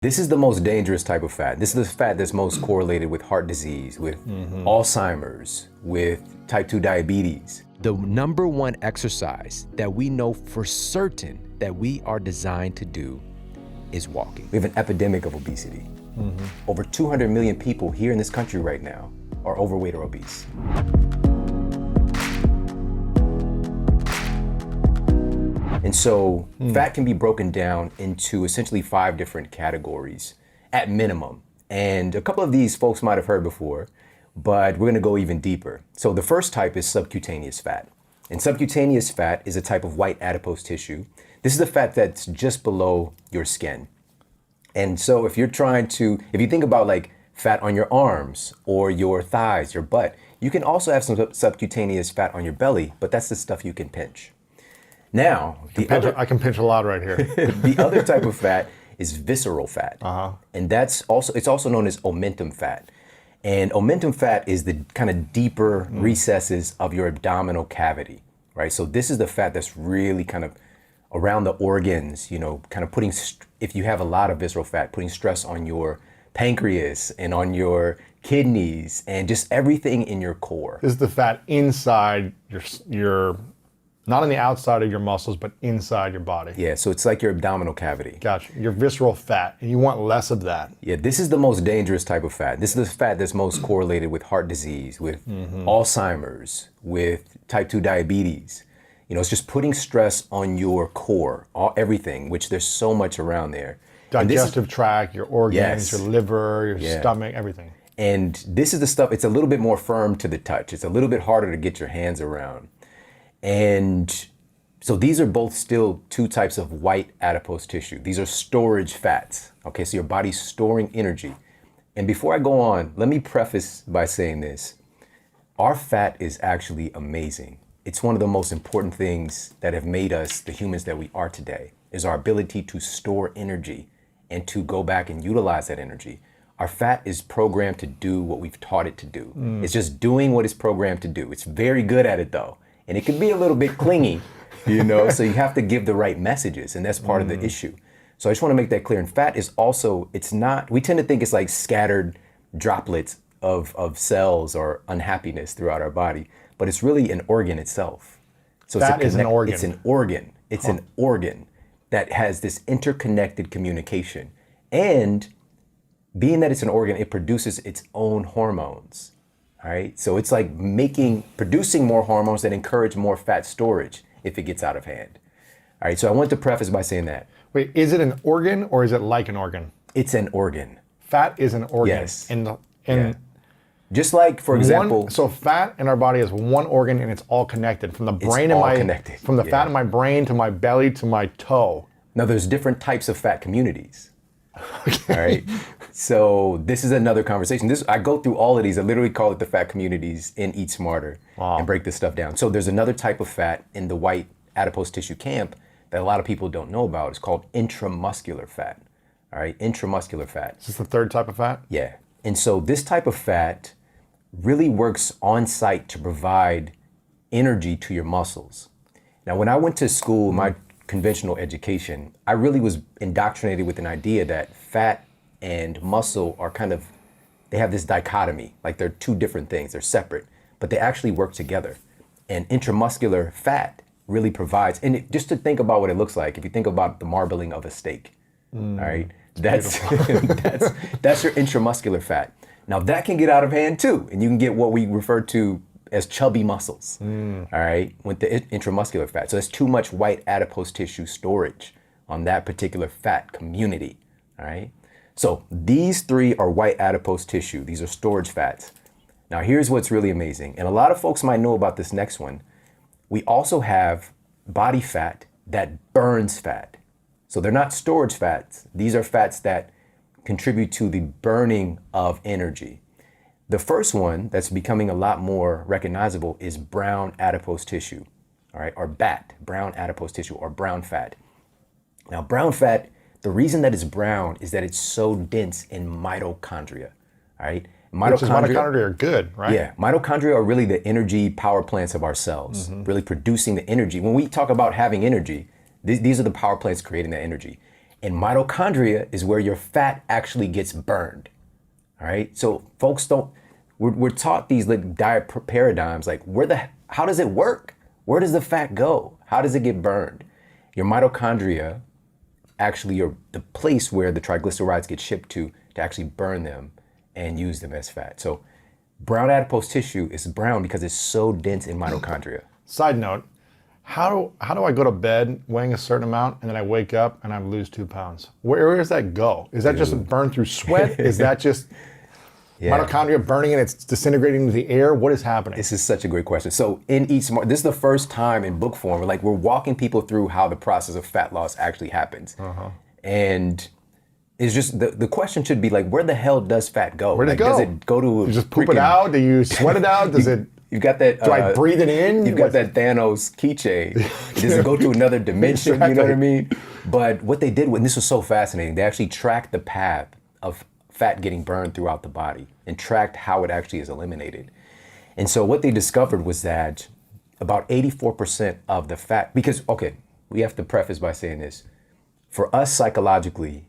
This is the most dangerous type of fat. This is the fat that's most correlated with heart disease, with Alzheimer's, with type 2 diabetes. The number one exercise that we know for certain that we are designed to do is walking. We have an epidemic of obesity. Over 200 million people here in this country right now are overweight or obese. And so fat can be broken down into essentially 5 different categories at minimum. And a couple of these folks might have heard before, but we're gonna go even deeper. So the first type is subcutaneous fat. And subcutaneous fat is a type of white adipose tissue. This is the fat that's just below your skin. And so if you think about like fat on your arms or your thighs, your butt, you can also have some subcutaneous fat on your belly, but that's the stuff you can pinch. Now, I can pinch a lot right here. The other type of fat is visceral fat. And it's also known as Omentum Fat. And Omentum Fat is the kind of deeper recesses of your abdominal cavity, right? So this is the fat that's really kind of around the organs, kind of if you have a lot of visceral fat, putting stress on your pancreas and on your kidneys and just everything in your core. This is the fat inside your not on the outside of your muscles, but inside your body. Yeah, so it's like your abdominal cavity. Gotcha. Your visceral fat, and you want less of that. Yeah, this is the most dangerous type of fat. This is the fat that's most correlated with heart disease, with Alzheimer's, with type 2 diabetes. It's just putting stress on your core, everything, which there's so much around there. Digestive tract, your organs, your liver, your stomach, everything. And this is the stuff, it's a little bit more firm to the touch. It's a little bit harder to get your hands around. And so these are both still 2 types of white adipose tissue. These are storage fats. Okay, so your body's storing energy. And before I go on, let me preface by saying this. Our fat is actually amazing. It's one of the most important things that have made us the humans that we are today, is our ability to store energy and to go back and utilize that energy. Our fat is programmed to do what we've taught it to do. It's just doing what it's programmed to do. It's very good at it though. And it can be a little bit clingy, so you have to give the right messages, and that's part of the issue. So I just want to make that clear. And fat is also, we tend to think it's like scattered droplets of cells or unhappiness throughout our body, but it's really an organ itself. So fat is an organ. It's an organ. It's an organ that has this interconnected communication. And being that it's an organ, it produces its own hormones. All right, so it's like producing more hormones that encourage more fat storage if it gets out of hand. All right, so I want to preface by saying that. Wait, is it an organ or is it like an organ? It's an organ. Fat is an organ. Yes. Just like, for example. So fat in our body is one organ and it's all connected. From the brain from the fat in my brain to my belly to my toe. Now there's different types of fat communities. Okay. All right. So this is another conversation. I go through all of these. I literally call it the fat communities in Eat Smarter and break this stuff down. So there's another type of fat in the white adipose tissue camp that a lot of people don't know about. It's called intramuscular fat. All right, intramuscular fat. Is this the third type of fat? Yeah. And so this type of fat really works on site to provide energy to your muscles. Now, when I went to school, my conventional education, I really was indoctrinated with an idea that fat and muscle are they have this dichotomy, like they're 2 different things, they're separate, but they actually work together. And intramuscular fat really provides, just to think about what it looks like, if you think about the marbling of a steak, all right, that's that's your intramuscular fat. Now that can get out of hand too, and you can get what we refer to as chubby muscles, all right, with the intramuscular fat. So that's too much white adipose tissue storage on that particular fat community, all right? So these 3 are white adipose tissue. These are storage fats. Now here's what's really amazing, and a lot of folks might know about this next one. We also have body fat that burns fat. So they're not storage fats. These are fats that contribute to the burning of energy. The first one that's becoming a lot more recognizable is brown adipose tissue, all right, or BAT, brown adipose tissue, or brown fat. Now, brown fat, the reason that it's brown is that it's so dense in mitochondria, all right? Mitochondria are good, right? Yeah, mitochondria are really the energy power plants of our cells, really producing the energy. When we talk about having energy, these are the power plants creating that energy. And mitochondria is where your fat actually gets burned. All right. So folks we're taught these like diet paradigms, like how does it work? Where does the fat go? How does it get burned? Your mitochondria actually are the place where the triglycerides get shipped to actually burn them and use them as fat. So brown adipose tissue is brown because it's so dense in mitochondria. Side note, how do I go to bed weighing a certain amount and then I wake up and I lose 2 pounds? Where does that go? Is that just burned through sweat? Is that just mitochondria burning and it's disintegrating into the air? What is happening? This is such a great question. So in Eat Smart, this is the first time in book form, we're walking people through how the process of fat loss actually happens. And it's just, the question should be like, where the hell does fat go? Where does it go? Does it go to you just poop it out? Do you sweat it out? Does it? You've got that. Do I breathe it in? You've got that Thanos keychain. Does it go to another dimension? Exactly. You know what I mean? But what they did, and this was so fascinating, they actually tracked the path of fat getting burned throughout the body and tracked how it actually is eliminated. And so what they discovered was that about 84% of the fat, because, okay, we have to preface by saying this. For us psychologically,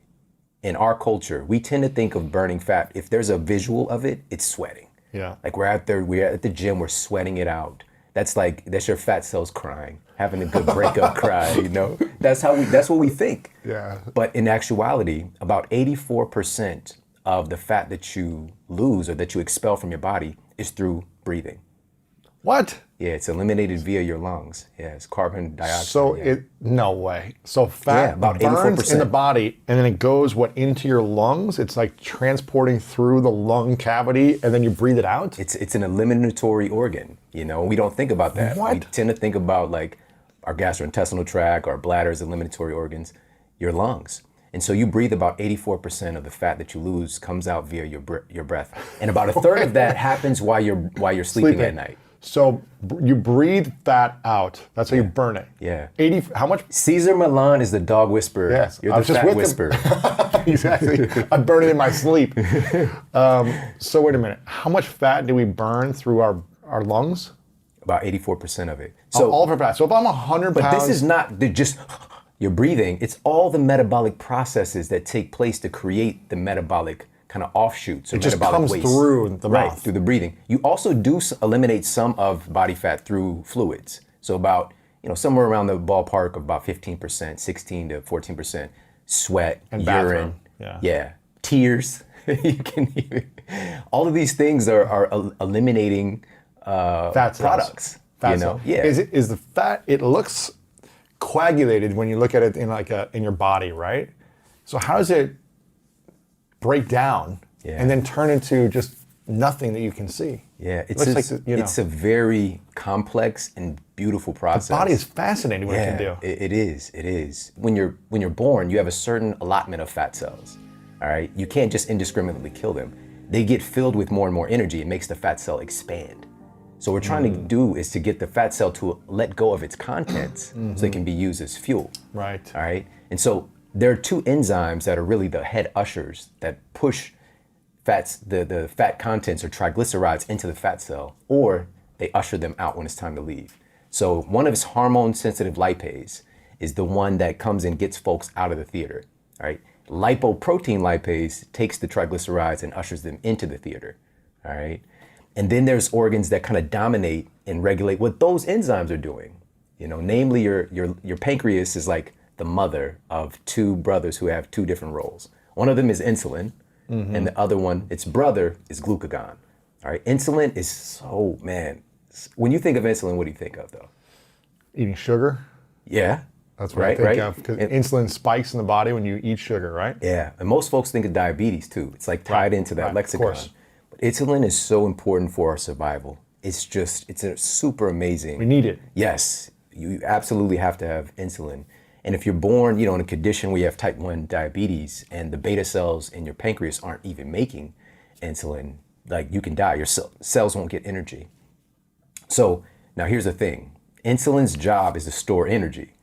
in our culture, we tend to think of burning fat, if there's a visual of it, it's sweating. Yeah. Like we're at the gym, we're sweating it out. That's your fat cells crying, having a good breakup cry, you know? That's what we think. Yeah. But in actuality, about 84% of the fat that you lose or that you expel from your body is through breathing. What? Yeah, it's eliminated via your lungs. Yeah, it's carbon dioxide. So no way. So fat about burns 84%. in the body and then it goes into your lungs? It's like transporting through the lung cavity and then you breathe it out? It's an eliminatory organ, you know? We don't think about that. What? We tend to think about like our gastrointestinal tract, our bladder as eliminatory organs, your lungs. And so you breathe about 84% of the fat that you lose comes out via your breath. And about a third of that happens while you're sleeping at night. So you breathe fat out. That's how you burn it. Yeah. How much? Caesar Milan is the dog whisperer. Yes. You're the fat whisperer. Exactly. I burn it in my sleep. So wait a minute. How much fat do we burn through our lungs? About 84% of it. So all of our fat. So if I'm 100 but pounds. this is not just you're breathing. It's all the metabolic processes that take place to create the metabolic kind of offshoots or it just metabolic comes waste. Through the right, mouth. through the breathing. You also do eliminate some of body fat through fluids. So about, somewhere around the ballpark of about 15%, 16 to 14% sweat, and urine, bathroom. Tears. You can even, all of these things are eliminating fat products. Fat Yeah. Is the fat? It looks coagulated when you look at it in your body, right? So how does it break down and then turn into just nothing that you can see? Yeah, it's a very complex and beautiful process. The body is fascinating what it can do. It is. When you're born, you have a certain allotment of fat cells. All right, you can't just indiscriminately kill them. They get filled with more and more energy. It makes the fat cell expand. So what we're trying to do is to get the fat cell to let go of its contents so it can be used as fuel. Right. All right, and so there are two enzymes that are really the head ushers that push the fat contents or triglycerides into the fat cell, or they usher them out when it's time to leave. So one of its hormone-sensitive lipase is the one that comes and gets folks out of the theater. All right, lipoprotein lipase takes the triglycerides and ushers them into the theater. All right, and then there's organs that kind of dominate and regulate what those enzymes are doing. Namely your pancreas is like the mother of two brothers who have two different roles. One of them is insulin, and the other one, its brother, is glucagon. All right, insulin is when you think of insulin, what do you think of though? Eating sugar. Yeah. That's what I think of, because insulin spikes in the body when you eat sugar, right? Yeah, and most folks think of diabetes too. It's like tied into that lexicon. Of course. But insulin is so important for our survival. It's a super amazing. We need it. Yes, you absolutely have to have insulin. And if you're born, in a condition where you have type 1 diabetes and the beta cells in your pancreas aren't even making insulin, like you can die. Your cells won't get energy. So now here's the thing. Insulin's job is to store energy.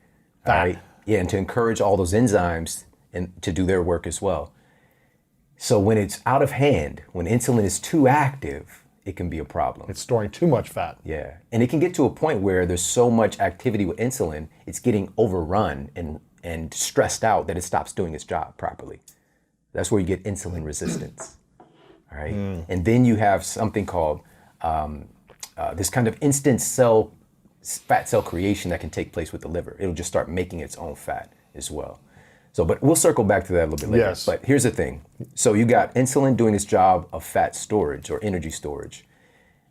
All right? Yeah, and to encourage all those enzymes and to do their work as well. So when it's out of hand, when insulin is too active, it can be a problem. It's storing too much fat. Yeah, and it can get to a point where there's so much activity with insulin, it's getting overrun and and stressed out that it stops doing its job properly. That's where you get insulin resistance. All right. And then you have something called this kind of instant fat cell creation that can take place with the liver. It'll just start making its own fat as well. So, but we'll circle back to that a little bit later. Yes. But here's the thing. So you got insulin doing its job of fat storage or energy storage.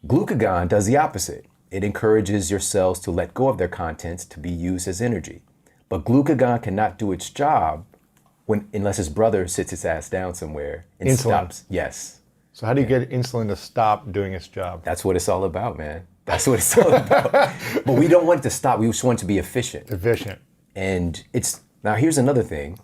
Glucagon does the opposite. It encourages your cells to let go of their contents to be used as energy. But glucagon cannot do its job unless its brother sits its ass down somewhere and Insulin. stops. Yes. So how do you get insulin to stop doing its job? That's what it's all about, man. That's what it's all about. But we don't want it to stop. We just want it to be efficient. Efficient. And now here's another thing.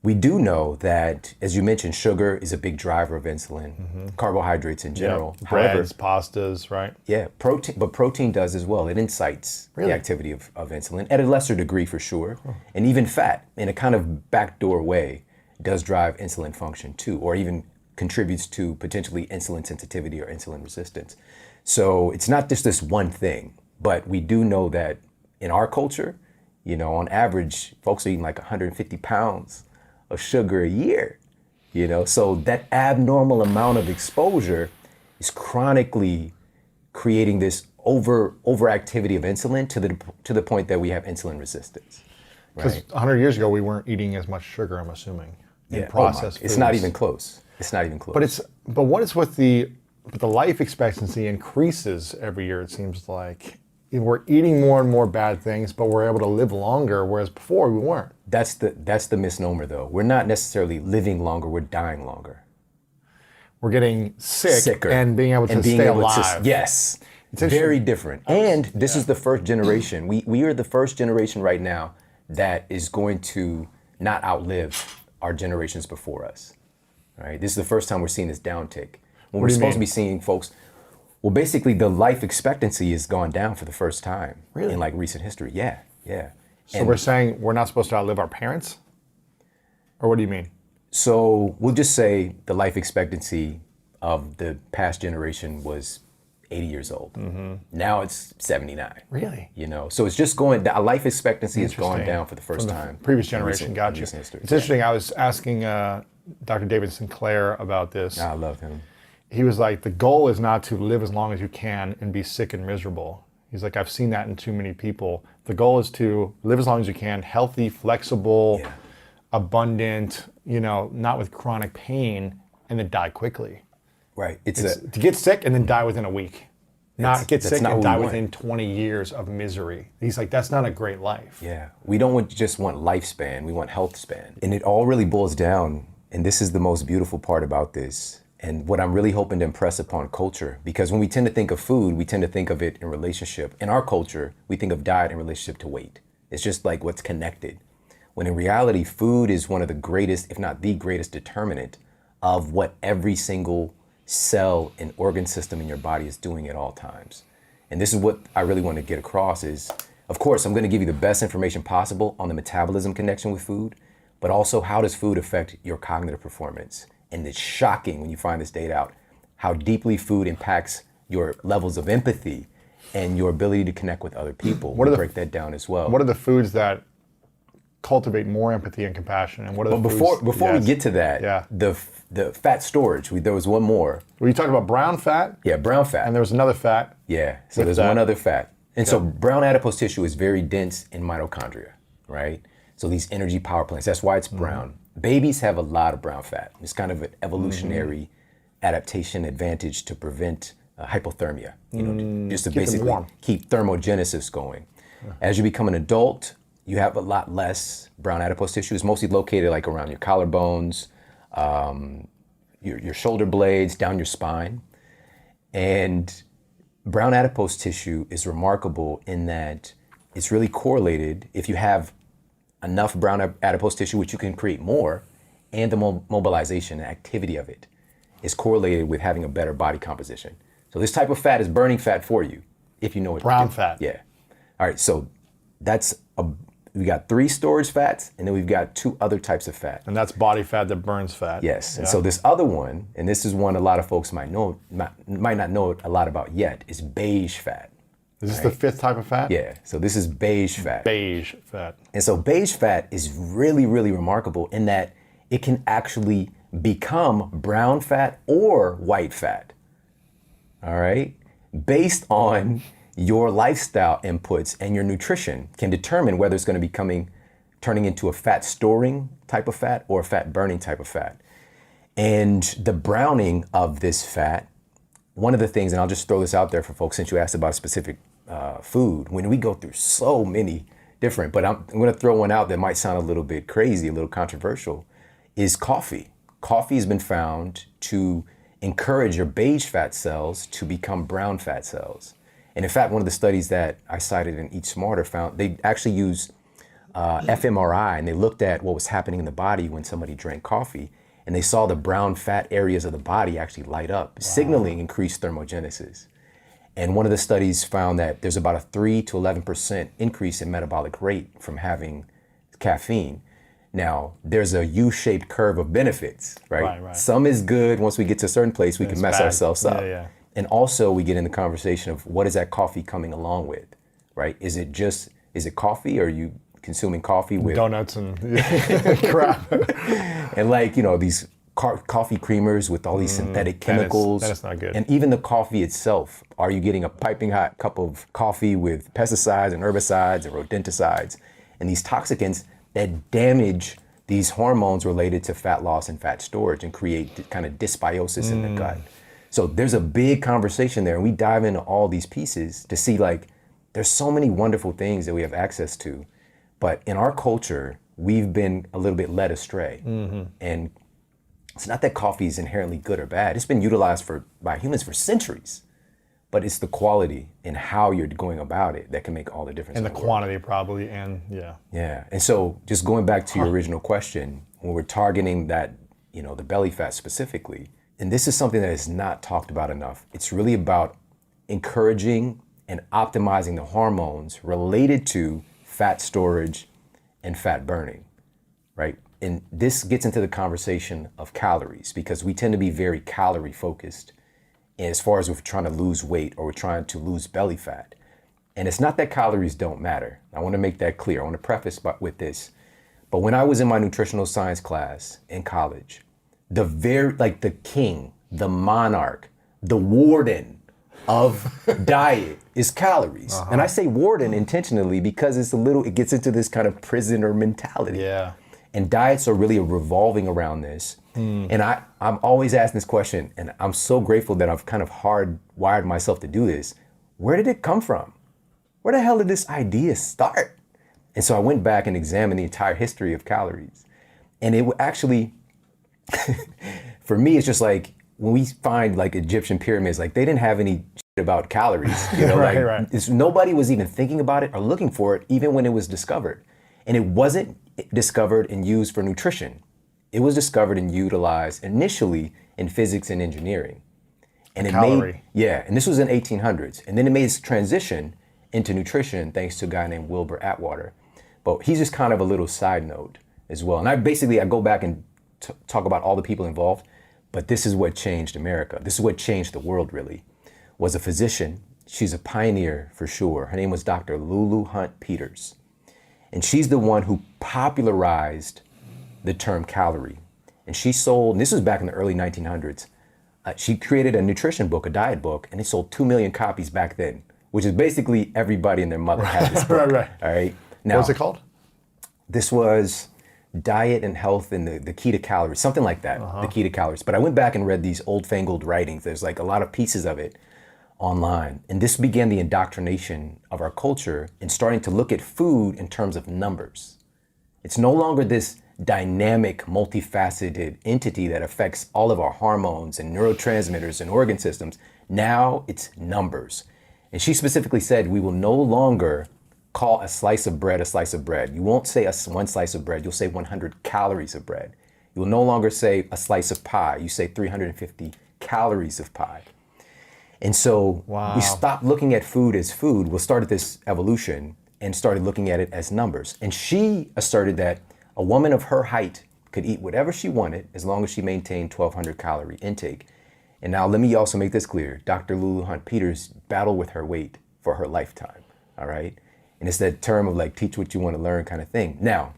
We do know that, as you mentioned, sugar is a big driver of insulin, carbohydrates in general. Yeah. However, Breads, pastas, right? yeah, protein does as well. It incites Really? the activity of insulin at a lesser degree for sure. And even fat, in a kind of backdoor way, does drive insulin function too, or even contributes to potentially insulin sensitivity or insulin resistance. So it's not just this one thing, but we do know that in our culture, on average, folks are eating like 150 pounds of sugar a year, so that abnormal amount of exposure is chronically creating this overactivity of insulin to the point that we have insulin resistance. Because 100 years ago, we weren't eating as much sugar, I'm assuming, in Yeah. processed It's foods. not even close. It's not even close. But what is with the life expectancy increases every year, it seems like. We're eating more and more bad things, but we're able to live longer, whereas before we weren't. That's the misnomer, though. We're not necessarily living longer. We're dying longer. We're getting sicker and being able to being stay able alive. Yes. It's interesting. very different. And this is the first generation. We are the first generation right now that is going to not outlive our generations before us. Right? This is the first time we're seeing this downtick. When we're supposed to be seeing folks, well, basically the life expectancy has gone down for the first time in like recent history. Yeah. So we're saying we're not supposed to outlive our parents? Or what do you mean? So we'll just say the life expectancy of the past generation was 80 years old. Now it's 79. Really? So it's just the life expectancy has gone down for the first time. Previous generation, got you. It's interesting. I was asking Dr. David Sinclair about this. I love him. He was like, the goal is not to live as long as you can and be sick and miserable. He's like, I've seen that in too many people. The goal is to live as long as you can, healthy, flexible, abundant, not with chronic pain, and then die quickly. Right. To get sick and then die within a week. Not get sick and die want. within 20 years of misery. He's like, that's not a great life. Yeah. We don't just want lifespan. We want health span. And it all really boils down, and this is the most beautiful part about this, and what I'm really hoping to impress upon culture, because when we tend to think of food, we tend to think of it in relationship. In our culture, we think of diet in relationship to weight. It's just like what's connected. When in reality, food is one of the greatest, if not the greatest determinant of what every single cell and organ system in your body is doing at all times. And this is what I really want to get across is, of course, I'm going to give you the best information possible on the metabolism connection with food, but also how does food affect your cognitive performance? And it's shocking when you find this data out, how deeply food impacts your levels of empathy and your ability to connect with other people. We'll break that down as well. What are the foods that cultivate more empathy and compassion? And what are the foods? Before we get to that, the fat storage, there was one more. Were you talking about brown fat? Yeah, brown fat. And there was another fat? Yeah, so there's one other fat. And so brown adipose tissue is very dense in mitochondria, right? So these energy power plants, that's why it's brown. Babies have a lot of brown fat. It's kind of an evolutionary adaptation advantage to prevent hypothermia, just to basically keep thermogenesis going. As you become an adult, you have a lot less brown adipose tissue. It's mostly located like around your collarbones, your shoulder blades, down your spine. And brown adipose tissue is remarkable in that it's really correlated if you have enough brown adipose tissue, which you can create more, and the mobilization and activity of it is correlated with having a better body composition. So this type of fat is burning fat for you, if you know what brown to do. Fat. Yeah. All right, so we got 3 storage fats, and then we've got 2 other types of fat. And that's body fat that burns fat. Yes, and so this other one, and this is one a lot of folks might not know a lot about yet, is beige fat. Is this the fifth type of fat? Yeah, so this is beige fat. Beige fat. And so beige fat is really, really remarkable in that it can actually become brown fat or white fat. All right? Based on your lifestyle inputs and your nutrition can determine whether it's going to be turning into a fat storing type of fat or a fat burning type of fat. And the browning of this fat, one of the things, and I'll just throw this out there for folks since you asked about a specific food, when we go through so many different, but I'm going to throw one out that might sound a little bit crazy, a little controversial, is coffee. Coffee has been found to encourage your beige fat cells to become brown fat cells. And in fact, one of the studies that I cited in Eat Smarter found they actually used fMRI, and they looked at what was happening in the body when somebody drank coffee, and they saw the brown fat areas of the body actually light up, signaling increased thermogenesis. And one of the studies found that there's about a 3 to 11% increase in metabolic rate from having caffeine. Now, there's a U-shaped curve of benefits, right? Some is good. Once we get to a certain place, we can mess ourselves up. Yeah. And also we get in the conversation of what is that coffee coming along with, right? Is it coffee, or are you consuming coffee with donuts and crap? And like, these coffee creamers with all these synthetic chemicals. That is not good. And even the coffee itself, are you getting a piping hot cup of coffee with pesticides and herbicides and rodenticides and these toxicants that damage these hormones related to fat loss and fat storage and create kind of dysbiosis in the gut? So there's a big conversation there, and we dive into all these pieces to see like there's so many wonderful things that we have access to, but in our culture, we've been a little bit led astray. And it's not that coffee is inherently good or bad. It's been utilized by humans for centuries, but it's the quality and how you're going about it that can make all the difference. And the quantity probably, and yeah. Yeah, and so just going back to your original question, when we're targeting that, the belly fat specifically, and this is something that is not talked about enough. It's really about encouraging and optimizing the hormones related to fat storage and fat burning, right? And this gets into the conversation of calories, because we tend to be very calorie focused as far as if we're trying to lose weight or we're trying to lose belly fat. And it's not that calories don't matter. I want to make that clear. I want to preface with this. But when I was in my nutritional science class in college, the king, the monarch, the warden of diet is calories. And I say warden intentionally because it gets into this kind of prisoner mentality. Yeah. And diets are really revolving around this. And I'm always asking this question, and I'm so grateful that I've kind of hardwired myself to do this. Where did it come from? Where the hell did this idea start? And so I went back and examined the entire history of calories. And it actually, for me, it's just like when we find like Egyptian pyramids, like they didn't have any shit about calories. Right. Nobody was even thinking about it or looking for it, even when it was discovered. And it wasn't discovered and used for nutrition. It was discovered and utilized initially in physics and engineering. And and this was in 1800s. And then it made its transition into nutrition thanks to a guy named Wilbur Atwater. But he's just kind of a little side note as well. And I go back and talk about all the people involved, but this is what changed America. This is what changed the world, really, was a physician. She's a pioneer for sure. Her name was Dr. Lulu Hunt Peters. And she's the one who popularized the term calorie. And she sold, and this was back in the early 1900s, she created a nutrition book, a diet book, and it sold 2 million copies back then, which is basically everybody and their mother had this book. Right. All right. Now, what was it called? This was Diet and Health and the Key to Calories, something like that, the Key to Calories. But I went back and read these old fangled writings. There's like a lot of pieces of it online. And this began the indoctrination of our culture in starting to look at food in terms of numbers. It's no longer this dynamic, multifaceted entity that affects all of our hormones and neurotransmitters and organ systems. Now it's numbers. And she specifically said, we will no longer call a slice of bread a slice of bread. You won't say one slice of bread, you'll say 100 calories of bread. You will no longer say a slice of pie, you say 350 calories of pie. And so we stopped looking at food as food. We started this evolution and started looking at it as numbers. And she asserted that a woman of her height could eat whatever she wanted as long as she maintained 1,200 calorie intake. And now let me also make this clear. Dr. Lulu Hunt Peters battled with her weight for her lifetime, all right? And it's that term of like, teach what you want to learn kind of thing. Now,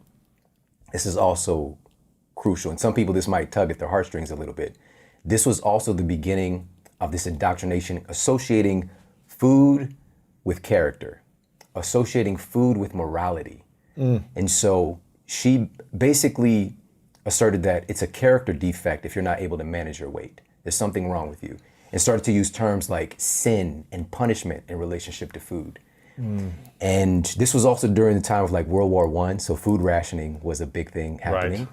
this is also crucial, and some people this might tug at their heartstrings a little bit. This was also the beginning of this indoctrination, associating food with character, associating food with morality. And so she basically asserted that it's a character defect if you're not able to manage your weight. There's something wrong with you. And started to use terms like sin and punishment in relationship to food. And this was also during the time of like World War I, so food rationing was a big thing happening. Right.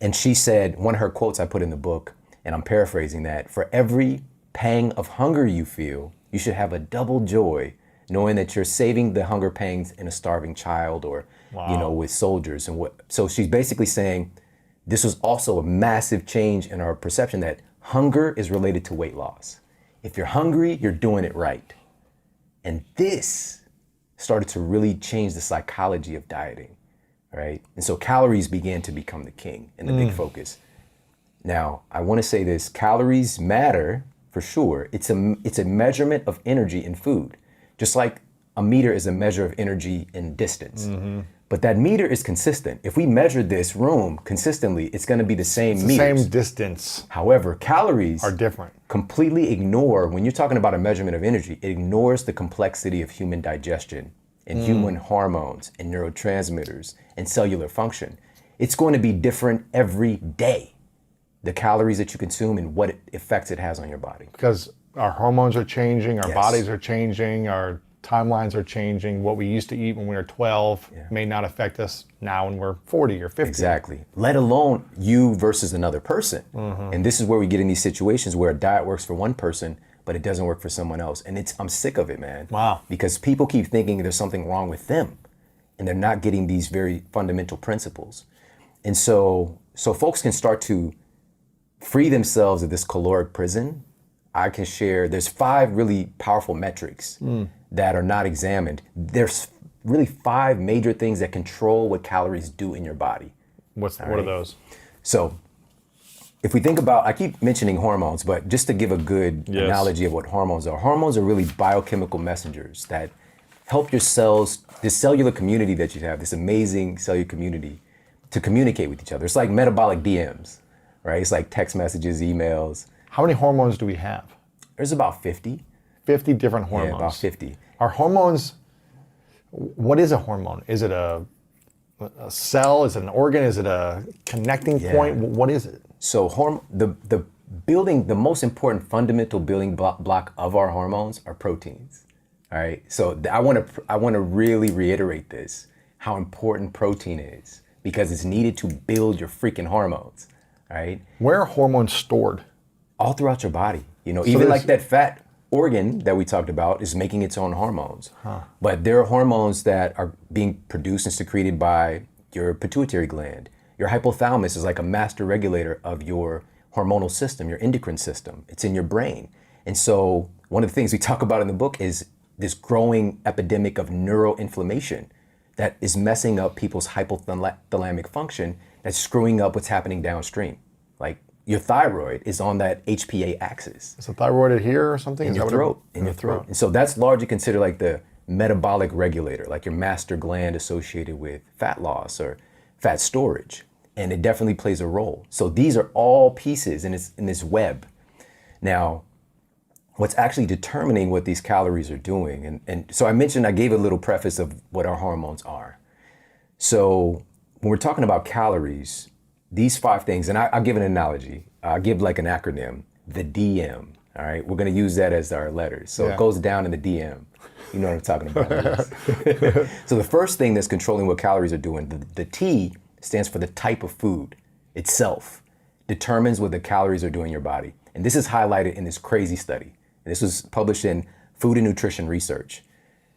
And she said, one of her quotes I put in the book, and I'm paraphrasing that, for every pang of hunger you feel, you should have a double joy knowing that you're saving the hunger pangs in a starving child or, you know, with soldiers and what. So she's basically saying this was also a massive change in our perception that hunger is related to weight loss. If you're hungry, you're doing it right. And this started to really change the psychology of dieting, right? And so calories began to become the king and the big focus. Now, I want to say this, calories matter for sure. It's a measurement of energy in food, just like a meter is a measure of energy in distance. But that meter is consistent. If we measure this room consistently, it's going to be the same meters. Same distance. However, calories are different. Completely ignore, when you're talking about a measurement of energy, it ignores the complexity of human digestion and human hormones and neurotransmitters and cellular function. It's going to be different every day, the calories that you consume and what effects it has on your body. Because our hormones are changing, our bodies are changing, our timelines are changing. What we used to eat when we were 12 may not affect us now when we're 40 or 50. Exactly. Let alone you versus another person. And this is where we get in these situations where a diet works for one person, but it doesn't work for someone else. And I'm sick of it, man. Wow. Because people keep thinking there's something wrong with them and they're not getting these very fundamental principles. And so folks can start to free themselves of this caloric prison. I can share, there's 5 really powerful metrics that are not examined. There's really 5 major things that control what calories do in your body. What are those? So if we think about, I keep mentioning hormones, but just to give a good analogy of what hormones are really biochemical messengers that help your cells, this cellular community that you have, this amazing cellular community, to communicate with each other. It's like metabolic DMs, right? It's like text messages, emails. How many hormones do we have? There's about 50. 50 different hormones. Yeah, about 50. Are hormones, what is a hormone? Is it a cell? Is it an organ? Is it a connecting point? What is it? So the most important fundamental building block of our hormones are proteins. All right. So I want to really reiterate this, how important protein is, because it's needed to build your freaking hormones. All right. Where are hormones stored? All throughout your body. You know, So even like that fat organ that we talked about is making its own hormones. But there are hormones that are being produced and secreted by your pituitary gland. Your hypothalamus is like a master regulator of your hormonal system, your endocrine system. It's in your brain. And so one of the things we talk about in the book is this growing epidemic of neuroinflammation that is messing up people's hypothalamic function, that's screwing up what's happening downstream. Like your thyroid is on that HPA axis. Is the thyroid here or something? In your throat. In your throat. And so that's largely considered like the metabolic regulator, like your master gland associated with fat loss or fat storage. And it definitely plays a role. So these are all pieces in this web. Now, what's actually determining what these calories are doing, and so I gave a little preface of what our hormones are. So when we're talking about calories, these 5 things, and I'll give an analogy. I'll give like an acronym, the DM, all right? We're gonna use that as our letters. So it goes down in the DM. You know what I'm talking about. So the first thing that's controlling what calories are doing, the T stands for the type of food itself, determines what the calories are doing in your body. And this is highlighted in this crazy study. And this was published in Food and Nutrition Research.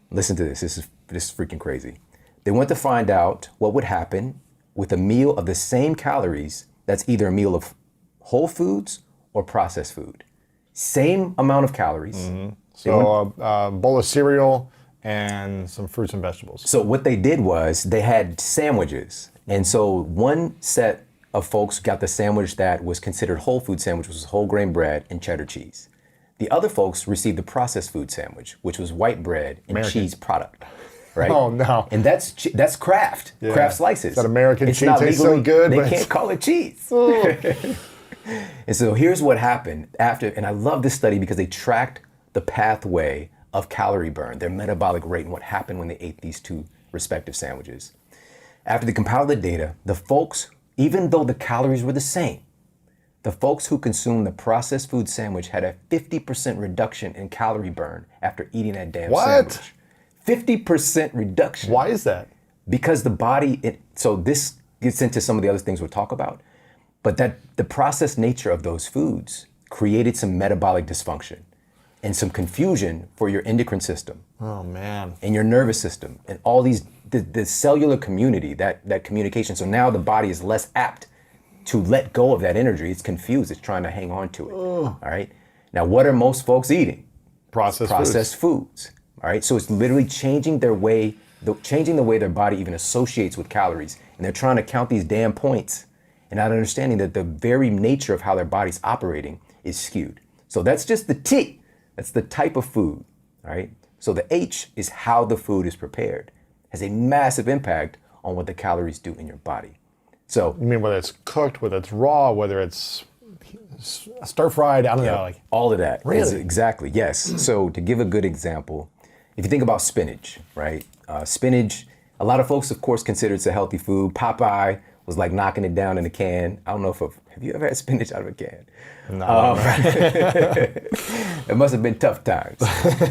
Listen to this, this is freaking crazy. They went to find out what would happen with a meal of the same calories that's either a meal of whole foods or processed food. Same amount of calories. So a bowl of cereal and some fruits and vegetables. So what they did was they had sandwiches. And so one set of folks got the sandwich that was considered whole food sandwich, which was whole grain bread and cheddar cheese. The other folks received the processed food sandwich, which was white bread and American. cheese product, right? Oh, no. And that's Kraft, Yeah. Kraft slices. That American it's cheese not tastes legally, so good, they but can't call it cheese. And so here's what happened after, and I love this study because they tracked the pathway of calorie burn, their metabolic rate, and what happened when they ate these two respective sandwiches. After they compiled the data, the folks, even though the calories were the same, the folks who consumed the processed food sandwich had a 50% reduction in calorie burn after eating that damn sandwich. 50% reduction. Why is that? Because the body, so this gets into some of the other things we'll talk about, but that the processed nature of those foods created some metabolic dysfunction and some confusion for your endocrine system. Oh, man. And your nervous system and all these, the cellular community, that communication. So now the body is less apt to let go of that energy. It's confused. It's trying to hang on to it. All right. Now, what are most folks eating? Processed foods. All right. So it's literally changing the way their body even associates with calories. And they're trying to count these damn points and not understanding that the very nature of how their body's operating is skewed. So that's just the T. That's the type of food. All right. So the H is how the food is prepared. Has a massive impact on what the calories do in your body. So You mean whether it's cooked, whether it's raw, whether it's stir fried? I don't know. Like, all of that. Really? Exactly, yes. So to give a good example, if you think about spinach, right? Spinach, a lot of folks, of course, consider it's a healthy food. Popeye was like knocking it down in a can. I don't know have you ever had spinach out of a can? no. It must have been tough times.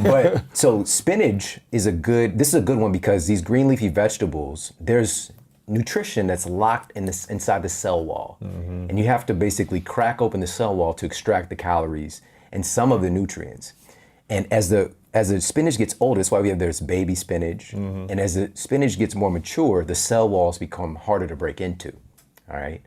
But so spinach is this is a good one because these green leafy vegetables, there's nutrition that's locked inside the cell wall. Mm-hmm. And you have to basically crack open the cell wall to extract the calories and some of the nutrients. And as the spinach gets older, that's why there's baby spinach. Mm-hmm. And as the spinach gets more mature, the cell walls become harder to break into. All right.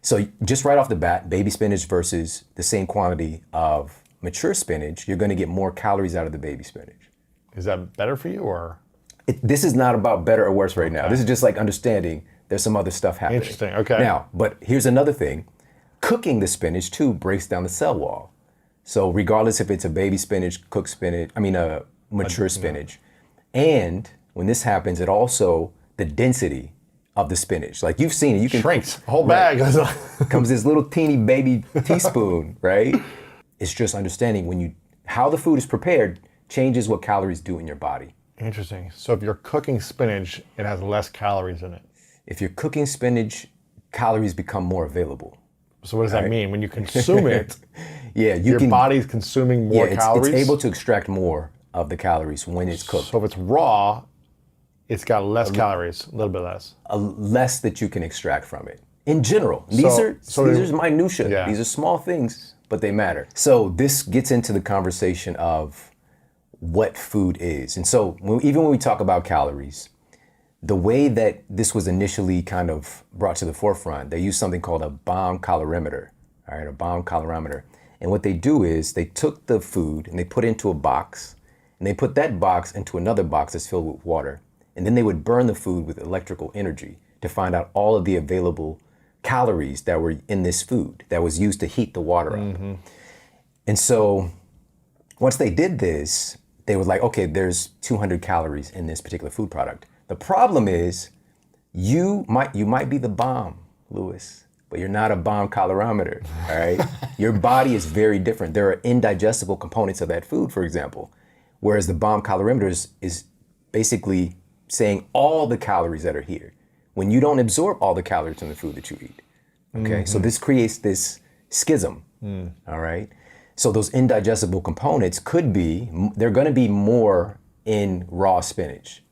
So just right off the bat, baby spinach versus the same quantity of mature spinach, you're going to get more calories out of the baby spinach. Is that better for you or? This is not about better or worse right now. This is just like understanding there's some other stuff happening. Interesting. Okay. Now, but here's another thing. Cooking the spinach too breaks down the cell wall. So regardless if it's a baby spinach, cooked spinach, a mature spinach. And when this happens, it also, the density of the spinach. Like you've seen it. You can shrinks. A whole bag. Comes this little teeny baby teaspoon, right? It's just understanding how the food is prepared changes what calories do in your body. Interesting. So if you're cooking spinach, it has less calories in it. If you're cooking spinach, calories become more available. So what does that mean? When you consume it, your body's consuming more calories? It's able to extract more of the calories when it's cooked. So if it's raw, it's got less calories, a little bit less. Less that you can extract from it. In general, these are minutia. Yeah. These are small things, but they matter. So this gets into the conversation of what food is. And so even when we talk about calories, the way that this was initially kind of brought to the forefront, they used something called a bomb calorimeter, all right, a bomb calorimeter. And what they do is they took the food and they put it into a box, and they put that box into another box that's filled with water. And then they would burn the food with electrical energy to find out all of the available calories that were in this food that was used to heat the water up. Mm-hmm. And so once they did this, they were like, okay, there's 200 calories in this particular food product. The problem is you might be the bomb, Lewis, but you're not a bomb calorimeter, all right? Your body is very different. There are indigestible components of that food, for example, whereas the bomb calorimeter is basically saying all the calories that are here when you don't absorb all the calories in the food that you eat, okay? Mm-hmm. So this creates this schism, all right? So those indigestible components they're gonna be more in raw spinach.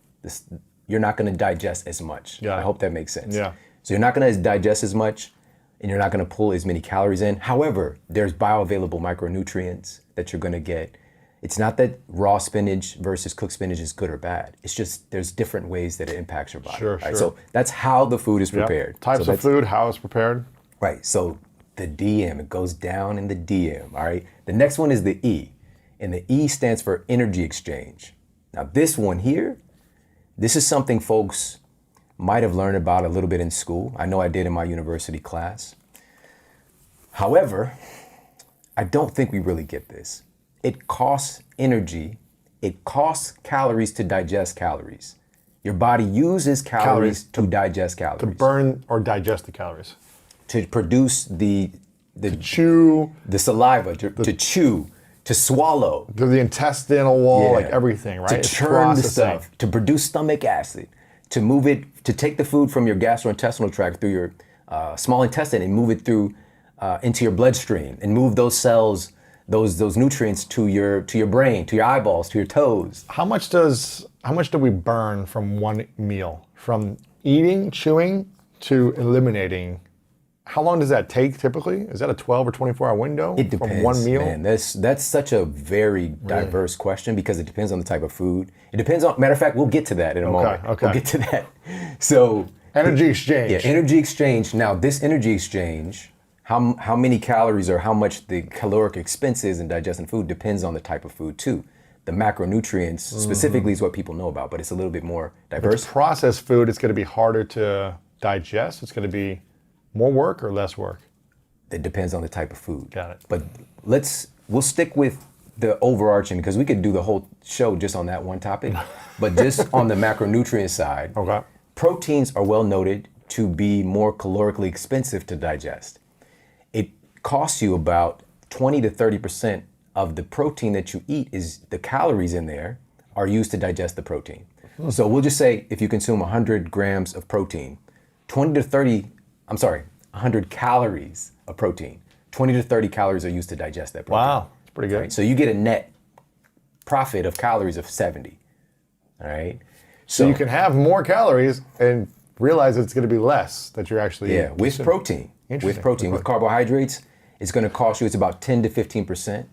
You're not gonna digest as much. Yeah. I hope that makes sense. Yeah. So you're not gonna digest as much and you're not gonna pull as many calories in. However, there's bioavailable micronutrients that you're gonna get. It's not that raw spinach versus cooked spinach is good or bad. It's just there's different ways that it impacts your body. Sure, right? sure. So that's how the food is prepared. Yep. Types of food, how it's prepared. Right, so the DM, it goes down in the DM, all right? The next one is the E, and the E stands for energy exchange. Now this one here, this is something folks might have learned about a little bit in school. I know I did in my university class. However, I don't think we really get this. it costs energy. It costs calories to digest calories. Your body uses calories to digest calories. To burn or digest the calories. To produce the Chew. the saliva, to chew, to swallow. To the intestinal wall, Yeah. like everything, right? To It's churn the processing. stuff, to produce stomach acid, to move it, to take the food from your gastrointestinal tract through your small intestine and move it through into your bloodstream and move those cells, those nutrients to your brain, to your eyeballs, to your toes. How much do we burn from one meal? From eating, chewing, to eliminating? How long does that take typically? Is that a 12 or 24-hour window? It depends, from one meal? man. That's such a very diverse question because it depends on the type of food. It depends on, matter of fact, we'll get to that in a moment. Okay. We'll get to that. So Energy exchange. yeah, energy exchange. Now this energy exchange, how many calories or how much the caloric expense is in digesting food depends on the type of food too. The macronutrients specifically is what people know about, but it's a little bit more If diverse. it's processed food, it's going to be harder to digest. It's going to be more work or less work. It depends on the type of food. Got it. But we'll stick with the overarching because we could do the whole show just on that one topic. But just on the macronutrient side, Okay. proteins are well noted to be more calorically expensive to digest. It costs you about 20 to 30% of the protein that you eat is the calories in there are used to digest the protein. So we'll just say if you consume 100 grams of protein, 100 calories of protein, 20 to 30 calories are used to digest that protein. Wow, that's pretty good. Right? So you get a net profit of calories of 70. All right. So you can have more calories and realize it's going to be less that you're actually with consuming. protein. With protein. With carbohydrates, it's going to cost you, it's about 10 to 15%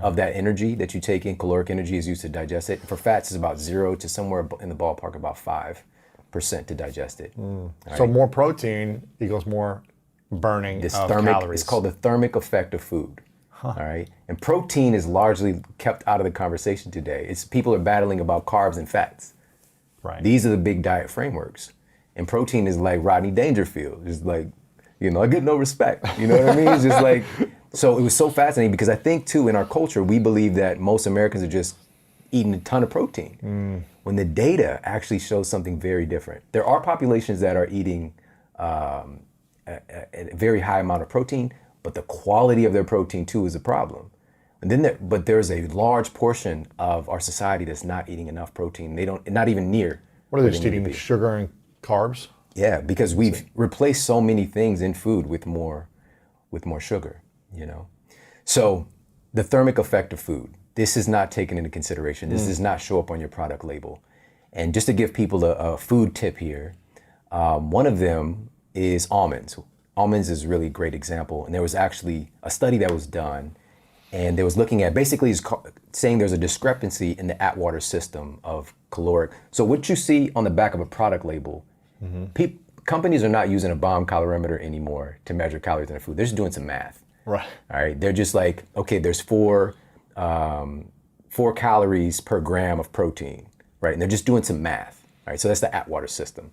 of that energy that you take in, caloric energy is used to digest it. For fats, it's about 0 to somewhere in the ballpark about 5% to digest it. So more protein equals more burning of calories. It's called the thermic effect of food. All right. And protein is largely kept out of the conversation today. It's people are battling about carbs and fats. Right. These are the big diet frameworks. And protein is like Rodney Dangerfield. It's like, I get no respect. You know what I mean? It's just like, so it was so fascinating because I think too in our culture, we believe that most Americans are just eating a ton of protein. When the data actually shows something very different. There are populations that are eating a very high amount of protein, but the quality of their protein too is a problem. And then but there's a large portion of our society that's not eating enough protein. Not even near. What are where they just need to eating? be. Sugar and carbs? Yeah, because we've replaced so many things in food with more sugar, So the thermic effect of food, this is not taken into consideration. This does not show up on your product label. And just to give people a food tip here, one of them is almonds. Almonds is a really great example. And there was actually a study that was done and they was looking at basically saying there's a discrepancy in the Atwater system of caloric. So what you see on the back of a product label, companies are not using a bomb calorimeter anymore to measure calories in their food. They're just doing some math. Right. All right. They're just like, okay, there's 4 calories per gram of protein, right? And they're just doing some math. All right. So that's the Atwater system.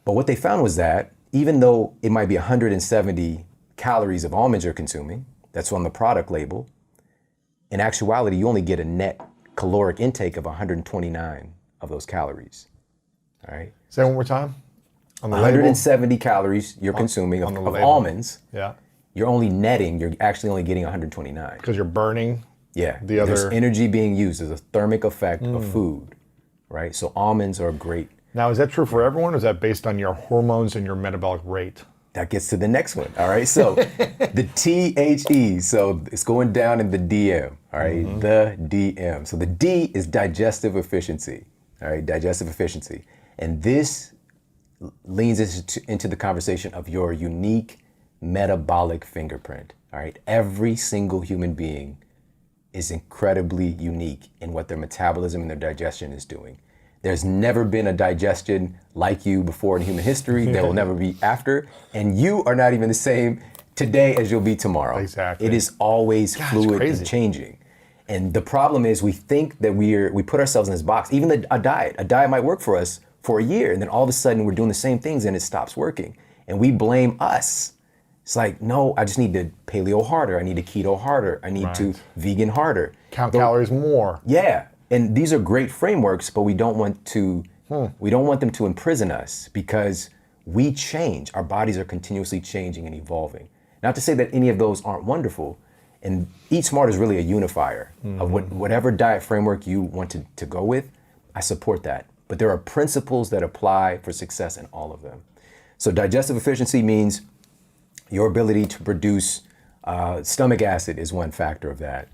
But what they found was that even though it might be 170 calories of almonds you're consuming, that's on the product label, in actuality, you only get a net caloric intake of 129 of those calories. All right. Say it one more time. On the 170 calories you're consuming of almonds. Yeah. You're actually only getting 129. Because you're burning. Yeah. The There's other energy being used. There's a thermic effect of food, right? So almonds are great. Now, is that true for everyone, or is that based on your hormones and your metabolic rate? That gets to the next one. All right. So the THE, so it's going down in the DM. All right. The DM. So the D is digestive efficiency. All right. Digestive efficiency. And this leans into the conversation of your unique metabolic fingerprint. All right. Every single human being is incredibly unique in what their metabolism and their digestion is doing. There's never been a digestion like you before in human history. There will never be after. And you are not even the same today as you'll be tomorrow. Exactly. It is always fluid crazy. and changing. And the problem is we think that we put ourselves in this box. Even a diet might work for us for a year. And then all of a sudden we're doing the same things and it stops working. And we blame us It's like, no, I just need to paleo harder. I need to keto harder. I need to vegan harder. Count calories more. Yeah. And these are great frameworks, but we don't want them to imprison us because we change. Our bodies are continuously changing and evolving. Not to say that any of those aren't wonderful. And Eat Smart is really a unifier of whatever diet framework you want to go with. I support that. But there are principles that apply for success in all of them. So digestive efficiency means your ability to produce stomach acid is one factor of that.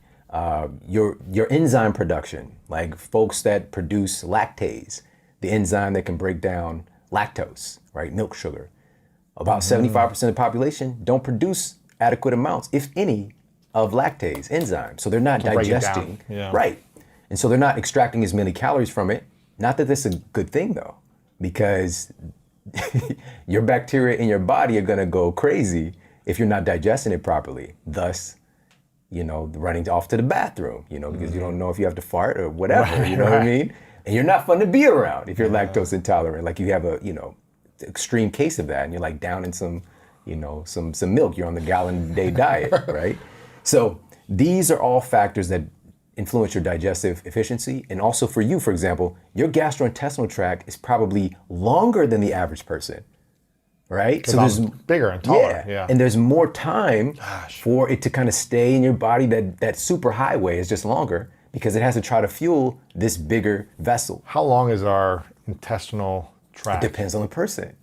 Your enzyme production, like folks that produce lactase, the enzyme that can break down lactose, right? Milk sugar. About 75% of the population don't produce adequate amounts, if any, of lactase enzyme. So they're not digesting. Yeah. Right. And so they're not extracting as many calories from it. Not that this is a good thing though, because your bacteria in your body are gonna go crazy if you're not digesting it properly. Thus, running off to the bathroom, because you don't know if you have to fart or whatever, you know what I mean? And you're not fun to be around if you're lactose intolerant. Like you have a, extreme case of that and you're like down in some milk, you're on the gallon a day diet, right? So these are all factors that influence your digestive efficiency. And also for you, for example, your gastrointestinal tract is probably longer than the average person, right? So there's bigger and taller. Yeah. And there's more time for it to kind of stay in your body. That super highway is just longer because it has to try to fuel this bigger vessel. How long is our intestinal tract? It depends on the person.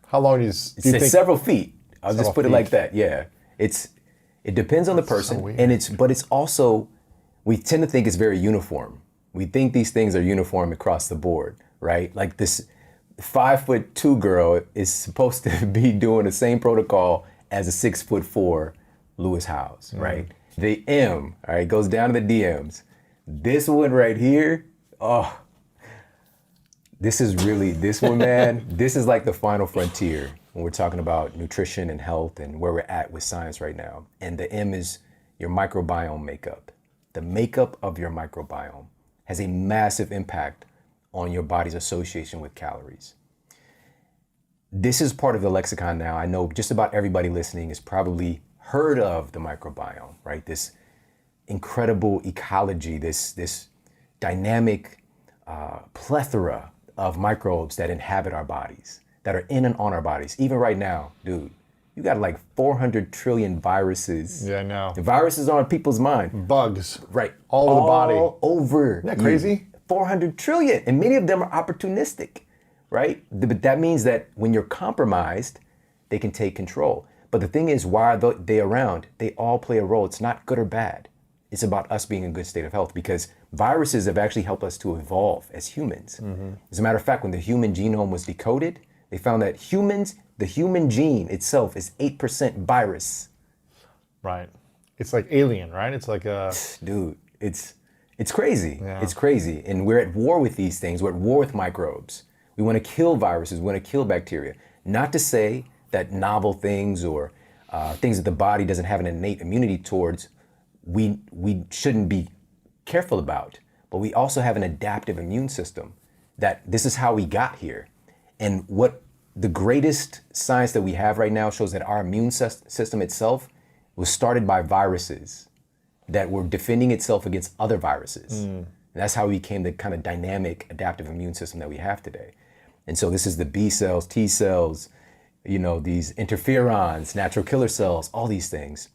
How long is you think? Several feet. I'll just put it like that. Yeah. It depends on the person. So and it's also, we tend to think it's very uniform. We think these things are uniform across the board, right? Like this 5'2" girl is supposed to be doing the same protocol as a 6'4" Lewis Howes, right? The M, all right, goes down to the DMs. This one right here, this one, man, this is like the final frontier when we're talking about nutrition and health and where we're at with science right now. And the M is your microbiome makeup. The makeup of your microbiome has a massive impact on your body's association with calories. This is part of the lexicon now. I know just about everybody listening has probably heard of the microbiome, right? This incredible ecology, this dynamic plethora of microbes that inhabit our bodies, that are in and on our bodies. Even right now, dude, you got like 400 trillion viruses. Yeah, I know. The viruses are on people's mind. Bugs. Right. All over the body. All over. Isn't that crazy? 400 trillion. And many of them are opportunistic, right? But that means that when you're compromised, they can take control. But the thing is, why are they around? They all play a role. It's not good or bad. It's about us being in a good state of health because viruses have actually helped us to evolve as humans. As a matter of fact, when the human genome was decoded, they found that the human gene itself is 8% virus. Right. It's like alien, right? It's like a... Dude, it's crazy. Yeah. It's crazy. And we're at war with these things. We're at war with microbes. We want to kill viruses. We want to kill bacteria. Not to say that novel things or things that the body doesn't have an innate immunity towards, we shouldn't be careful about. But we also have an adaptive immune system that this is how we got here. And what the greatest science that we have right now shows that our immune system itself was started by viruses that were defending itself against other viruses. And that's how we became the kind of dynamic adaptive immune system that we have today. And so this is the B cells, T cells, these interferons, natural killer cells, all these things.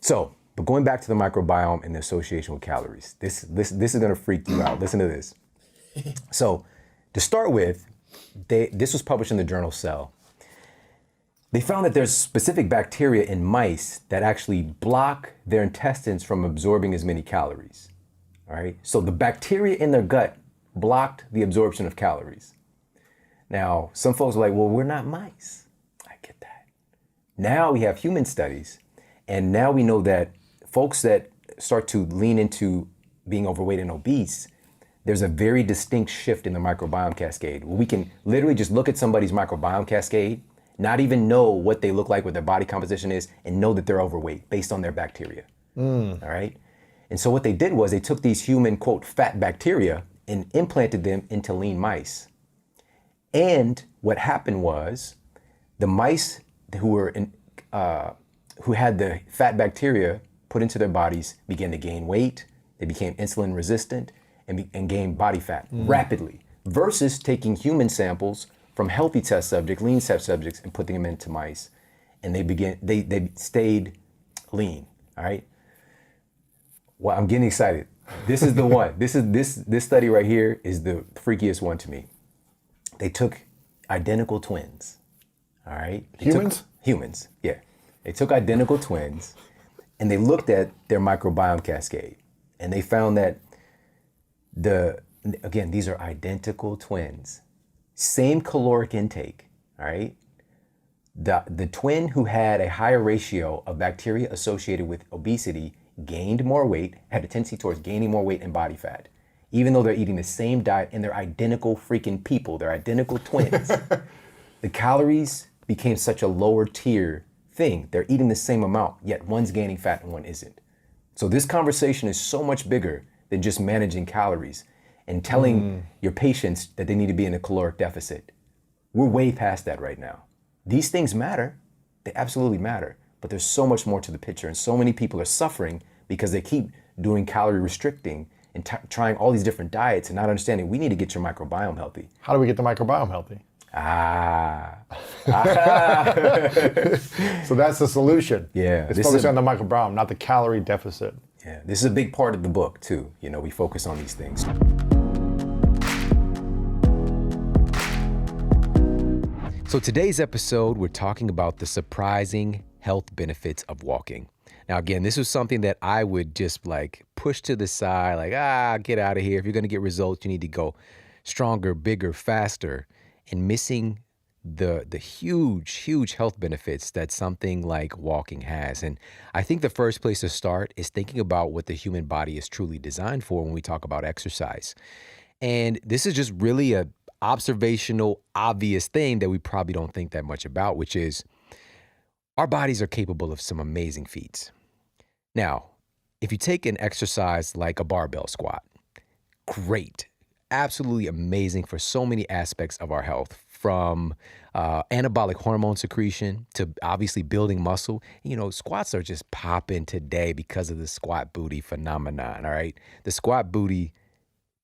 So, but going back to the microbiome and the association with calories, this is gonna freak you out. Listen to this. So, to start with, this was published in the journal Cell. They found that there's specific bacteria in mice that actually block their intestines from absorbing as many calories. All right. So the bacteria in their gut blocked the absorption of calories. Now, some folks are like, well, we're not mice. I get that. Now we have human studies, and now we know that folks that start to lean into being overweight and obese, there's a very distinct shift in the microbiome cascade. We can literally just look at somebody's microbiome cascade, not even know what they look like, what their body composition is, and know that they're overweight based on their bacteria. All right? And so what they did was they took these human, quote, fat bacteria and implanted them into lean mice. And what happened was the mice who were who had the fat bacteria put into their bodies began to gain weight. They became insulin resistant and gained body fat rapidly, versus taking human samples from healthy test subjects, lean test subjects, and putting them into mice, and they stayed lean. All right. Well, I'm getting excited. This is the one. This study right here is the freakiest one to me. They took identical twins. All right. Humans, yeah. They took identical twins and they looked at their microbiome cascade, and they found that again, these are identical twins, same caloric intake, all right? The twin who had a higher ratio of bacteria associated with obesity gained more weight, had a tendency towards gaining more weight and body fat, even though they're eating the same diet and they're identical freaking people, they're identical twins. The calories became such a lower tier thing. They're eating the same amount, yet one's gaining fat and one isn't. So this conversation is so much bigger than just managing calories and telling your patients that they need to be in a caloric deficit. We're way past that right now. These things matter. They absolutely matter. But there's so much more to the picture, and so many people are suffering because they keep doing calorie restricting and trying all these different diets and not understanding we need to get your microbiome healthy. How do we get the microbiome healthy? So that's the solution. Yeah. It's focused on the microbiome, not the calorie deficit. Yeah, this is a big part of the book too. You know, we focus on these things. So today's episode, we're talking about the surprising health benefits of walking. Now, again, this was something that I would just like push to the side, like, get out of here. If you're going to get results, you need to go stronger, bigger, faster, and missing the huge health benefits that something like walking has. And I think the first place to start is thinking about what the human body is truly designed for when we talk about exercise. And this is just really a observational, obvious thing that we probably don't think that much about, which is our bodies are capable of some amazing feats. Now, if you take an exercise like a barbell squat, great, absolutely amazing for so many aspects of our health, from anabolic hormone secretion to obviously building muscle. You know, squats are just popping today because of the squat booty phenomenon, all right? The squat booty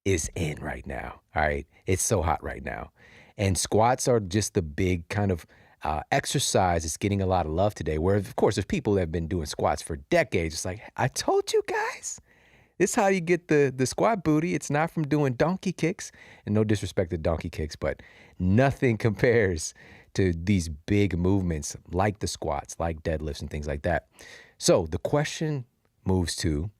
is in right now, all right? It's so hot right now. And squats are just the big kind of exercise that's getting a lot of love today, where, of course, there's people that have been doing squats for decades. It's like, I told you guys, this is how you get the squat booty. It's not from doing donkey kicks. And no disrespect to donkey kicks, but nothing compares to these big movements like the squats, like deadlifts and things like that. So the question moves to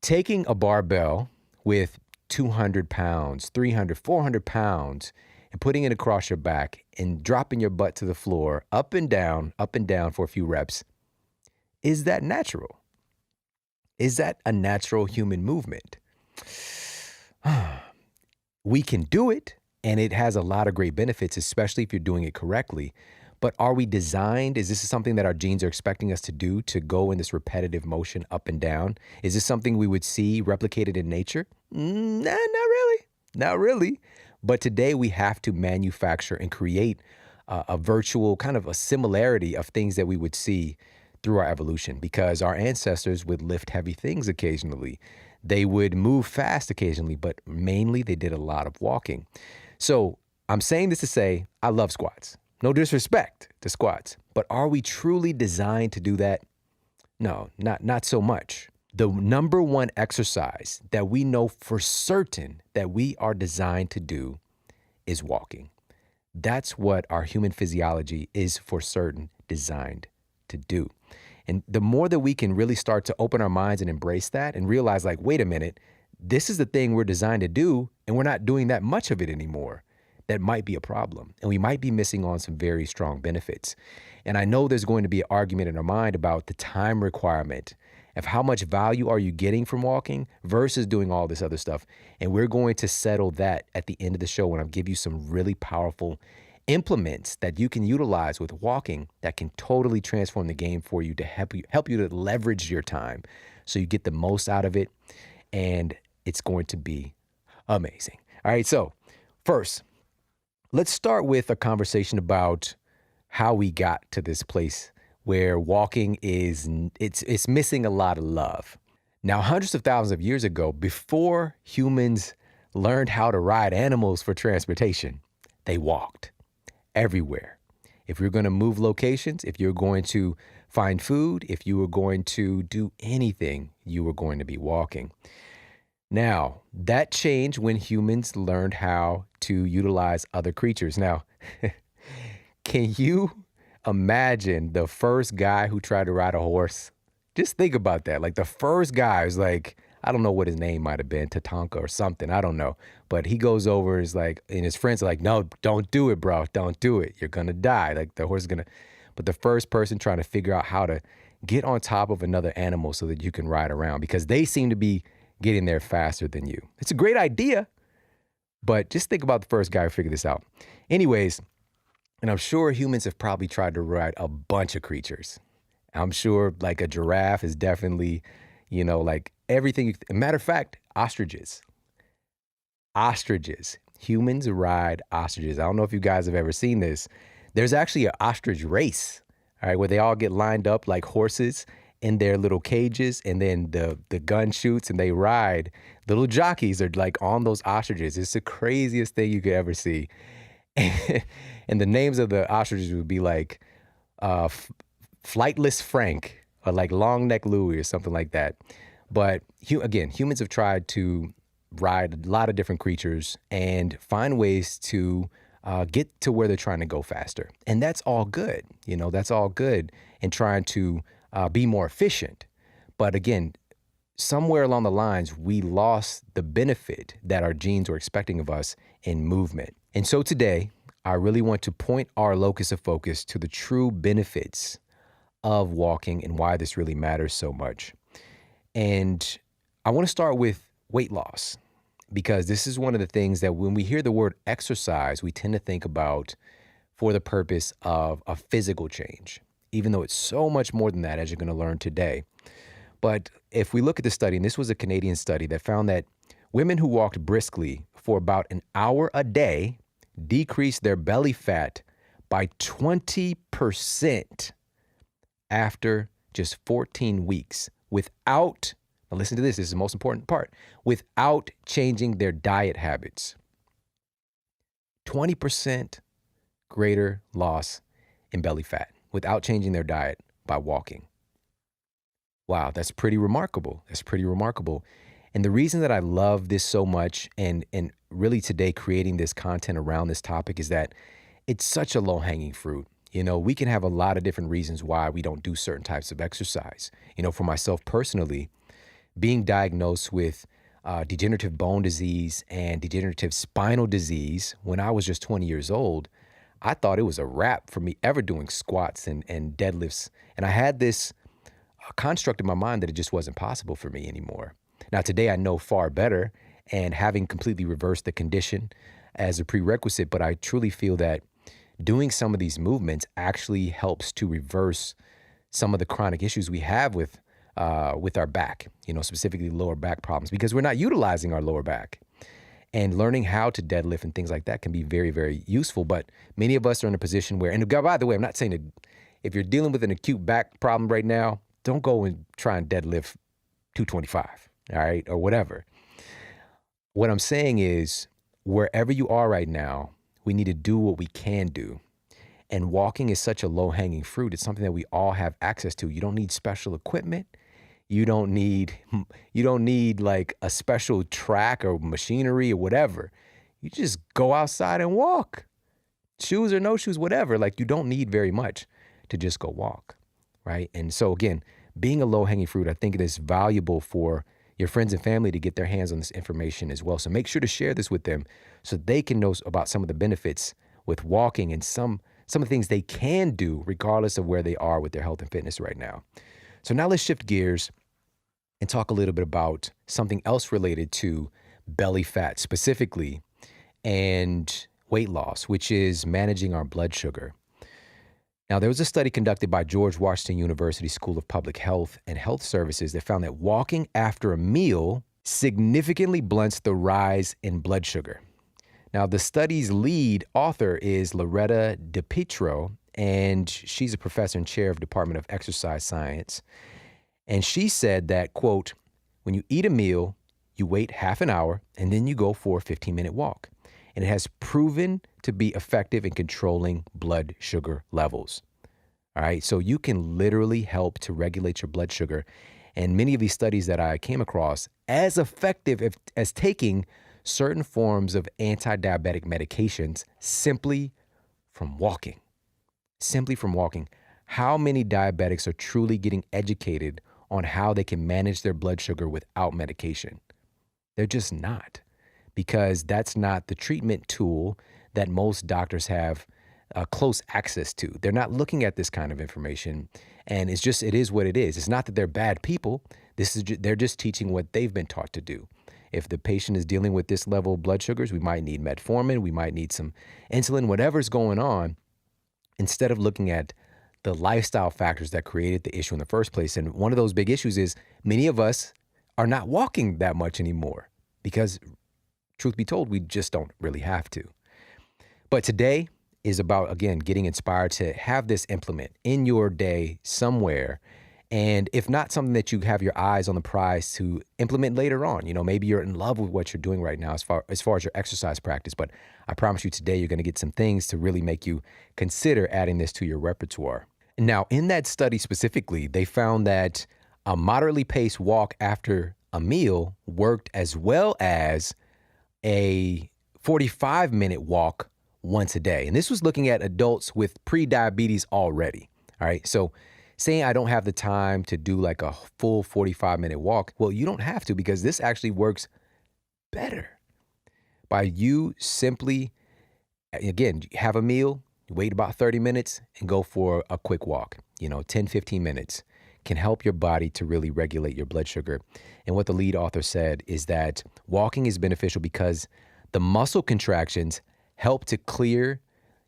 taking a barbell with 200 pounds, 300, 400 pounds, and putting it across your back and dropping your butt to the floor, up and down for a few reps. Is that natural? Is that a natural human movement? We can do it, and it has a lot of great benefits, especially if you're doing it correctly. But are we designed? Is this something that our genes are expecting us to do, to go in this repetitive motion up and down? Is this something we would see replicated in nature? Nah, not really. Not really. But today we have to manufacture and create a virtual kind of a similarity of things that we would see through our evolution, because our ancestors would lift heavy things occasionally. They would move fast occasionally, but mainly they did a lot of walking. So I'm saying this to say, I love squats. No disrespect to squats, but are we truly designed to do that? No, not so much. The number one exercise that we know for certain that we are designed to do is walking. That's what our human physiology is for certain designed to do. And the more that we can really start to open our minds and embrace that and realize, like, wait a minute, this is the thing we're designed to do, and we're not doing that much of it anymore, that might be a problem. And we might be missing on some very strong benefits. And I know there's going to be an argument in our mind about the time requirement of how much value are you getting from walking versus doing all this other stuff. And we're going to settle that at the end of the show when I give you some really powerful implements that you can utilize with walking that can totally transform the game for you, to help you to leverage your time so you get the most out of it. And it's going to be amazing. All right, so first, let's start with a conversation about how we got to this place where walking it's missing a lot of love. Now, hundreds of thousands of years ago, before humans learned how to ride animals for transportation, they walked everywhere. If you're going to move locations, if you're going to find food, if you were going to do anything, you were going to be walking. Now, that changed when humans learned how to utilize other creatures. Now, can you imagine the first guy who tried to ride a horse? Just think about that. Like the first guy was like, I don't know what his name might have been, Tatanka or something. I don't know. But he goes over and is like, and his friends are like, no, don't do it, bro. Don't do it. You're going to die. Like the horse is going to. But the first person trying to figure out how to get on top of another animal so that you can ride around, because they seem to be getting there faster than you. It's a great idea, but just think about the first guy who figured this out. Anyways, and I'm sure humans have probably tried to ride a bunch of creatures. I'm sure like a giraffe is definitely, like everything. Matter of fact, ostriches. Humans ride ostriches. I don't know if you guys have ever seen this. There's actually an ostrich race, all right, where they all get lined up like horses in their little cages, and then the gun shoots and they ride. Little jockeys are like on those ostriches. It's the craziest thing you could ever see. And the names of the ostriches would be like Flightless Frank or like Long Neck Louie or something like that. But again, humans have tried to ride a lot of different creatures and find ways to get to where they're trying to go faster. And that's all good. That's all good in trying to be more efficient. But again, somewhere along the lines, we lost the benefit that our genes were expecting of us in movement. And so today, I really want to point our locus of focus to the true benefits of walking and why this really matters so much. And I want to start with weight loss, because this is one of the things that when we hear the word exercise, we tend to think about for the purpose of a physical change, even though it's so much more than that, as you're going to learn today. But if we look at the study, and this was a Canadian study that found that women who walked briskly for about an hour a day decreased their belly fat by 20% after just 14 weeks without, now listen to this is the most important part, without changing their diet habits. 20% greater loss in belly fat without changing their diet by walking. Wow, that's pretty remarkable. And the reason that I love this so much and really today creating this content around this topic is that it's such a low-hanging fruit. We can have a lot of different reasons why we don't do certain types of exercise. For myself personally, being diagnosed with degenerative bone disease and degenerative spinal disease when I was just 20 years old, I thought it was a wrap for me ever doing squats and deadlifts. And I had this construct in my mind that it just wasn't possible for me anymore. Now, today I know far better, and having completely reversed the condition as a prerequisite, but I truly feel that doing some of these movements actually helps to reverse some of the chronic issues we have with our back, specifically lower back problems, because we're not utilizing our lower back. And learning how to deadlift and things like that can be very, very useful. But many of us are in a position where, and by the way, I'm not saying that if you're dealing with an acute back problem right now, don't go and try and deadlift 225, all right, or whatever. What I'm saying is, wherever you are right now, we need to do what we can do. And walking is such a low-hanging fruit. It's something that we all have access to. You don't need special equipment. You don't need like a special track or machinery or whatever. You just go outside and walk. Shoes or no shoes, whatever. Like, you don't need very much to just go walk, right? And so again, being a low-hanging fruit, I think it is valuable for your friends and family to get their hands on this information as well. So make sure to share this with them so they can know about some of the benefits with walking and some of the things they can do regardless of where they are with their health and fitness right now. So now let's shift gears and talk a little bit about something else related to belly fat specifically and weight loss, which is managing our blood sugar. Now, there was a study conducted by George Washington University School of Public Health and Health Services that found that walking after a meal significantly blunts the rise in blood sugar. Now, the study's lead author is Loretta DiPietro, and she's a professor and chair of Department of Exercise Science. And she said that, quote, when you eat a meal, you wait half an hour and then you go for a 15-minute walk. And it has proven to be effective in controlling blood sugar levels. All right, so you can literally help to regulate your blood sugar. And many of these studies that I came across, as effective as taking certain forms of anti-diabetic medications simply from walking. Simply from walking. How many diabetics are truly getting educated on how they can manage their blood sugar without medication? They're just not, because that's not the treatment tool that most doctors have close access to. They're not looking at this kind of information, and it is what it is. It's not that they're bad people. They're just teaching what they've been taught to do. If the patient is dealing with this level of blood sugars, we might need metformin, we might need some insulin, whatever's going on, instead of looking at the lifestyle factors that created the issue in the first place. And one of those big issues is many of us are not walking that much anymore because, truth be told, we just don't really have to. But today is about, again, getting inspired to have this implement in your day somewhere. And if not something that you have your eyes on the prize to implement later on, maybe you're in love with what you're doing right now as far as your exercise practice. But I promise you today, you're going to get some things to really make you consider adding this to your repertoire. Now, in that study specifically, they found that a moderately paced walk after a meal worked as well as a 45-minute walk once a day. And this was looking at adults with pre-diabetes already. All right. So saying I don't have the time to do like a full 45-minute walk, well, you don't have to, because this actually works better by you simply, again, have a meal, wait about 30 minutes and go for a quick walk. 10, 15 minutes can help your body to really regulate your blood sugar. And what the lead author said is that walking is beneficial because the muscle contractions help to clear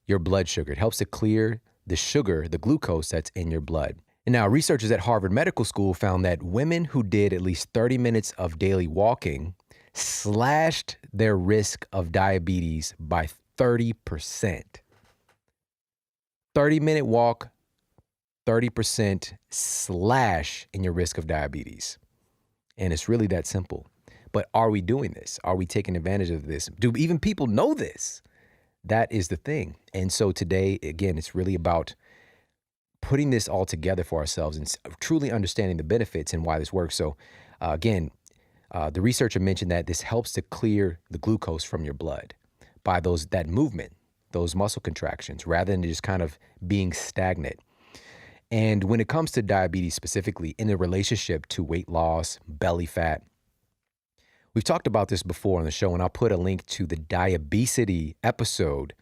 your blood sugar. It helps to clear the sugar, the glucose that's in your blood. And now researchers at Harvard Medical School found that women who did at least 30 minutes of daily walking slashed their risk of diabetes by 30%. 30-minute walk, 30% slash in your risk of diabetes. And it's really that simple. But are we doing this? Are we taking advantage of this? Do even people know this? That is the thing. And so today, again, it's really about putting this all together for ourselves and truly understanding the benefits and why this works. So the researcher mentioned that this helps to clear the glucose from your blood by that movement, those muscle contractions, rather than just kind of being stagnant. And when it comes to diabetes specifically, in the relationship to weight loss, belly fat, we've talked about this before on the show, and I'll put a link to the Diabesity episode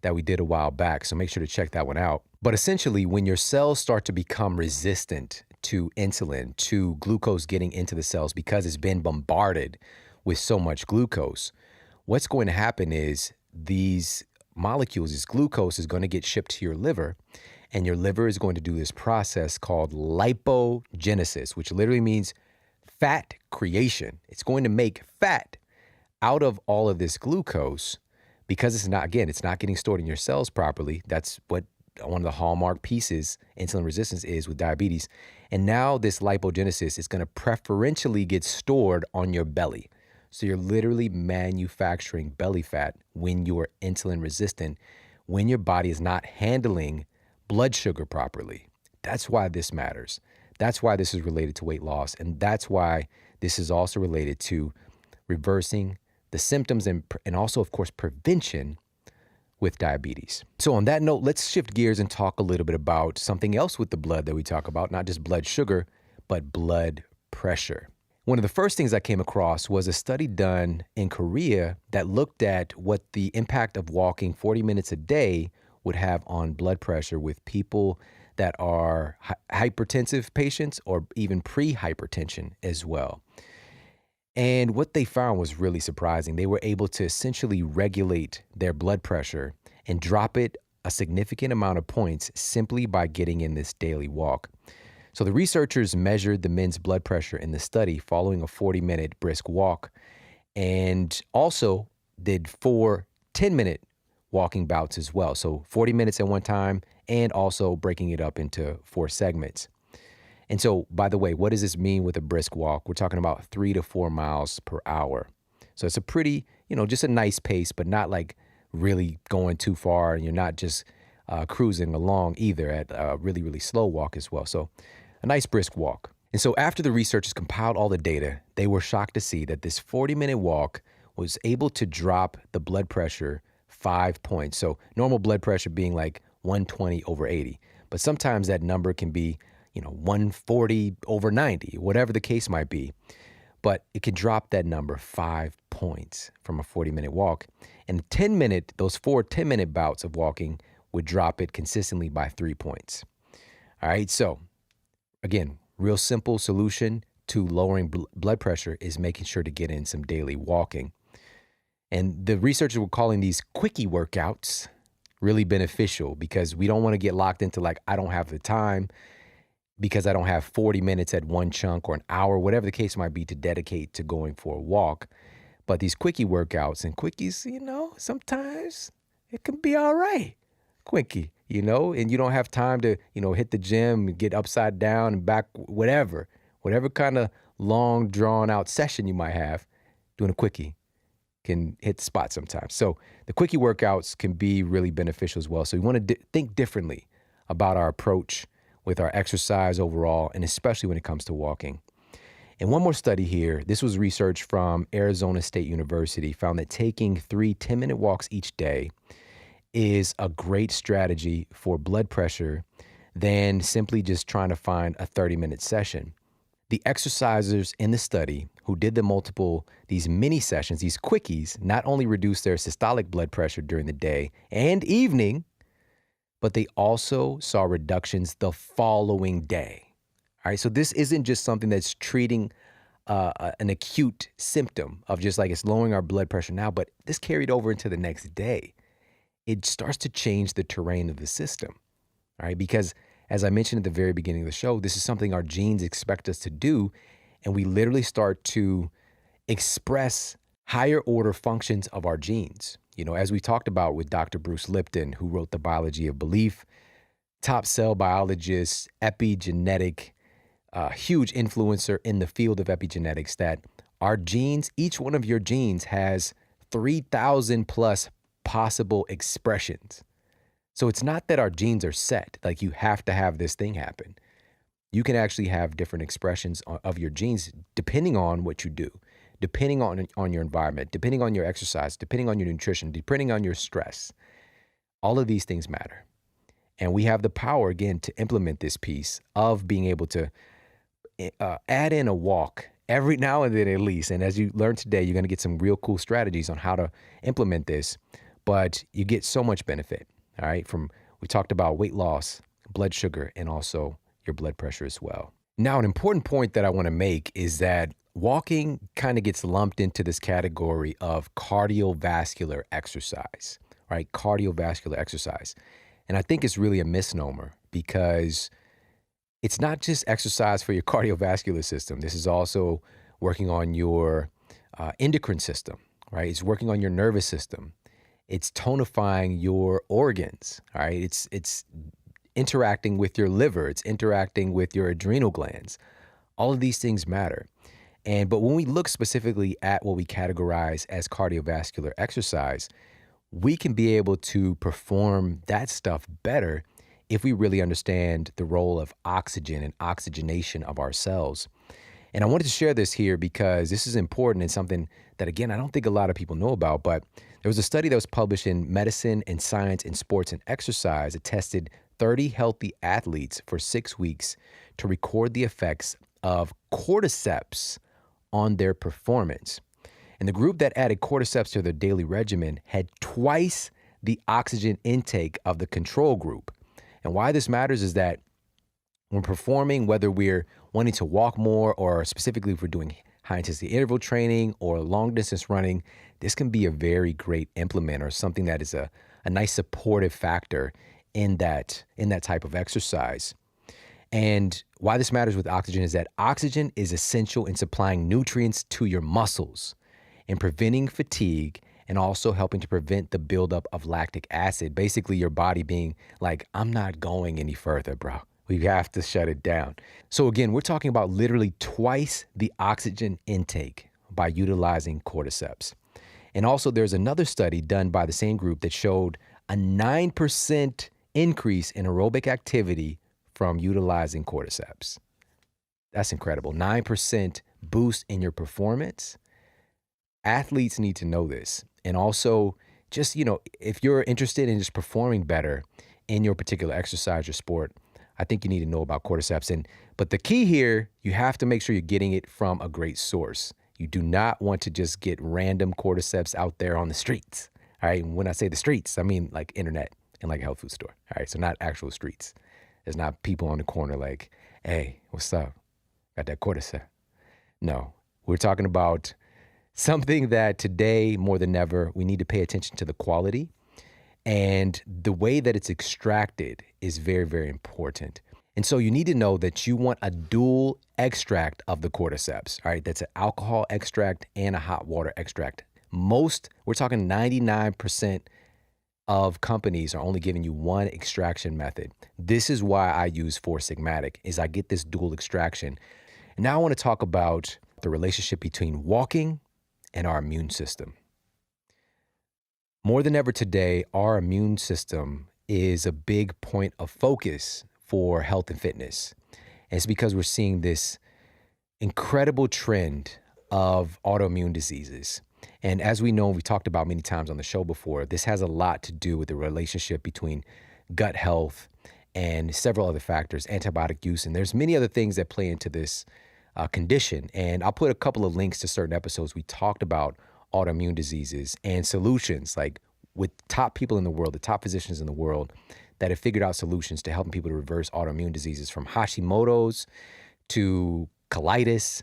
that we did a while back, so make sure to check that one out. But essentially, when your cells start to become resistant to insulin, to glucose getting into the cells because it's been bombarded with so much glucose, what's going to happen is these molecules, this glucose, is going to get shipped to your liver, and your liver is going to do this process called lipogenesis, which literally means fat creation. It's going to make fat out of all of this glucose because it's not getting stored in your cells properly. That's what one of the hallmark pieces insulin resistance is with diabetes. And now this lipogenesis is going to preferentially get stored on your belly. So you're literally manufacturing belly fat when you are insulin resistant, when your body is not handling blood sugar properly. That's why this matters. That's why this is related to weight loss. And that's why this is also related to reversing the symptoms and also, of course, prevention with diabetes. So on that note, let's shift gears and talk a little bit about something else with the blood that we talk about, not just blood sugar, but blood pressure. One of the first things I came across was a study done in Korea that looked at what the impact of walking 40 minutes a day would have on blood pressure with people that are hypertensive patients or even pre-hypertension as well. And what they found was really surprising. They were able to essentially regulate their blood pressure and drop it a significant amount of points simply by getting in this daily walk. So the researchers measured the men's blood pressure in the study following a 40-minute brisk walk and also did 4 10-minute walking bouts as well. So 40 minutes at one time and also breaking it up into 4 segments. And so, by the way, what does this mean with a brisk walk? We're talking about 3 to 4 miles per hour. So it's a pretty, just a nice pace, but not like really going too far. And you're not just cruising along either at a really, really slow walk as well. So a nice brisk walk. And so after the researchers compiled all the data, they were shocked to see that this 40-minute walk was able to drop the blood pressure 5 points. So normal blood pressure being like 120/80. But sometimes that number can be, 140/90, whatever the case might be. But it can drop that number 5 points from a 40-minute walk. And those 4 10-minute bouts of walking would drop it consistently by 3 points. All right, so again, real simple solution to lowering blood pressure is making sure to get in some daily walking. And the researchers were calling these quickie workouts really beneficial because we don't want to get locked into like, I don't have the time because I don't have 40 minutes at one chunk or an hour, whatever the case might be, to dedicate to going for a walk. But these quickie workouts and quickies, sometimes it can be all right. Quickie, and you don't have time to, hit the gym, get upside down and back, whatever kind of long drawn out session you might have, doing a quickie can hit the spot sometimes. So the quickie workouts can be really beneficial as well. So we want to think differently about our approach with our exercise overall, and especially when it comes to walking. And one more study here, this was research from Arizona State University, found that taking 3 10-minute walks each day is a great strategy for blood pressure than simply just trying to find a 30-minute session. The exercisers in the study who did these mini sessions, these quickies, not only reduced their systolic blood pressure during the day and evening, but they also saw reductions the following day. All right, so this isn't just something that's treating an acute symptom of just like it's lowering our blood pressure now, but this carried over into the next day. It starts to change the terrain of the system, all right? Because as I mentioned at the very beginning of the show, this is something our genes expect us to do, and we literally start to express higher order functions of our genes. As we talked about with Dr. Bruce Lipton, who wrote The Biology of Belief, top cell biologist, epigenetic, huge influencer in the field of epigenetics, that our genes, each one of your genes has 3,000 plus possible expressions. So it's not that our genes are set, like you have to have this thing happen. You can actually have different expressions of your genes depending on what you do, depending on your environment, depending on your exercise, depending on your nutrition, depending on your stress. All of these things matter. And we have the power, again, to implement this piece of being able to add in a walk every now and then at least. And as you learn today, you're going to get some real cool strategies on how to implement this, but you get so much benefit, all right? We talked about weight loss, blood sugar, and also your blood pressure as well. Now, an important point that I want to make is that walking kind of gets lumped into this category of cardiovascular exercise, right? Cardiovascular exercise. And I think it's really a misnomer because it's not just exercise for your cardiovascular system. This is also working on your endocrine system, right? It's working on your nervous system. It's tonifying your organs, all right? It's interacting with your liver. It's interacting with your adrenal glands. All of these things matter. But when we look specifically at what we categorize as cardiovascular exercise, we can be able to perform that stuff better if we really understand the role of oxygen and oxygenation of our cells. And I wanted to share this here because this is important and something that, again, I don't think a lot of people know about, but there was a study that was published in Medicine and Science in Sports and Exercise. It tested 30 healthy athletes for 6 weeks to record the effects of cordyceps on their performance. And the group that added cordyceps to their daily regimen had twice the oxygen intake of the control group. And why this matters is that when performing, whether we're wanting to walk more or specifically if we're doing high intensity interval training or long distance running, this can be a very great implement or something that is a nice supportive factor in that type of exercise. And why this matters with oxygen is that oxygen is essential in supplying nutrients to your muscles, in preventing fatigue, and also helping to prevent the buildup of lactic acid. Basically, your body being like, I'm not going any further, bro. We have to shut it down. So again, we're talking about literally twice the oxygen intake by utilizing cordyceps. And also there's another study done by the same group that showed a 9% increase in aerobic activity from utilizing cordyceps. That's incredible. 9% boost in your performance. Athletes need to know this. And also just, if you're interested in just performing better in your particular exercise or sport, I think you need to know about cordyceps. But the key here, you have to make sure you're getting it from a great source. You do not want to just get random cordyceps out there on the streets. All right. And when I say the streets, I mean like internet and like a health food store. All right. So not actual streets. There's not people on the corner like, hey, what's up? Got that cordyceps. No, we're talking about something that today more than ever, we need to pay attention to the quality. And the way that it's extracted is very, very important. And so you need to know that you want a dual extract of the cordyceps, all right? That's an alcohol extract and a hot water extract. We're talking 99% of companies are only giving you one extraction method. This is why I use 4-Sigmatic, is I get this dual extraction. And now I want to talk about the relationship between walking and our immune system. More than ever today, our immune system is a big point of focus for health and fitness. And it's because we're seeing this incredible trend of autoimmune diseases. And as we know, we talked about many times on the show before, this has a lot to do with the relationship between gut health and several other factors, antibiotic use. And there's many other things that play into this condition. And I'll put a couple of links to certain episodes. We talked about autoimmune diseases and solutions, like with top people in the world, the top physicians in the world that have figured out solutions to helping people to reverse autoimmune diseases, from Hashimoto's to colitis,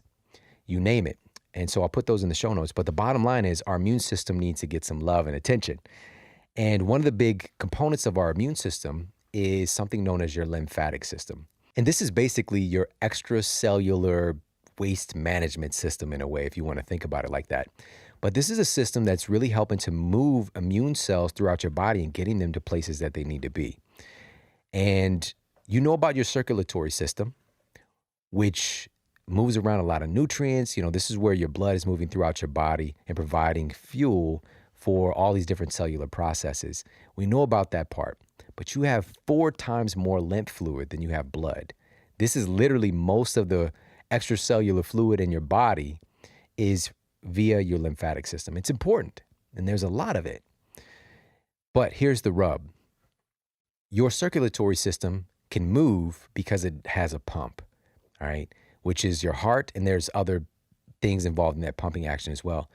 you name it. And so I'll put those in the show notes. But the bottom line is our immune system needs to get some love and attention. And one of the big components of our immune system is something known as your lymphatic system. And this is basically your extracellular waste management system in a way, if you want to think about it like that. But this is a system that's really helping to move immune cells throughout your body and getting them to places that they need to be. And you know about your circulatory system, which moves around a lot of nutrients. This is where your blood is moving throughout your body and providing fuel for all these different cellular processes. We know about that part, but you have 4 times more lymph fluid than you have blood. This is literally most of the extracellular fluid in your body is via your lymphatic system. It's important, and there's a lot of it. But here's the rub. Your circulatory system can move because it has a pump, all right, which is your heart, and there's other things involved in that pumping action as well.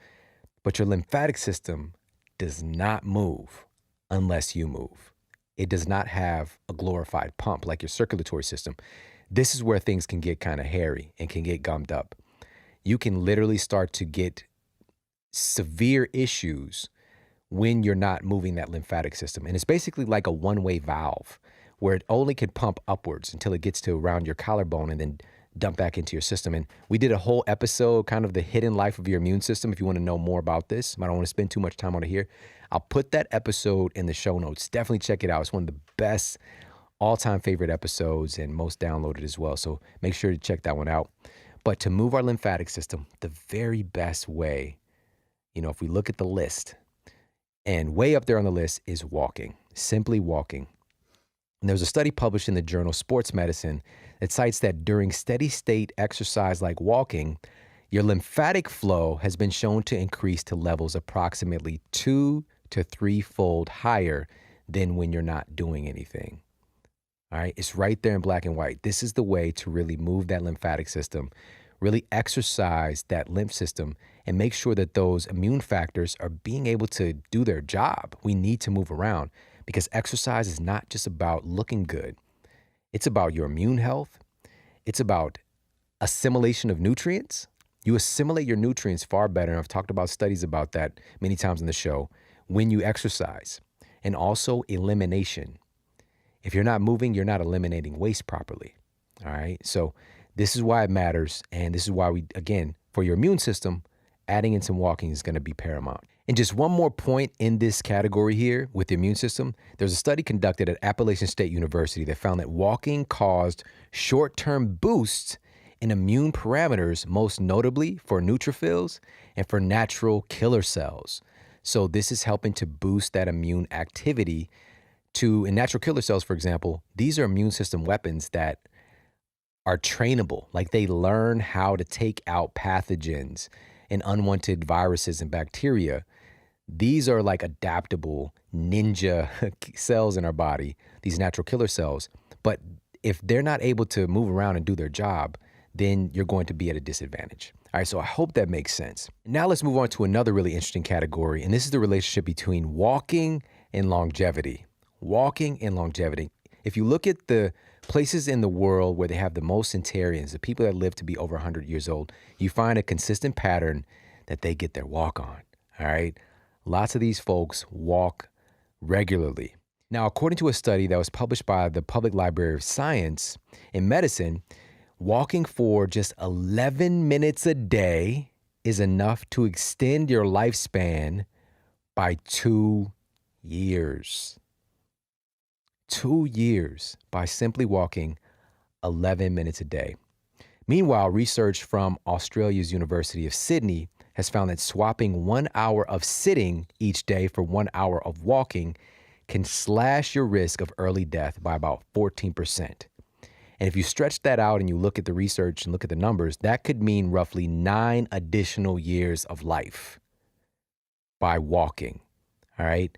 But your lymphatic system does not move unless you move. It does not have a glorified pump like your circulatory system. This is where things can get kind of hairy and can get gummed up. You can literally start to get severe issues when you're not moving that lymphatic system. And it's basically like a one-way valve where it only can pump upwards until it gets to around your collarbone and then dump back into your system. And we did a whole episode, kind of the hidden life of your immune system. If you want to know more about this, I don't want to spend too much time on it here. I'll put that episode in the show notes. Definitely check it out. It's one of the best all-time favorite episodes and most downloaded as well. So make sure to check that one out. But to move our lymphatic system, the very best way, if we look at the list, and way up there on the list is walking, simply walking. And there was a study published in the journal Sports Medicine that cites that during steady state exercise like walking, your lymphatic flow has been shown to increase to levels approximately 2 to 3-fold higher than when you're not doing anything. All right, it's right there in black and white. This is the way to really move that lymphatic system, really exercise that lymph system, and make sure that those immune factors are being able to do their job. We need to move around because exercise is not just about looking good. It's about your immune health. It's about assimilation of nutrients. You assimilate your nutrients far better, and I've talked about studies about that many times in the show, when you exercise. And also elimination. If you're not moving, you're not eliminating waste properly. All right. So this is why it matters. And this is why we, again, for your immune system, adding in some walking is going to be paramount. And just one more point in this category here with the immune system, there's a study conducted at Appalachian State University that found that walking caused short-term boosts in immune parameters, most notably for neutrophils and for natural killer cells. So this is helping to boost that immune activity in natural killer cells, for example. These are immune system weapons that are trainable, like they learn how to take out pathogens and unwanted viruses and bacteria. These are like adaptable ninja cells in our body, these natural killer cells. But if they're not able to move around and do their job, then you're going to be at a disadvantage. All right, so I hope that makes sense. Now let's move on to another really interesting category, and this is the relationship between walking and longevity. Walking and longevity. If you look at the places in the world where they have the most centenarians, the people that live to be over 100 years old, you find a consistent pattern that they get their walk on, all right? Lots of these folks walk regularly. Now, according to a study that was published by the Public Library of Science in Medicine, walking for just 11 minutes a day is enough to extend your lifespan by 2 years. 2 years by simply walking 11 minutes a day. Meanwhile, research from Australia's University of Sydney has found that swapping 1 hour of sitting each day for 1 hour of walking can slash your risk of early death by about 14%. And if you stretch that out and you look at the research and look at the numbers, that could mean roughly 9 additional years of life by walking, all right?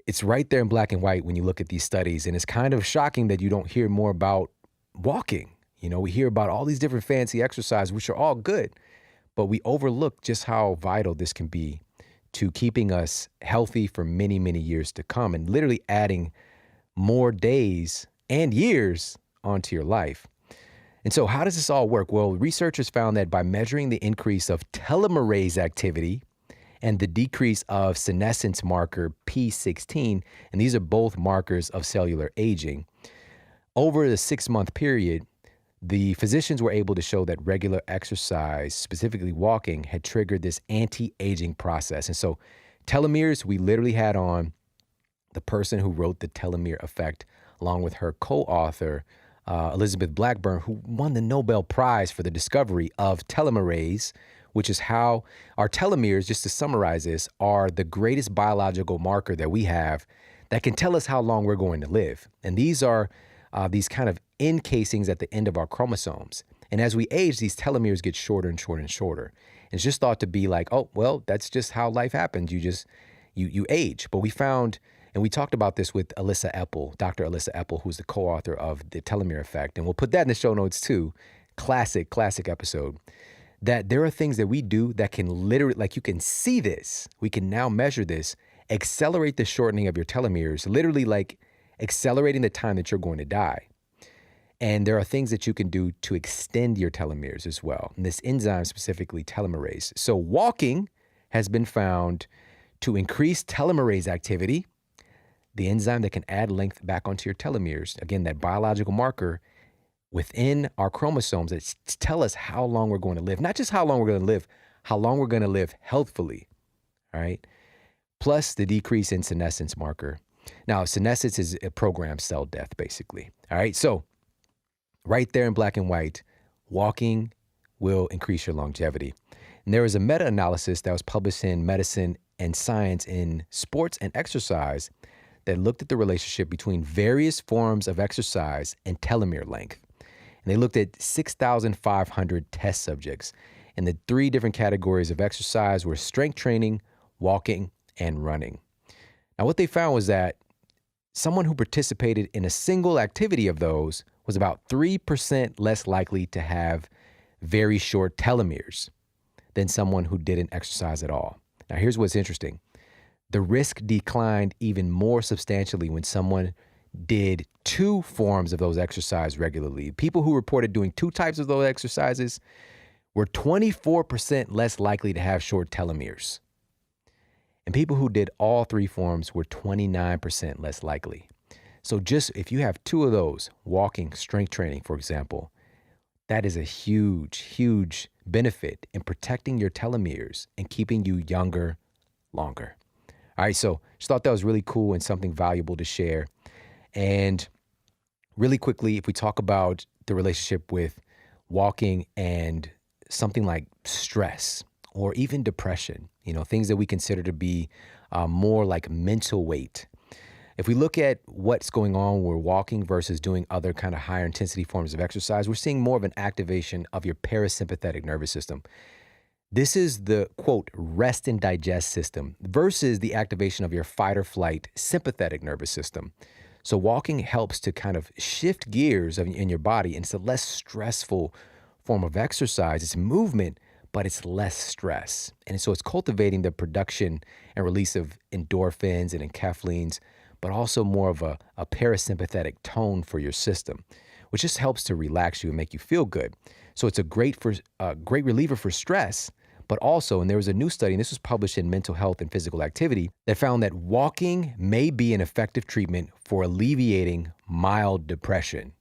It's right there in black and white when you look at these studies, and it's kind of shocking that you don't hear more about walking. You know, we hear about all these different fancy exercises, which are all good, but we overlook just how vital this can be to keeping us healthy for many, many years to come, and literally adding more days and years onto your life. And so how does this all work? Well, researchers found that by measuring the increase of telomerase activity and the decrease of senescence marker P16, and these are both markers of cellular aging, over the 6-month period, the physicians were able to show that regular exercise, specifically walking, had triggered this anti-aging process. And so telomeres, we literally had on the person who wrote the telomere effect, along with her co-author, Elizabeth Blackburn, who won the Nobel Prize for the discovery of telomerase, which is how our telomeres, just to summarize this, are the greatest biological marker that we have that can tell us how long we're going to live. And these are these kind of end casings at the end of our chromosomes. And as we age, these telomeres get shorter and shorter and shorter. And it's just thought to be like, oh, well, that's just how life happens. You age. But we found, and we talked about this with Alyssa Epple, Dr. Alyssa Epple, who's the co-author of The Telomere Effect. And we'll put that in the show notes too. Classic episode. That there are things that we do that can literally, like you can see this, we can now measure this, accelerate the shortening of your telomeres, literally like accelerating the time that you're going to die. And there are things that you can do to extend your telomeres as well. And this enzyme, specifically telomerase. So walking has been found to increase telomerase activity, the enzyme that can add length back onto your telomeres. Again, that biological marker within our chromosomes that tell us how long we're going to live. Not just how long we're going to live, how long we're going to live healthfully, all right? Plus the decrease in senescence marker. Now, senescence is a programmed cell death, basically, all right? So right there in black and white, walking will increase your longevity. And there was a meta-analysis that was published in Medicine and Science in Sports and Exercise that looked at the relationship between various forms of exercise and telomere length. And they looked at 6,500 test subjects. And the 3 different categories of exercise were strength training, walking, and running. Now, what they found was that someone who participated in a single activity of those was about 3% less likely to have very short telomeres than someone who didn't exercise at all. Now, here's what's interesting. The risk declined even more substantially when someone did 2 forms of those exercise regularly. People who reported doing 2 types of those exercises were 24% less likely to have short telomeres. And people who did all 3 forms were 29% less likely. So just if you have 2 of those, walking, strength training, for example, that is a huge, huge benefit in protecting your telomeres and keeping you younger longer. All right, so just thought that was really cool and something valuable to share. And really quickly, if we talk about the relationship with walking and something like stress or even depression, things that we consider to be more like mental weight. If we look at what's going on when we're walking versus doing other kind of higher intensity forms of exercise, we're seeing more of an activation of your parasympathetic nervous system. This is the, quote, rest and digest system versus the activation of your fight or flight sympathetic nervous system. So walking helps to kind of shift gears in your body, and it's a less stressful form of exercise. It's movement, but it's less stress. And so it's cultivating the production and release of endorphins and enkephalines, but also more of a parasympathetic tone for your system, which just helps to relax you and make you feel good. So it's a great reliever for stress, but also, and there was a new study, and this was published in Mental Health and Physical Activity, that found that walking may be an effective treatment for alleviating mild depression.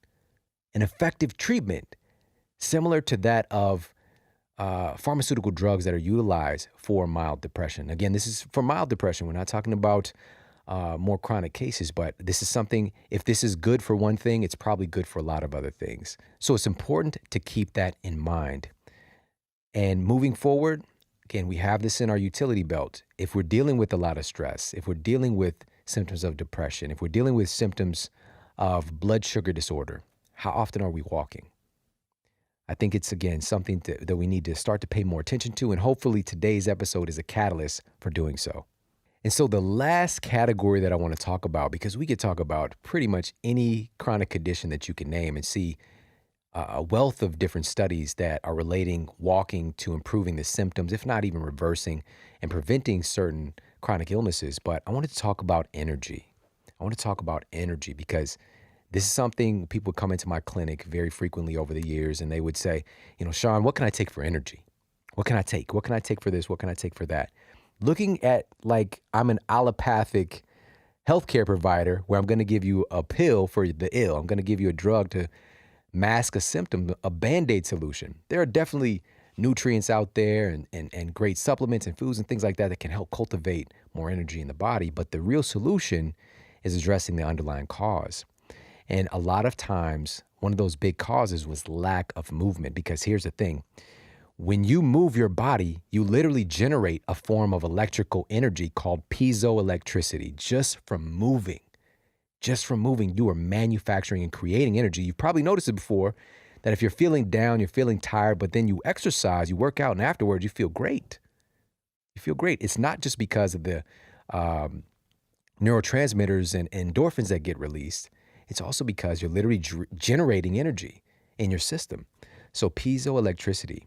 An effective treatment similar to that of pharmaceutical drugs that are utilized for mild depression. Again, this is for mild depression. We're not talking about more chronic cases, but this is something, if this is good for one thing, it's probably good for a lot of other things. So it's important to keep that in mind. And moving forward, again, we have this in our utility belt. If we're dealing with a lot of stress, if we're dealing with symptoms of depression, if we're dealing with symptoms of blood sugar disorder, how often are we walking? I think it's, again, something that we need to start to pay more attention to, and hopefully today's episode is a catalyst for doing so. And so the last category that I want to talk about, because we could talk about pretty much any chronic condition that you can name and see a wealth of different studies that are relating walking to improving the symptoms, if not even reversing and preventing certain chronic illnesses. But I wanted to talk about energy. I want to talk about energy because this is something people come into my clinic very frequently over the years, and they would say, Shawn, what can I take for energy? What can I take? What can I take for this? What can I take for that? Looking at like I'm an allopathic healthcare provider where I'm going to give you a pill for the ill. I'm going to give you a drug to mask a symptom, a Band-Aid solution. There are definitely nutrients out there and great supplements and foods and things like that can help cultivate more energy in the body. But the real solution is addressing the underlying cause. And a lot of times, one of those big causes was lack of movement, because here's the thing. When you move your body, you literally generate a form of electrical energy called piezoelectricity just from moving. Just from moving, you are manufacturing and creating energy. You've probably noticed it before, that if you're feeling down, you're feeling tired, but then you exercise, you work out, and afterwards you feel great. You feel great. It's not just because of the neurotransmitters and endorphins that get released. It's also because you're literally generating energy in your system. So piezoelectricity.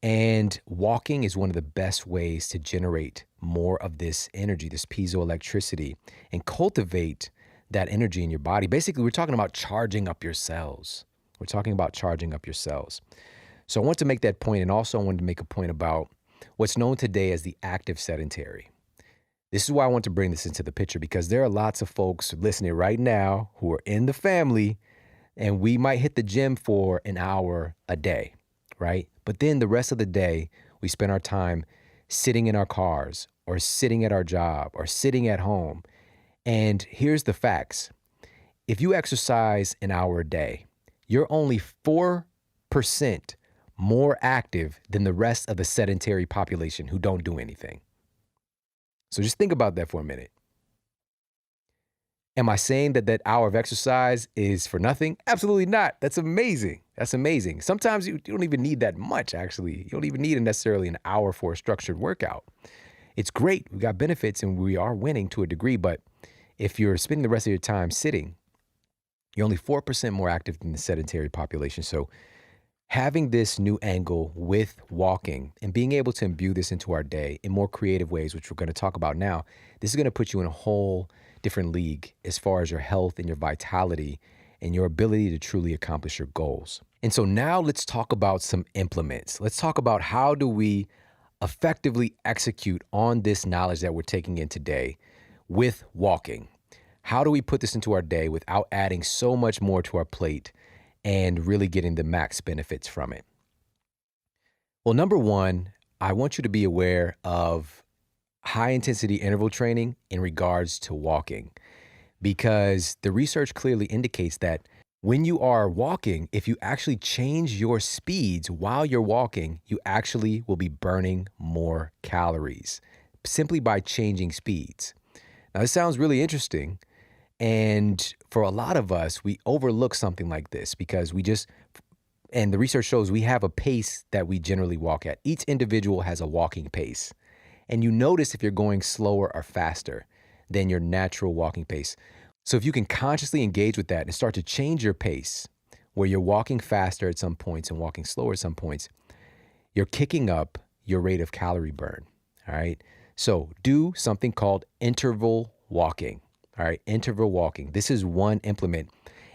And walking is one of the best ways to generate more of this energy, this piezoelectricity, and cultivate that energy in your body. Basically, we're talking about charging up your cells. We're talking about charging up your cells. So I want to make that point, and also I wanted to make a point about what's known today as the active sedentary. This is why I want to bring this into the picture, because there are lots of folks listening right now who are in the family, and we might hit the gym for an hour a day, right? But then the rest of the day, we spend our time sitting in our cars or sitting at our job or sitting at home. And here's the facts. If you exercise an hour a day, you're only 4% more active than the rest of the sedentary population who don't do anything. So just think about that for a minute. Am I saying that that hour of exercise is for nothing? Absolutely not. That's amazing. That's amazing. Sometimes you don't even need that much, actually. You don't even need necessarily an hour for a structured workout. It's great. We got benefits and we are winning to a degree, but if you're spending the rest of your time sitting, you're only 4% more active than the sedentary population. So having this new angle with walking and being able to imbue this into our day in more creative ways, which we're going to talk about now, this is going to put you in a whole different league as far as your health and your vitality and your ability to truly accomplish your goals. And so now let's talk about some implements. Let's talk about how do we effectively execute on this knowledge that we're taking in today with walking. How do we put this into our day without adding so much more to our plate and really getting the max benefits from it? Well, number one, I want you to be aware of high intensity interval training in regards to walking, because the research clearly indicates that when you are walking, if you actually change your speeds while you're walking, you actually will be burning more calories simply by changing speeds. Now, this sounds really interesting. And for a lot of us, we overlook something like this because and the research shows we have a pace that we generally walk at. Each individual has a walking pace. And you notice if you're going slower or faster than your natural walking pace. So if you can consciously engage with that and start to change your pace, where you're walking faster at some points and walking slower at some points, you're kicking up your rate of calorie burn. All right. So do something called interval walking. All right. Interval walking. This is one implement.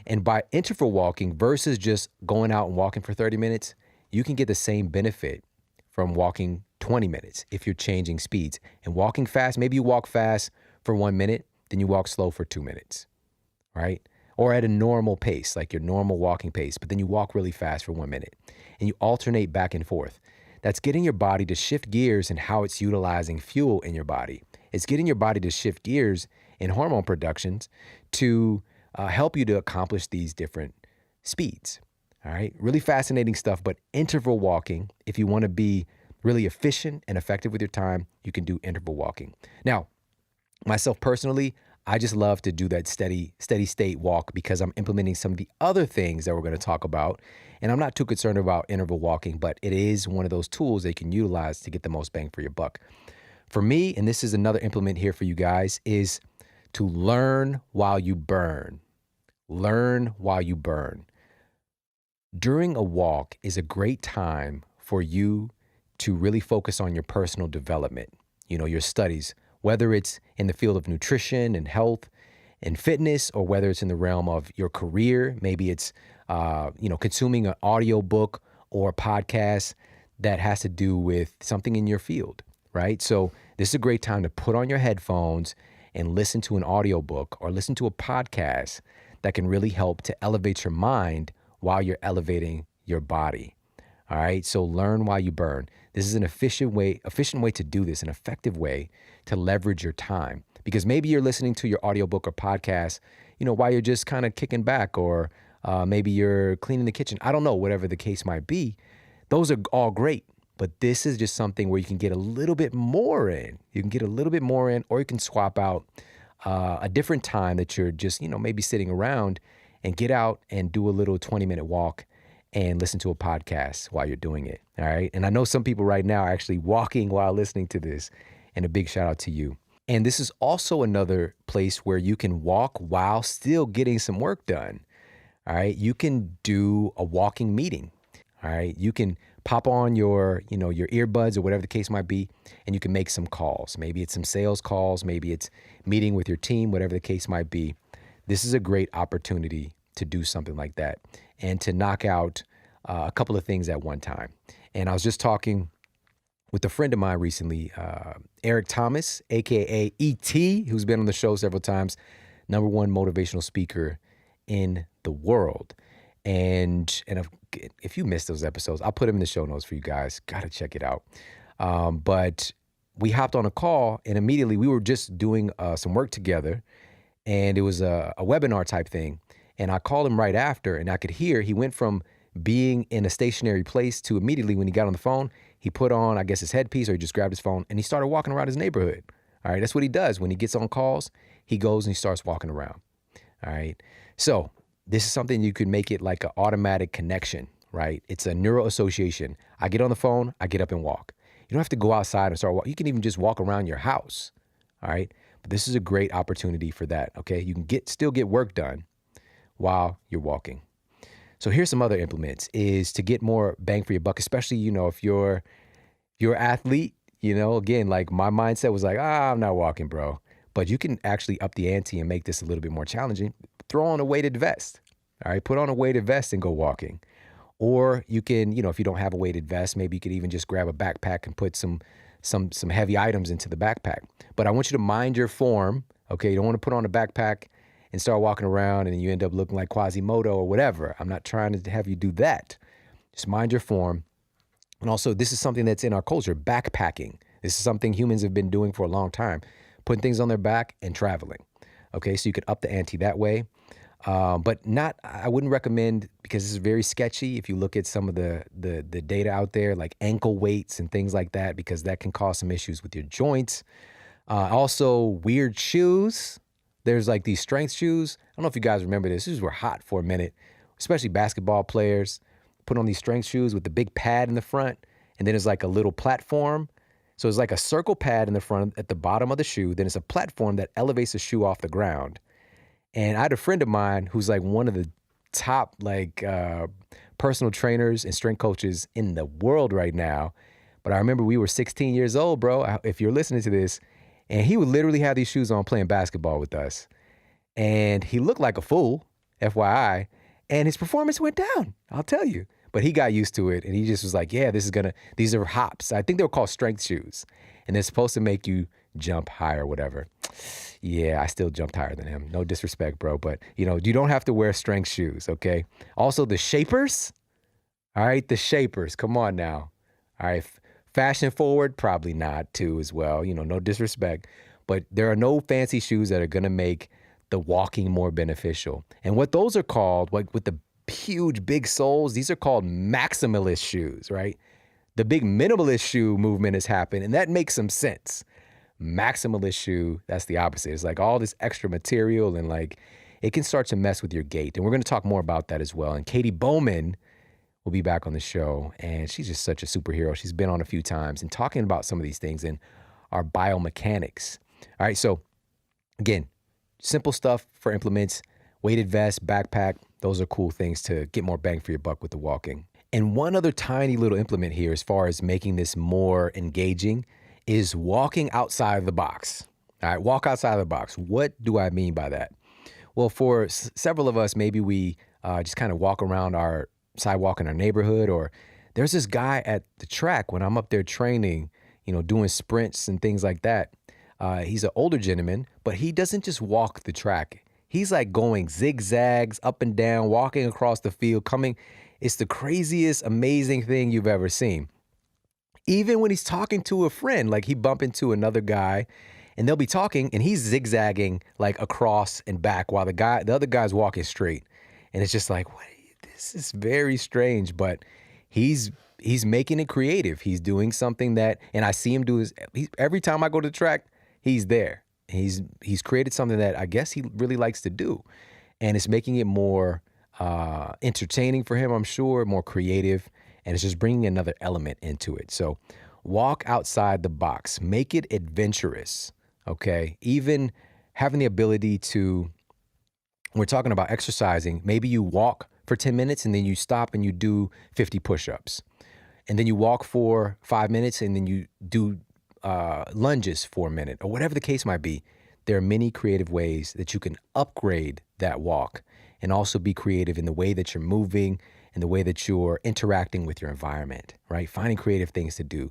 And by interval walking versus just going out and walking for 30 minutes, you can get the same benefit from walking 20 minutes if you're changing speeds. And walking fast, maybe you walk fast for 1 minute, then you walk slow for 2 minutes, right? Or at a normal pace, like your normal walking pace, but then you walk really fast for 1 minute and you alternate back and forth. That's getting your body to shift gears in how it's utilizing fuel in your body. It's getting your body to shift gears in hormone productions to help you to accomplish these different speeds. All right, really fascinating stuff, but interval walking, if you want to be really efficient and effective with your time, you can do interval walking. Now, myself personally, I just love to do that steady state walk because I'm implementing some of the other things that we're going to talk about. And I'm not too concerned about interval walking, but it is one of those tools that you can utilize to get the most bang for your buck. For me, and this is another implement here for you guys, is to learn while you burn. Learn while you burn. During a walk is a great time for you to really focus on your personal development, your studies, whether it's in the field of nutrition and health and fitness, or whether it's in the realm of your career. Maybe it's, consuming an audio book or a podcast that has to do with something in your field, right? So this is a great time to put on your headphones and listen to an audio book or listen to a podcast that can really help to elevate your mind while you're elevating your body. All right. So learn while you burn. This is an efficient way to do this, an effective way to leverage your time, because maybe you're listening to your audiobook or podcast, while you're just kind of kicking back, or maybe you're cleaning the kitchen. I don't know, whatever the case might be. Those are all great, but this is just something where you can get a little bit more in. You can get a little bit more in, or you can swap out a different time that you're just, maybe sitting around, and get out and do a little 20-minute walk and listen to a podcast while you're doing it. All right. And I know some people right now are actually walking while listening to this, and a big shout out to you. And this is also another place where you can walk while still getting some work done. All right. You can do a walking meeting. All right. You can pop on your earbuds or whatever the case might be, and you can make some calls. Maybe it's some sales calls. Maybe it's meeting with your team, whatever the case might be. This is a great opportunity to do something like that and to knock out a couple of things at one time. And I was just talking with a friend of mine recently, Eric Thomas, aka ET, who's been on the show several times, #1 motivational speaker in the world. And if you missed those episodes, I'll put them in the show notes for you guys. Got to check it out. But we hopped on a call, and immediately we were just doing some work together. And it was a webinar type thing. And I called him right after, and I could hear he went from being in a stationary place to immediately when he got on the phone, he put on, I guess, his headpiece, or he just grabbed his phone and he started walking around his neighborhood. All right. That's what he does. When he gets on calls, he goes and he starts walking around. All right. So this is something you could make it like an automatic connection, right? It's a neuro association. I get on the phone, I get up and walk. You don't have to go outside and start walking. You can even just walk around your house. All right. But this is a great opportunity for that. Okay. You can still get work done while you're walking. So here's some other implements is to get more bang for your buck, especially, if you're an athlete, again, like my mindset was like, I'm not walking, bro. But you can actually up the ante and make this a little bit more challenging. Throw on a weighted vest. All right. Put on a weighted vest and go walking. Or you can, if you don't have a weighted vest, maybe you could even just grab a backpack and put some heavy items into the backpack. But I want you to mind your form. Okay. You don't want to put on a backpack and start walking around and you end up looking like Quasimodo or whatever. I'm not trying to have you do that. Just mind your form. And also, this is something that's in our culture, backpacking. This is something humans have been doing for a long time, putting things on their back and traveling. Okay, so you could up the ante that way. But not, I wouldn't recommend, because this is very sketchy if you look at some of the data out there, like ankle weights and things like that, because that can cause some issues with your joints. Also, weird shoes. There's like these strength shoes. I don't know if you guys remember this. These were hot for a minute, especially basketball players. Put on these strength shoes with the big pad in the front, and then there's like a little platform. So it's like a circle pad in the front at the bottom of the shoe. Then it's a platform that elevates the shoe off the ground. And I had a friend of mine who's like one of the top like personal trainers and strength coaches in the world right now. But I remember we were 16 years old, bro, if you're listening to this, and he would literally have these shoes on playing basketball with us. And he looked like a fool, FYI, and his performance went down, I'll tell you. But he got used to it, and he just was like, yeah, these are hops. I think they were called strength shoes, and they're supposed to make you jump higher, whatever. Yeah, I still jumped higher than him. No disrespect, bro, but you don't have to wear strength shoes, okay? Also, the shapers, all right, the shapers, come on now. All right, fashion forward, probably not too as well, no disrespect, but there are no fancy shoes that are gonna make the walking more beneficial. And what those are called, like with the huge big soles, these are called maximalist shoes, right? The big minimalist shoe movement has happened, and that makes some sense. Maximalist shoe, that's the opposite. It's like all this extra material, and like it can start to mess with your gait. And we're going to talk more about that as well. And Katie Bowman will be back on the show, and she's just such a superhero. She's been on a few times and talking about some of these things and our biomechanics. All right, so again, simple stuff for implements, weighted vest, backpack. Those are cool things to get more bang for your buck with the walking. And one other tiny little implement here as far as making this more engaging is walking outside of the box. All right, walk outside of the box. What do I mean by that? Well, for several of us, maybe we just kind of walk around our sidewalk in our neighborhood, or there's this guy at the track when I'm up there training, doing sprints and things like that. He's an older gentleman, but he doesn't just walk the track. He's like going zigzags up and down, walking across the field, coming. It's the craziest, amazing thing you've ever seen. Even when he's talking to a friend, like he bump into another guy and they'll be talking and he's zigzagging like across and back while the other guy's walking straight. And it's just like, what? This is very strange, but he's making it creative. He's doing something that, and I see him do every time I go to the track, he's there. He's created something that I guess he really likes to do. And it's making it more entertaining for him, I'm sure, more creative. And it's just bringing another element into it. So walk outside the box, make it adventurous, okay? Even having the ability to, when we're talking about exercising, maybe you walk for 10 minutes and then you stop and you do 50 push-ups. And then you walk for 5 minutes and then you do lunges for a minute, or whatever the case might be. There are many creative ways that you can upgrade that walk and also be creative in the way that you're moving and the way that you're interacting with your environment, right? Finding creative things to do,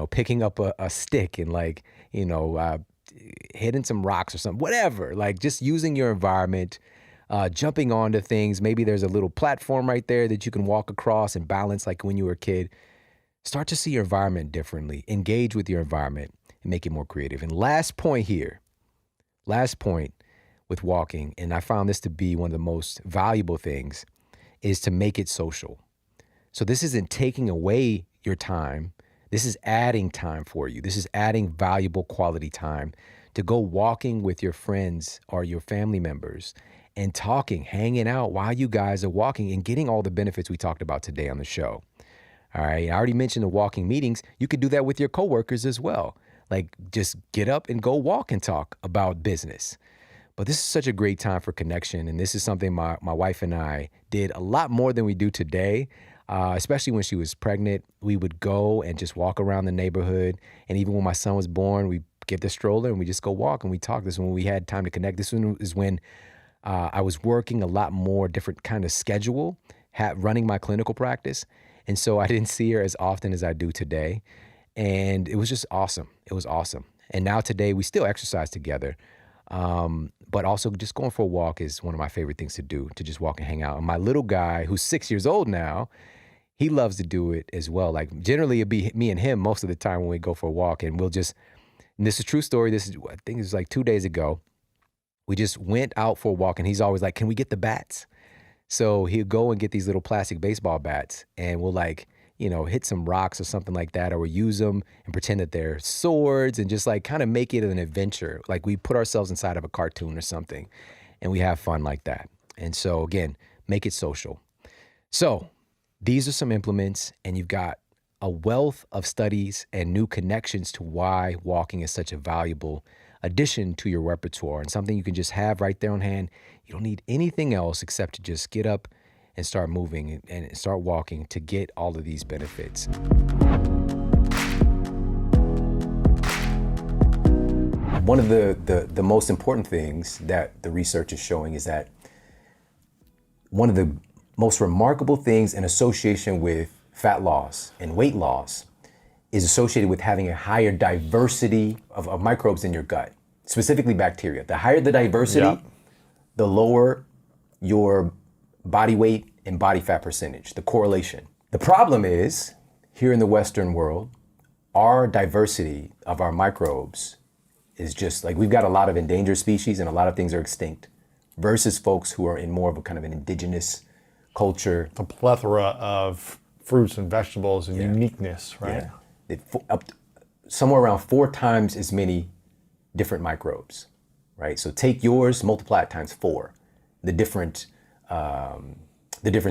picking up a stick and hitting some rocks or something, whatever, like just using your environment, jumping onto things. Maybe there's a little platform right there that you can walk across and balance like when you were a kid. Start to see your environment differently, engage with your environment and make it more creative. And last point with walking, and I found this to be one of the most valuable things, is to make it social. So this isn't taking away your time. This is adding time for you. This is adding valuable quality time to go walking with your friends or your family members and talking, hanging out while you guys are walking and getting all the benefits we talked about today on the show. All right, I already mentioned the walking meetings. You could do that with your coworkers as well. Like just get up and go walk and talk about business. But this is such a great time for connection. And this is something my wife and I did a lot more than we do today, especially when she was pregnant. We would go and just walk around the neighborhood. And even when my son was born, we get the stroller and we just go walk and we talk. This is when we had time to connect. This one is when I was working a lot more different kind of schedule, running my clinical practice. And so I didn't see her as often as I do today. And it was just awesome. It was awesome. And now today we still exercise together. But also just going for a walk is one of my favorite things to do, to just walk and hang out. And my little guy, who's 6 years old now, he loves to do it as well. Like generally it'd be me and him most of the time when we go for a walk, and we'll just, and this is a true story. This is, I think it was like 2 days ago. We just went out for a walk, and he's always like, can we get the bats? So he'll go and get these little plastic baseball bats, and we'll like, hit some rocks or something like that, or we'll use them and pretend that they're swords and just like kind of make it an adventure. Like we put ourselves inside of a cartoon or something, and we have fun like that. And so again, make it social. So these are some implements, and you've got a wealth of studies and new connections to why walking is such a valuable addition to your repertoire and something you can just have right there on hand. You don't need anything else except to just get up and start moving and start walking to get all of these benefits. One of the most important things that the research is showing is that one of the most remarkable things in association with fat loss and weight loss is associated with having a higher diversity of microbes in your gut, specifically bacteria. The higher the diversity, the lower your body weight and body fat percentage, the correlation. The problem is, here in the Western world, our diversity of our microbes is just like, we've got a lot of endangered species and a lot of things are extinct versus folks who are in more of a kind of an indigenous culture. A plethora of fruits and vegetables and uniqueness, right? Yeah. Somewhere around 4 times as many different microbes, right? So take yours, multiply it times 4, the different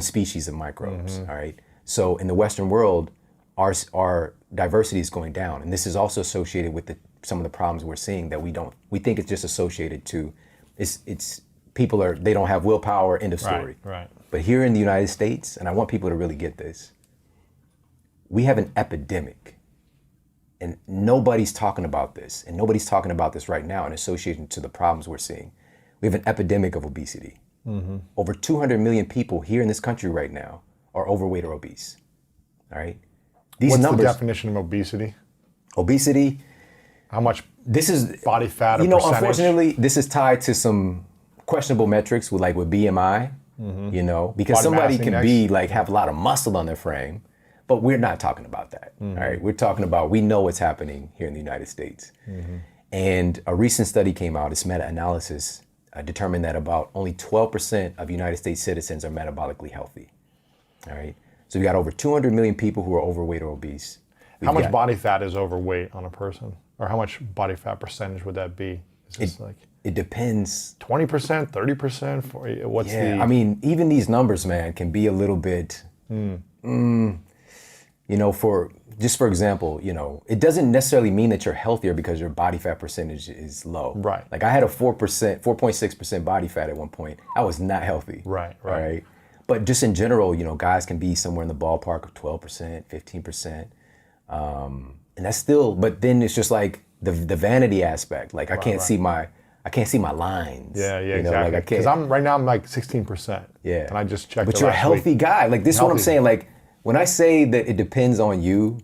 species of microbes, all right? So in the Western world, our diversity is going down. And this is also associated with some of the problems we're seeing that we think it's just associated to, they don't have willpower, end of story. Right. But here in the United States, and I want people to really get this, we have an epidemic, and nobody's talking about this, and nobody's talking about this right now in association to the problems we're seeing. We have an epidemic of obesity. Over 200 million people here in this country right now are overweight or obese, all right? What's the definition of obesity? Obesity. How much this is body fat or percentage? Unfortunately, this is tied to some questionable metrics with BMI, because Body somebody mass can index. have a lot of muscle on their frame, but we're not talking about that, all right? We're talking about, we know what's happening here in the United States. And a recent study came out, this meta-analysis determined that about only 12% of United States citizens are metabolically healthy, all right? So we got over 200 million people who are overweight or obese. How much body fat is overweight on a person? Or how much body fat percentage would that be? Is this it depends. 20%, 30%? What's the... I mean, even these numbers, man, can be a little bit, for example, it doesn't necessarily mean that you're healthier because your body fat percentage is low. Right. Like I had a 4.6% body fat at one point. I was not healthy. Right. Right. But just in general, guys can be somewhere in the ballpark of 12%, 15%. And that's still, but then it's just like the vanity aspect. Like I can't see my lines. Yeah, exactly. Because right now I'm like 16%. Yeah. And I just checked. But you're a healthy guy. Like this is what I'm saying. Like when I say that it depends on you,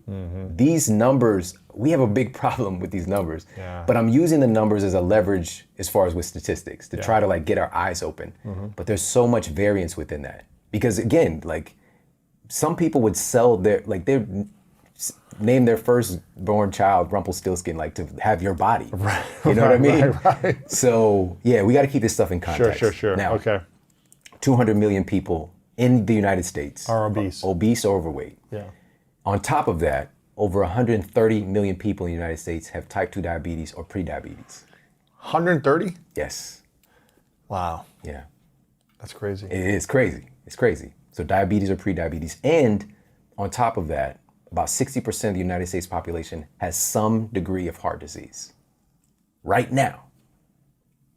these numbers, we have a big problem with these numbers. Yeah. But I'm using the numbers as a leverage as far as with statistics to try to get our eyes open. But there's so much variance within that. Because again, some people would sell name their firstborn child Rumpelstiltskin, to have your body. Right. You know what I mean? Right. So yeah, we got to keep this stuff in context. Sure. Now, okay. 200 million people in the United States are obese. Obese or overweight. Yeah. On top of that, over 130 million people in the United States have type 2 diabetes or prediabetes. 130? Yes. Wow. Yeah. That's crazy. It is crazy. It's crazy. So diabetes or prediabetes. And on top of that, about 60% of the United States population has some degree of heart disease right now.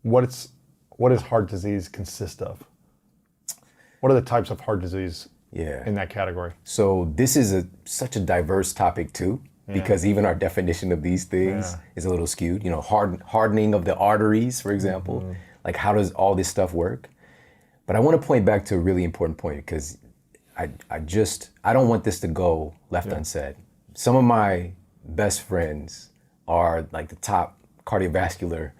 What does heart disease consist of? What are the types of heart disease in that category? So this is such a diverse topic too, because even our definition of these things is a little skewed. Hardening of the arteries, for example. Like how does all this stuff work? But I want to point back to a really important point because I don't want this to go left unsaid. Some of my best friends are the top cardiovascular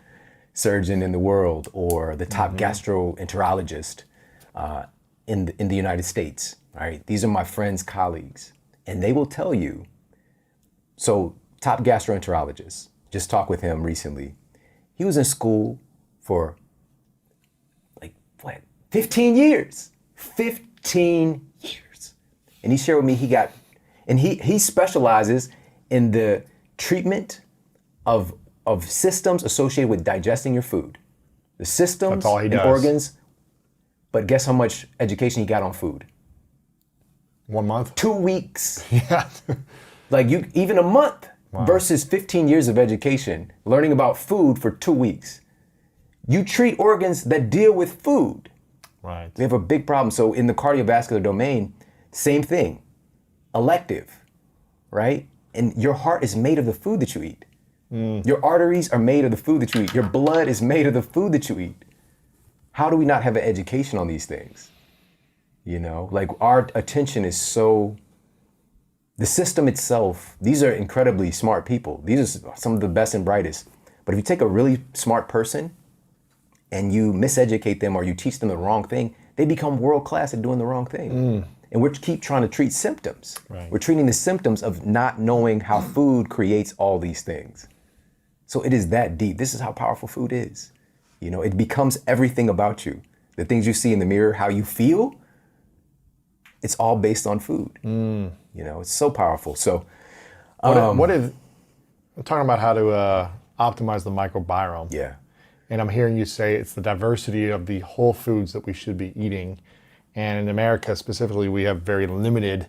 surgeon in the world or the top gastroenterologist in the United States. All right, these are my friends, colleagues, and they will tell you. So, top gastroenterologist, just talked with him recently. He was in school for 15 years. 15 years. And he shared with me he specializes in the treatment of systems associated with digesting your food. The systems That's all he and does. organs. But guess how much education he got on food? 1 month? 2 weeks. Yeah. Even a month versus 15 years of education, learning about food for 2 weeks. You treat organs that deal with food. Right. We have a big problem. So in the cardiovascular domain, same thing. Elective, right? And your heart is made of the food that you eat. Your arteries are made of the food that you eat. Your blood is made of the food that you eat. How do we not have an education on these things? Our attention is so, the system itself, these are incredibly smart people. These are some of the best and brightest. But if you take a really smart person and you miseducate them or you teach them the wrong thing, they become world-class at doing the wrong thing. And we keep trying to treat symptoms. Right. We're treating the symptoms of not knowing how food creates all these things. So it is that deep. This is how powerful food is. It becomes everything about you. The things you see in the mirror, how you feel, it's all based on food. It's so powerful. So what if, I'm talking about how to optimize the microbiome. Yeah. And I'm hearing you say it's the diversity of the whole foods that we should be eating. And in America specifically, we have very limited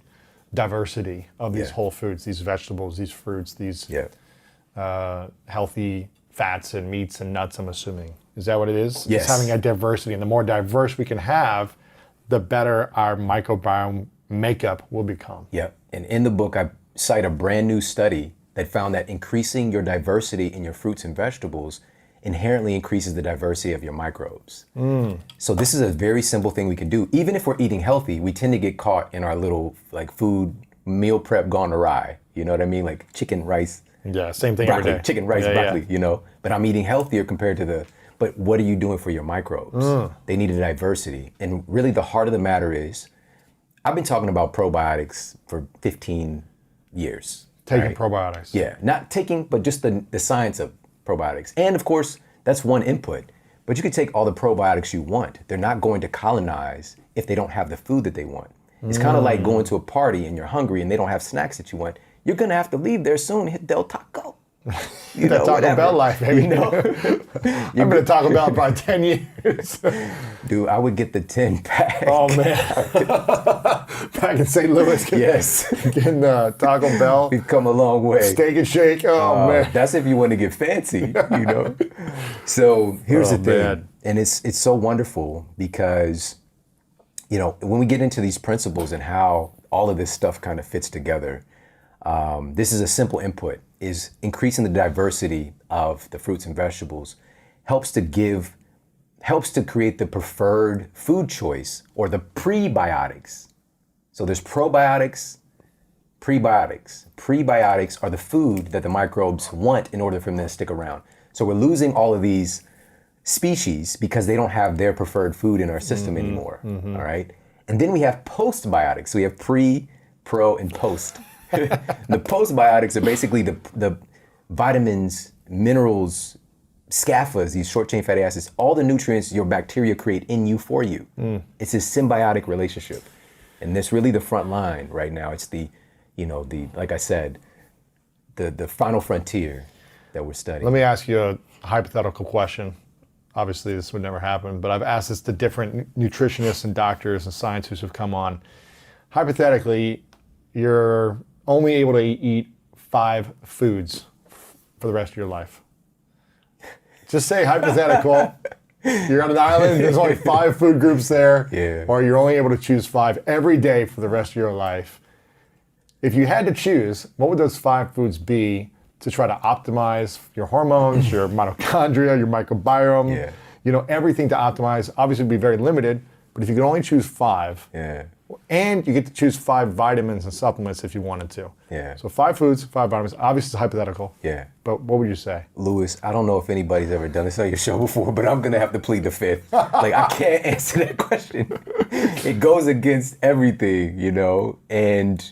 diversity of these whole foods, these vegetables, these fruits, these healthy fats and meats and nuts, I'm assuming. Is that what it is? Yes. It's having a diversity. And the more diverse we can have, the better our microbiome makeup will become. Yep. And in the book, I cite a brand new study that found that increasing your diversity in your fruits and vegetables inherently increases the diversity of your microbes. So this is a very simple thing we can do. Even if we're eating healthy, we tend to get caught in our little food meal prep gone awry. You know what I mean? Like chicken, rice, Yeah, same thing broccoli, every day. chicken, rice, broccoli, But I'm eating healthier compared to but what are you doing for your microbes? They need a diversity. And really the heart of the matter is, I've been talking about probiotics for 15 years. Taking right? probiotics. Yeah, not taking, but just the science of probiotics. And of course, that's one input. But you can take all the probiotics you want. They're not going to colonize if they don't have the food that they want. It's kind of like going to a party and you're hungry and they don't have snacks that you want. You're gonna have to leave there soon and hit Del Taco. That Taco Bell life, baby. I've been at Taco Bell for about 10 years. Dude, I would get the 10 pack. Oh, man. Back in St. Louis. Getting Taco Bell. We've come a long way. Steak and shake. Oh, man. That's if you want to get fancy, So here's the thing. Man. And it's so wonderful because, when we get into these principles and how all of this stuff kind of fits together, this is a simple input, is increasing the diversity of the fruits and vegetables helps to create the preferred food choice or the prebiotics. So there's probiotics, prebiotics. Prebiotics are the food that the microbes want in order for them to stick around. So we're losing all of these species because they don't have their preferred food in our system anymore, all right? And then we have postbiotics. So we have pre, pro, and post. The postbiotics are basically the vitamins, minerals, SCAFAs, these short-chain fatty acids, all the nutrients your bacteria create in you for you. It's a symbiotic relationship. And that's really the front line right now. It's like I said, the final frontier that we're studying. Let me ask you a hypothetical question. Obviously, this would never happen, but I've asked this to different nutritionists and doctors and scientists who've come on. Hypothetically, you're only able to eat 5 foods for the rest of your life. Just say hypothetical. You're on an island, there's only 5 food groups there, or you're only able to choose 5 every day for the rest of your life. If you had to choose, what would those 5 foods be to try to optimize your hormones, your mitochondria, your microbiome, everything to optimize? Obviously, it'd be very limited, but if you could only choose 5, And you get to choose 5 vitamins and supplements if you wanted to. Yeah. So 5 foods, 5 vitamins. Obviously, it's hypothetical. Yeah. But what would you say? Lewis, I don't know if anybody's ever done this on your show before, but I'm gonna have to plead the fifth. Like, I can't answer that question. It goes against everything, you know. And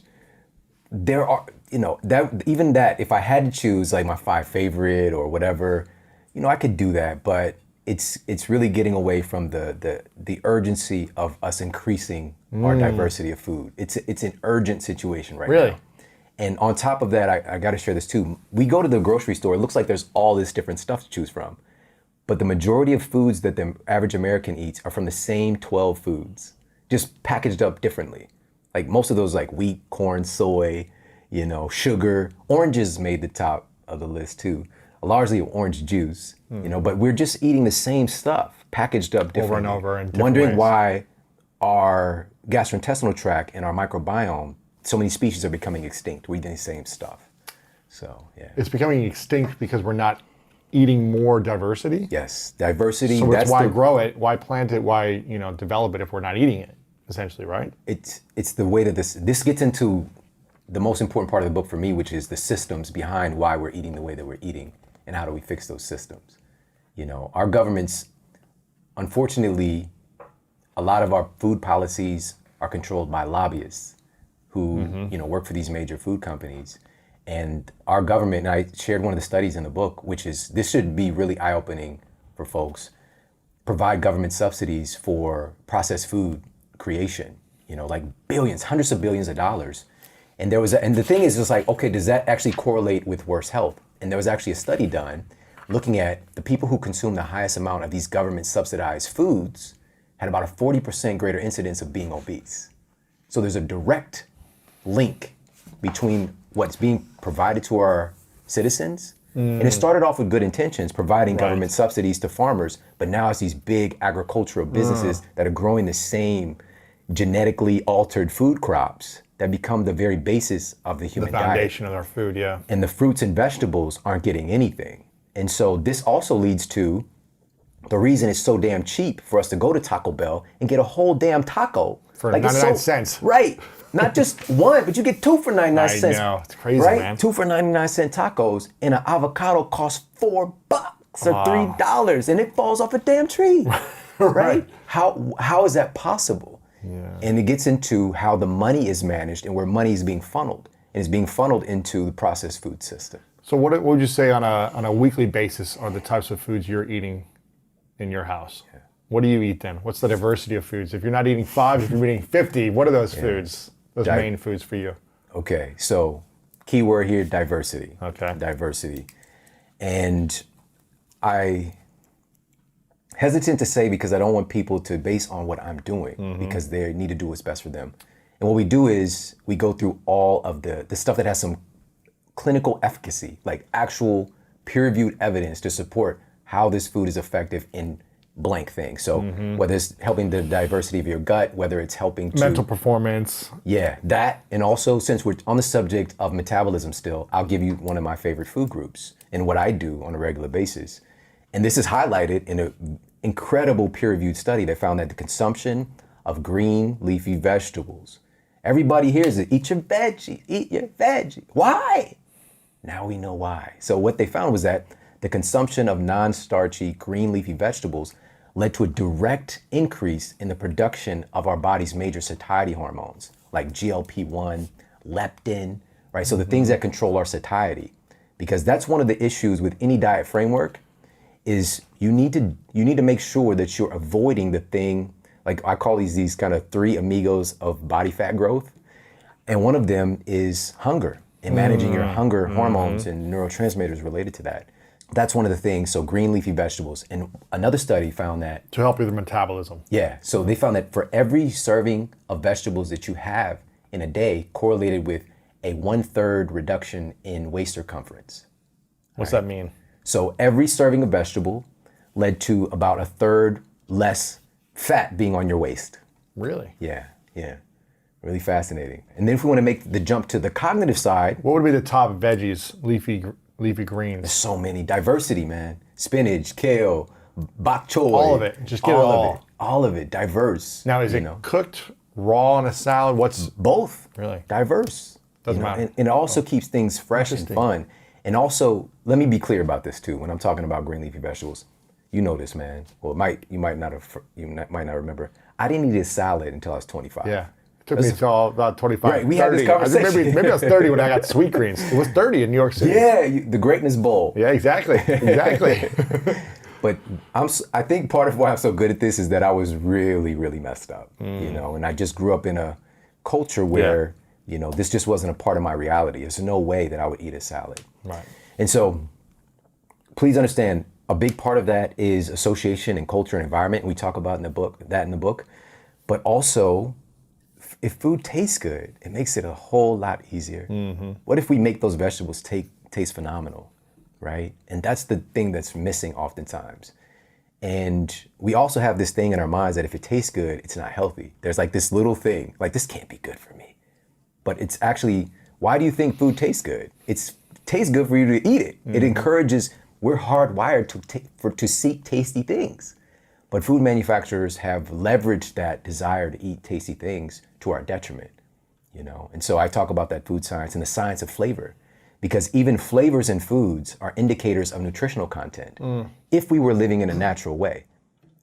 there are, you know, that if I had to choose like my 5 favorite or whatever, you know, I could do that. But it's really getting away from the urgency of us increasing our diversity of food. It's an urgent situation right now. And on top of that, I got to share this too. We go to the grocery store. It looks like there's all this different stuff to choose from. But the majority of foods that the average American eats are from the same 12 foods, just packaged up differently. Like most of those, like wheat, corn, soy, you know, sugar. Oranges made the top of the list too. Largely orange juice, you know, but we're just eating the same stuff, packaged up differently. Over and over in different wondering ways. why our gastrointestinal tract and our microbiome, so many species are becoming extinct. We're eating the same stuff. So, yeah. It's becoming extinct because we're not eating more diversity? Yes, diversity. So that's why grow it, why plant it, why, you know, develop it if we're not eating it, essentially, right? It's the way that this gets into the most important part of the book for me, which is the systems behind why we're eating the way that we're eating. And how do we fix those systems? You know, our governments, unfortunately, a lot of our food policies are controlled by lobbyists who, you know, work for these major food companies. And our government, and I shared one of the studies in the book, which is, this should be really eye-opening for folks, provide government subsidies for processed food creation, you know, like billions, hundreds of billions of dollars. And and the thing is just like, okay, does that actually correlate with worse health? And there was actually a study done looking at the people who consume the highest amount of these government subsidized foods had about a 40% greater incidence of being obese. So there's a direct link between what's being provided to our citizens. And it started off with good intentions, providing government subsidies to farmers, but now it's these big agricultural businesses that are growing the same genetically altered food crops that become the very basis of the human diet. The foundation of our food, yeah. And the fruits and vegetables aren't getting anything. And so this also leads to the reason it's so damn cheap for us to go to Taco Bell and get a whole damn taco. For 99 cents. Right. Not just one, but you get 2 for 99 cents. I know, it's crazy, right? man. 2 for 99-cent tacos, and an avocado costs $4 or $3, and it falls off a damn tree. Right? How is that possible? Yeah. And it gets into how the money is managed and where money is being funneled. And it's being funneled into the processed food system. So what would you say on a weekly basis are the types of foods you're eating in your house? Yeah. What do you eat then? What's the diversity of foods? If you're not eating 5, if you're eating 50, what are those foods? Those main foods for you? Okay, so key word here, diversity. Okay. Diversity. And I hesitant to say because I don't want people to base on what I'm doing because they need to do what's best for them. And what we do is we go through all of the stuff that has some clinical efficacy, like actual peer-reviewed evidence to support how this food is effective in blank thing. So whether it's helping the diversity of your gut, whether it's helping to mental performance. Yeah, that. And also, since we're on the subject of metabolism still, I'll give you one of my favorite food groups and what I do on a regular basis. And this is highlighted in an incredible peer-reviewed study that found that the consumption of green leafy vegetables, everybody hears it, eat your veggie, eat your veggie. Why? Now we know why. So what they found was that the consumption of non-starchy green leafy vegetables led to a direct increase in the production of our body's major satiety hormones, like GLP-1, leptin, right? So the things that control our satiety. Because that's one of the issues with any diet framework is you need to make sure that you're avoiding the thing, like I call these kind of 3 amigos of body fat growth. And one of them is hunger and managing your hunger hormones and neurotransmitters related to that. That's one of the things. So green leafy vegetables. And another study found that to help with the metabolism. Yeah. So they found that for every serving of vegetables that you have in a day correlated with a 1/3 reduction in waist circumference. What's that mean? So every serving of vegetable led to about 1/3 less fat being on your waist. Really? Yeah. Yeah. Really fascinating. And then if we want to make the jump to the cognitive side. What would be the top veggies, leafy greens? There's so many. Diversity, man. Spinach, kale, bok choy. All of it. Just get it all. All of it. Diverse. Now, is it cooked raw in a salad? What's both. Really? Diverse. Doesn't matter. And it also keeps things fresh and fun. And also, let me be clear about this too. When I'm talking about green leafy vegetables, you know this, man. Well, you might not remember. I didn't eat a salad until I was 25. Yeah. It took me until about 25. Right, we 30. had this conversation. Maybe I was 30 when I got sweet greens. It was 30 in New York City. Yeah, the greatness bowl. Yeah, exactly. Exactly. But I think part of why I'm so good at this is that I was really, really messed up, you know, and I just grew up in a culture where, you know, this just wasn't a part of my reality. There's no way that I would eat a salad. Right. And so please understand, a big part of that is association and culture and environment. We talk about in the book, but also if food tastes good, it makes it a whole lot easier. What if we make those vegetables taste phenomenal? Right? And that's the thing that's missing oftentimes. And we also have this thing in our minds that if it tastes good, it's not healthy. There's like this little thing, like this can't be good for me. But it's actually, why do you think food tastes good? It tastes good for you to eat it. It encourages, we're hardwired to seek tasty things. But food manufacturers have leveraged that desire to eat tasty things to our detriment, you know? And so I talk about that food science and the science of flavor. Because even flavors in foods are indicators of nutritional content if we were living in a natural way,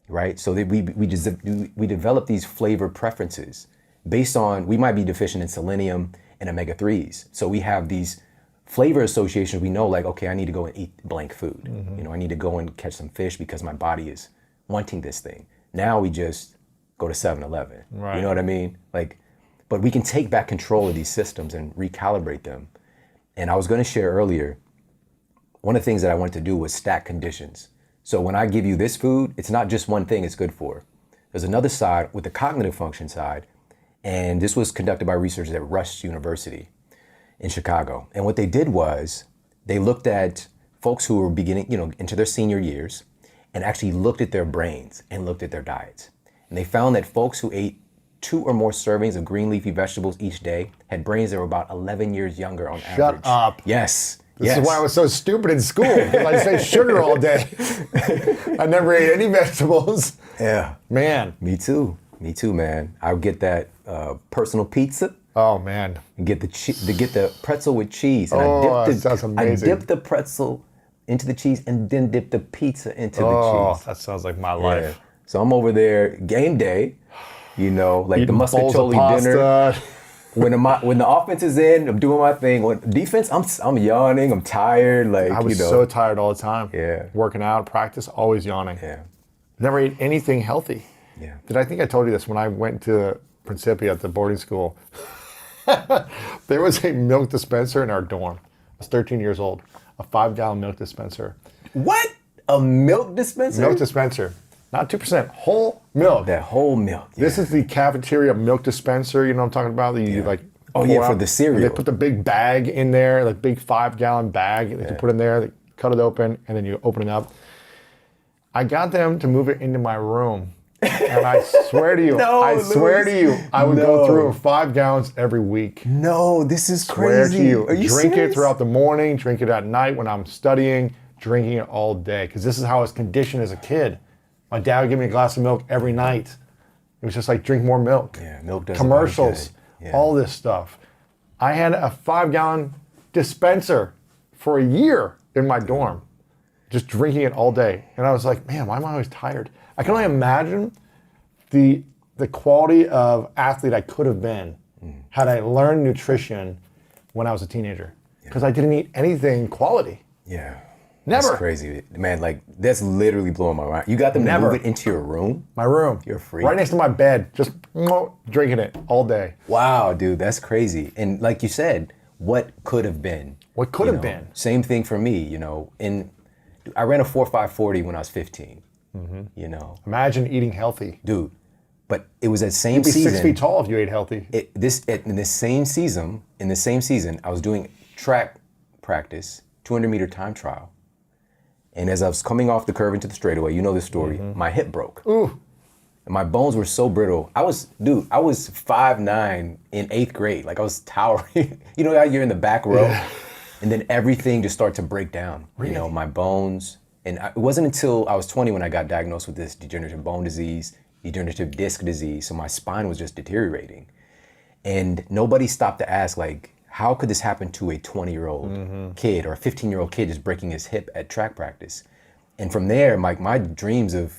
right? So that we develop these flavor preferences based on, we might be deficient in selenium and omega-3s. So we have these flavor associations. We know like, okay, I need to go and eat blank food. You know, I need to go and catch some fish because my body is wanting this thing. Now we just go to 7-Eleven. Right. You know what I mean? Like, but we can take back control of these systems and recalibrate them. And I was going to share earlier, one of the things that I wanted to do was stack conditions. So when I give you this food, it's not just one thing it's good for. There's another side with the cognitive function side. And this was conducted by researchers at Rush University in Chicago. And what they did was they looked at folks who were beginning, you know, into their senior years and actually looked at their brains and looked at their diets. And they found that folks who ate 2 or more servings of green leafy vegetables each day had brains that were about 11 years younger on average. Shut up. Yes. This is why I was so stupid in school. I'd say sugar all day. I never ate any vegetables. Yeah. Man. Me too, man. I would get that personal pizza. Oh, man. And get the pretzel with cheese. And that sounds amazing. I dip the pretzel into the cheese and then dip the pizza into the cheese. Oh, that sounds like my life. So I'm over there, game day. You know, like eating the muscatoli dinner. When the offense is in, I'm doing my thing. When defense, I'm yawning, I'm tired. Like I was so tired all the time. Yeah. Working out, practice, always yawning. Yeah. Never ate anything healthy. Yeah. I think I told you this when I went to Principia at the boarding school. There was a milk dispenser in our dorm. I was 13 years old. A 5-gallon milk dispenser. What? A milk dispenser? Milk dispenser. Not 2%, whole milk. That whole milk. Yeah. This is the cafeteria milk dispenser, you know what I'm talking about? You like for the cereal. They put the big bag in there, like big 5-gallon bag that you put in there, they cut it open, and then you open it up. I got them to move it into my room. And I swear to you, I would go through 5 gallons every week. No, this is Swear crazy. to you. Are you drink serious? it throughout the morning, drink it at night when I'm studying, drinking it all day. Because this is how I was conditioned as a kid. My dad would give me a glass of milk every night. It was just like, drink more milk. Yeah, milk doesn't commercials, all this stuff. I had a 5-gallon dispenser for a year in my dorm, just drinking it all day. And I was like, man, why am I always tired? I can only imagine the quality of athlete I could have been had I learned nutrition when I was a teenager. Because I didn't eat anything quality. Yeah. Never. That's crazy. Man, like, that's literally blowing my mind. You got them to move it into your room? My room. You're a freak. Right next to my bed, just drinking it all day. Wow, dude, that's crazy. And like you said, what could have been? What could have been? Same thing for me, you know. I ran a 4.540 when I was 15, you know. Imagine eating healthy. Dude, but it was that same You'd be season. 6 feet tall if you ate healthy. In the same season, I was doing track practice, 200-meter time trial. And as I was coming off the curve into the straightaway, you know this story, my hip broke. Ooh. And my bones were so brittle. I was 5'9" in 8th grade. Like I was towering. You know how you're in the back row? Yeah. And then everything just started to break down. Really? You know, my bones. And it wasn't until I was 20 when I got diagnosed with this degenerative bone disease. degenerative disc disease. So my spine was just deteriorating. And nobody stopped to ask, like, how could this happen to a 20-year-old kid or a 15-year-old kid just breaking his hip at track practice? And from there, my dreams of,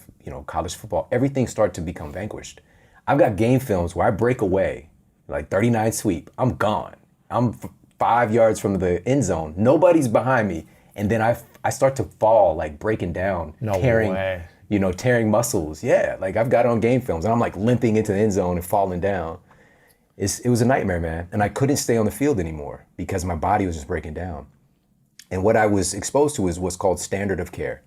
college football, everything started to become vanquished. I've got game films where I break away, like 39 sweep, I'm gone. I'm 5 yards from the end zone. Nobody's behind me. And then I start to fall, like breaking down, tearing muscles. Yeah, like I've got it on game films and I'm like limping into the end zone and falling down. It was a nightmare, man. And I couldn't stay on the field anymore because my body was just breaking down. And what I was exposed to is what's called standard of care,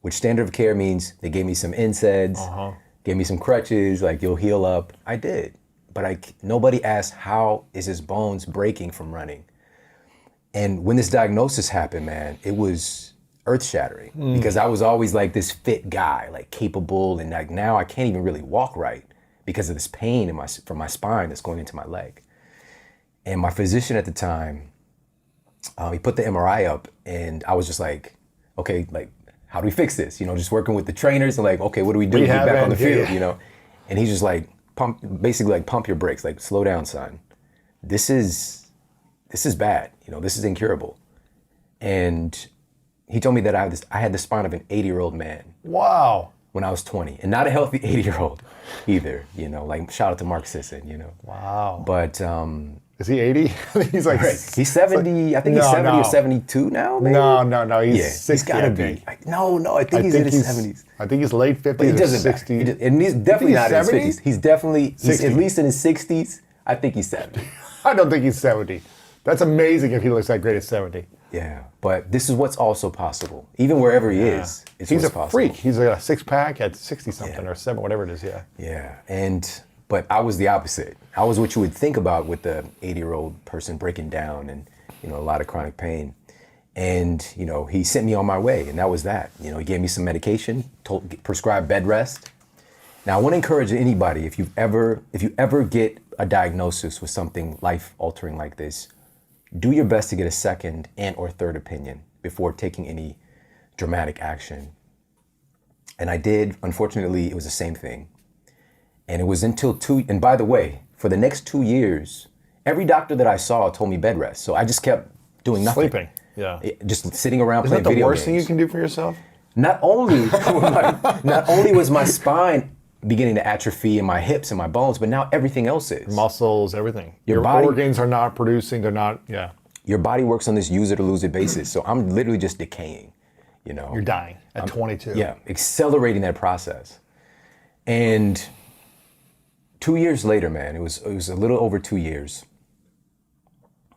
which standard of care means they gave me some NSAIDs, gave me some crutches, like you'll heal up. I did, but nobody asked, how is his bones breaking from running? And when this diagnosis happened, man, it was earth-shattering because I was always like this fit guy, like capable, and like now I can't even really walk right because of this pain from my spine that's going into my leg. And my physician at the time, he put the MRI up, and I was just like, okay, like, how do we fix this? Just working with the trainers and like, okay, what do we do to get back on the field, And he's just like, pump your brakes, like, slow down, son. This is bad, this is incurable. And he told me that I had the spine of an 80-year-old man. Wow. When I was 20, and not a healthy 80-year-old either, like shout out to Mark Sisson, Wow. But is he 80? I think he's like he's 70. I think he's 70 or 72 now. Maybe? No. He's 60. He's gotta be. No. I think he's in his 70s. I think he's late 50s. But he doesn't 60s. And he's definitely not in his 70? 50s. He's at least in his 60s. I think he's 70. I don't think he's 70. That's amazing if he looks that great at 70. Yeah, but this is what's also possible. Even wherever he is, he's a possible. freak. He's got a six-pack at 60-something or 7, whatever it is, Yeah, but I was the opposite. I was what you would think about with the 80-year-old person breaking down and, a lot of chronic pain. And, he sent me on my way, and that was that. He gave me some medication, prescribed bed rest. Now, I want to encourage anybody, if you ever get a diagnosis with something life-altering like this, do your best to get a second and or third opinion before taking any dramatic action. And I did. Unfortunately, it was the same thing. And it was and by the way, for the next 2 years, every doctor that I saw told me bed rest. So I just kept doing nothing. Sleeping, yeah. Just sitting around playing video games. Is that the worst thing you can do for yourself? Not only was my spine beginning to atrophy in my hips and my bones, but now everything else is. Muscles, everything. Your body, organs are not producing, they're not, Your body works on this use it or lose it basis. So I'm literally just decaying, You're dying at 22. Yeah, accelerating that process. And 2 years later, man, it was a little over 2 years.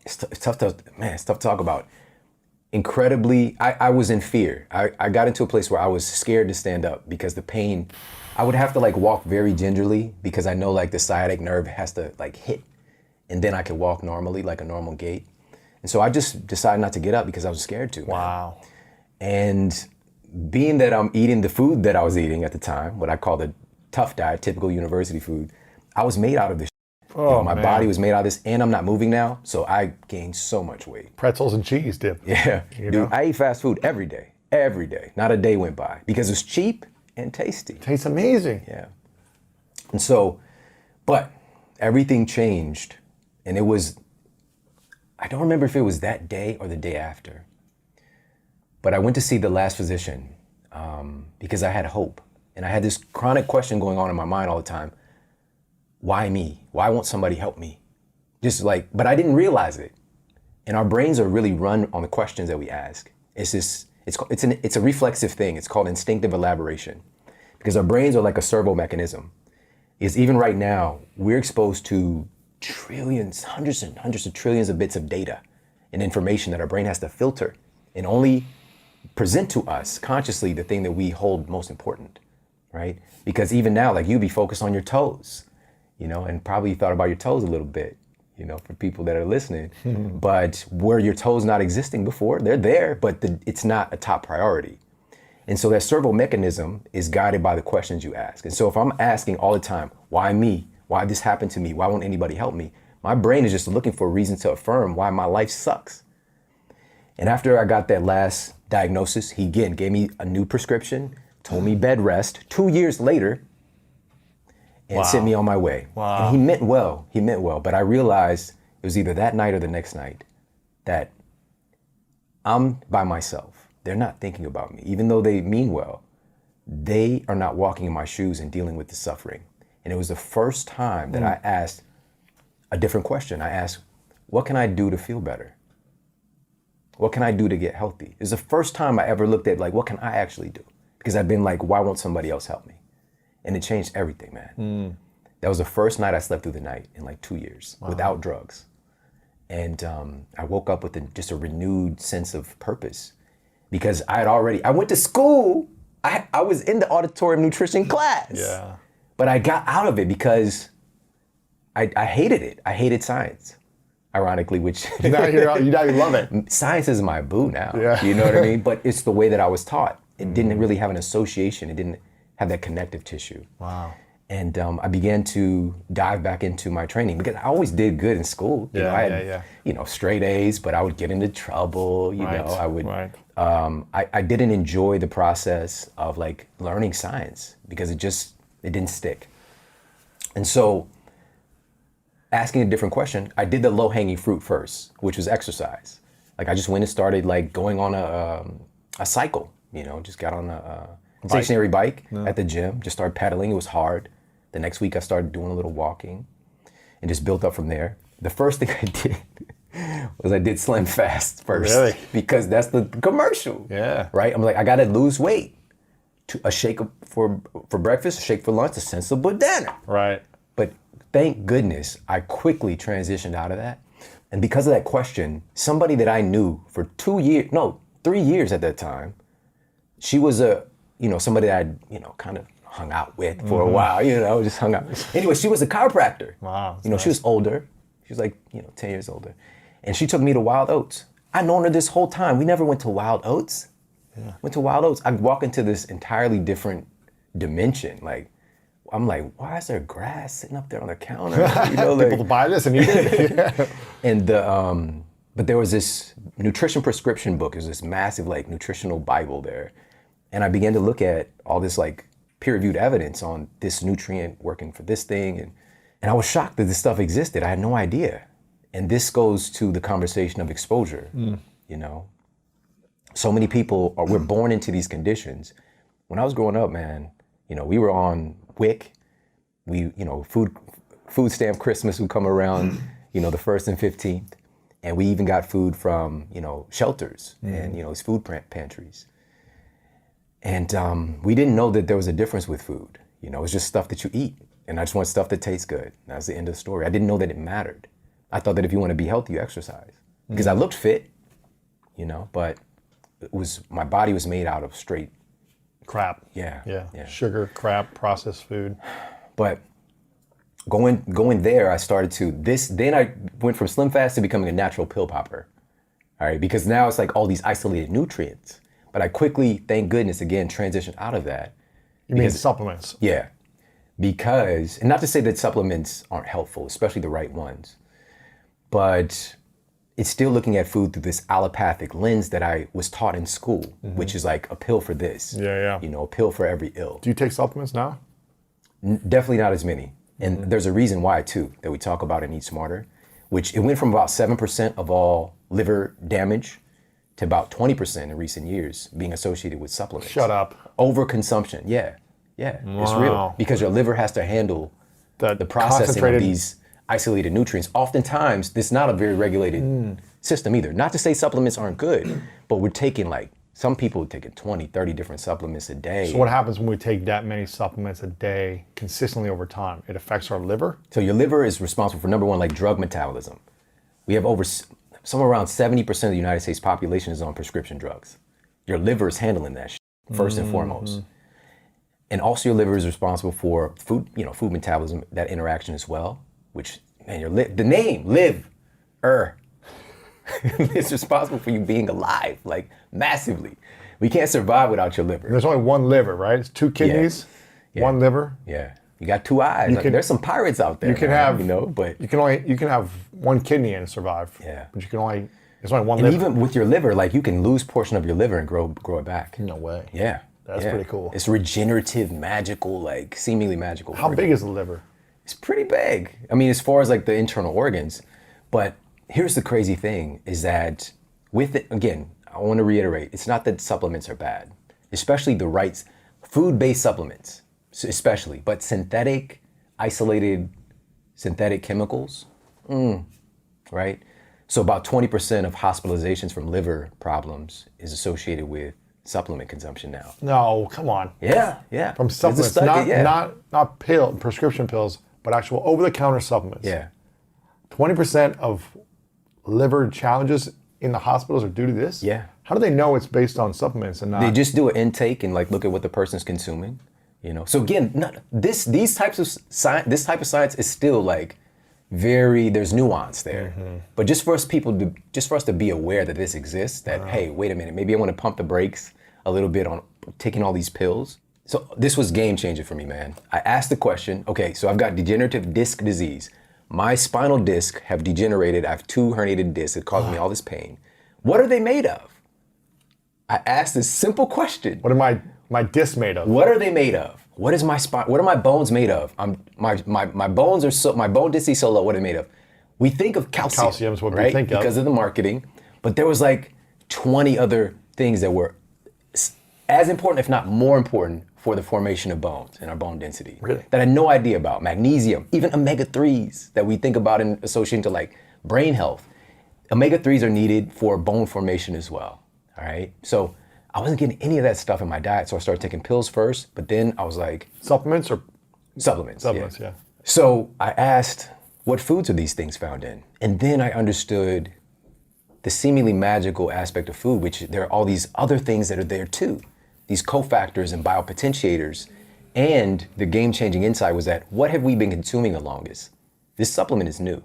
It's tough to talk about. Incredibly, I was in fear. I got into a place where I was scared to stand up because the pain, I would have to like walk very gingerly because I know like the sciatic nerve has to like hit and then I could walk normally, like a normal gait. And so I just decided not to get up because I was scared to. Wow. And being that I'm eating the food that I was eating at the time, what I call the tough diet, typical university food, I was made out of this. My body was made out of this, and I'm not moving now, so I gained so much weight. Pretzels and cheese dip. Yeah, dude, I eat fast food every day. Not a day went by because it's cheap and tasty. Tastes amazing. Yeah. And so, but everything changed, and it was, I don't remember if it was that day or the day after, but I went to see the last physician because I had hope, and I had this chronic question going on in my mind all the time. Why me? Why won't somebody help me? But I didn't realize it. And our brains are really run on the questions that we ask. It's a reflexive thing. It's called instinctive elaboration because our brains are like a servo mechanism. Is even right now, we're exposed to trillions, hundreds and hundreds of trillions of bits of data and information that our brain has to filter and only present to us consciously the thing that we hold most important, right? Because even now, like you'd be focused on your toes, and probably thought about your toes a little bit, for people that are listening. But were your toes not existing before? They're there, but it's not a top priority. And so that servo mechanism is guided by the questions you ask. And so if I'm asking all the time, why me? Why this happened to me? Why won't anybody help me? My brain is just looking for a reason to affirm why my life sucks. And after I got that last diagnosis, he again gave me a new prescription, told me bed rest. 2 years later, and sent me on my way. Wow. And he meant well. He meant well. But I realized it was either that night or the next night that I'm by myself. They're not thinking about me. Even though they mean well, they are not walking in my shoes and dealing with the suffering. And it was the first time that I asked a different question. I asked, what can I do to feel better? What can I do to get healthy? It's the first time I ever looked at like, what can I actually do? Because I've been like, why won't somebody else help me? And it changed everything, man. That was the first night I slept through the night in like 2 years without drugs. And I woke up with just a renewed sense of purpose because I went to school. I was in the auditorium nutrition class. Yeah. But I got out of it because I hated it. I hated science, ironically, which... now you love it. Science is my boo now. Yeah. You know what I mean? But it's the way that I was taught. It didn't really have an association. It didn't have that connective tissue. Wow. And I began to dive back into my training because I always did good in school. You know, I had, straight A's, but I would get into trouble. You know, I would. Right. I didn't enjoy the process of like learning science because it didn't stick. And so, asking a different question, I did the low-hanging fruit first, which was exercise. Like I just went and started like going on a cycle. You know, just got on a stationary bike at the gym, just started pedaling. It was hard. The next week I started doing a little walking and just built up from there. The first thing I did was I did Slim Fast first. Really? Because that's the commercial. Yeah. Right? I'm like, I gotta lose weight. A shake for breakfast, a shake for lunch, a sensible dinner. Right. But thank goodness I quickly transitioned out of that. And because of that question, somebody that I knew for 3 years at that time, she was somebody that I'd, kind of hung out with for a while, just hung out. Anyway, she was a chiropractor. Wow. She was older. She was like, 10 years older. And she took me to Wild Oats. I'd known her this whole time. We never went to Wild Oats. Yeah. Went to Wild Oats. I walk into this entirely different dimension. Like, I'm like, why is there grass sitting up there on the counter? People to buy this and eat it. And but there was this nutrition prescription book. It was this massive like nutritional Bible there. And I began to look at all this like peer-reviewed evidence on this nutrient working for this thing. And I was shocked that this stuff existed. I had no idea. And this goes to the conversation of exposure, So many people we're born into these conditions. When I was growing up, man, we were on WIC. We, food stamp Christmas would come around, the 1st and 15th. And we even got food from, shelters and, these food pantries. And we didn't know that there was a difference with food. It was just stuff that you eat. And I just want stuff that tastes good. That was the end of the story. I didn't know that it mattered. I thought that if you want to be healthy, you exercise. Because I looked fit, but my body was made out of straight crap. Yeah. Sugar, crap, processed food. But going there, I started to then I went from Slim Fast to becoming a natural pill popper. All right, because now it's like all these isolated nutrients. But I quickly, thank goodness, again, transitioned out of that. You mean supplements? Yeah. Because, and not to say that supplements aren't helpful, especially the right ones, but it's still looking at food through this allopathic lens that I was taught in school, which is like a pill for this. Yeah. A pill for every ill. Do you take supplements now? Definitely not as many. And there's a reason why, too, that we talk about in Eat Smarter, which it went from about 7% of all liver damage to about 20% in recent years being associated with supplements. Shut up. Overconsumption, yeah, it's real. Because your liver has to handle the processing of these isolated nutrients. Oftentimes, this is not a very regulated system either. Not to say supplements aren't good, but we're taking some people are taking 20, 30 different supplements a day. So what happens when we take that many supplements a day consistently over time? It affects our liver? So your liver is responsible for, number one, like drug metabolism. We have somewhere around 70% of the United States population is on prescription drugs. Your liver is handling that first and foremost. And also your liver is responsible for food metabolism, that interaction as well, which, man, the name, live-er, is responsible for you being alive, like massively. We can't survive without your liver. There's only one liver, right? It's 2 kidneys, one liver. Yeah. You got 2 eyes. There's some pirates out there. You can have, but you can have 1 kidney and survive. Yeah. But there's only one liver. And even with your liver, like you can lose portion of your liver and grow it back. No way. Yeah. That's pretty cool. It's regenerative, magical, like seemingly magical. How big is the liver? It's pretty big. I mean, as far as like the internal organs. But here's the crazy thing is that with it, again, I want to reiterate, it's not that supplements are bad, especially the right food-based supplements, especially, but synthetic, isolated synthetic chemicals, right? So about 20% of hospitalizations from liver problems is associated with supplement consumption now. No, come on. Yeah. From supplements, not prescription pills, but actual over-the-counter supplements. Yeah. 20% of liver challenges in the hospitals are due to this? Yeah. How do they know it's based on supplements and not? They just do an intake and like look at what the person's consuming, you know. So again, this type of science is still like there's nuance there. But just for us to be aware that this exists, that hey, wait a minute, maybe I want to pump the brakes a little bit on taking all these pills. So this was game changer for me, man. I asked the question, okay, so I've got degenerative disc disease. My spinal disc have degenerated. I have 2 herniated discs. It caused me all this pain. What are they made of? I asked this simple question. What are my discs made of? What are they made of? What is my spine? What are my bones made of? My bones are so, my bone density so low. What are they made of? We think of calcium. Calcium is what right? we think of. Because of the marketing. But there was like 20 other things that were as important, if not more important, for the formation of bones and our bone density. Really? That I had no idea about. Magnesium, even omega-3s that we think about in associating to like brain health. Omega-3s are needed for bone formation as well. All right. So I wasn't getting any of that stuff in my diet. So I started taking pills first, but then I was like. Supplements or? Supplements, yeah. So I asked, what foods are these things found in? And then I understood the seemingly magical aspect of food, which there are all these other things that are there too. These cofactors and biopotentiators. And the game-changing insight was that what have we been consuming the longest? This supplement is new.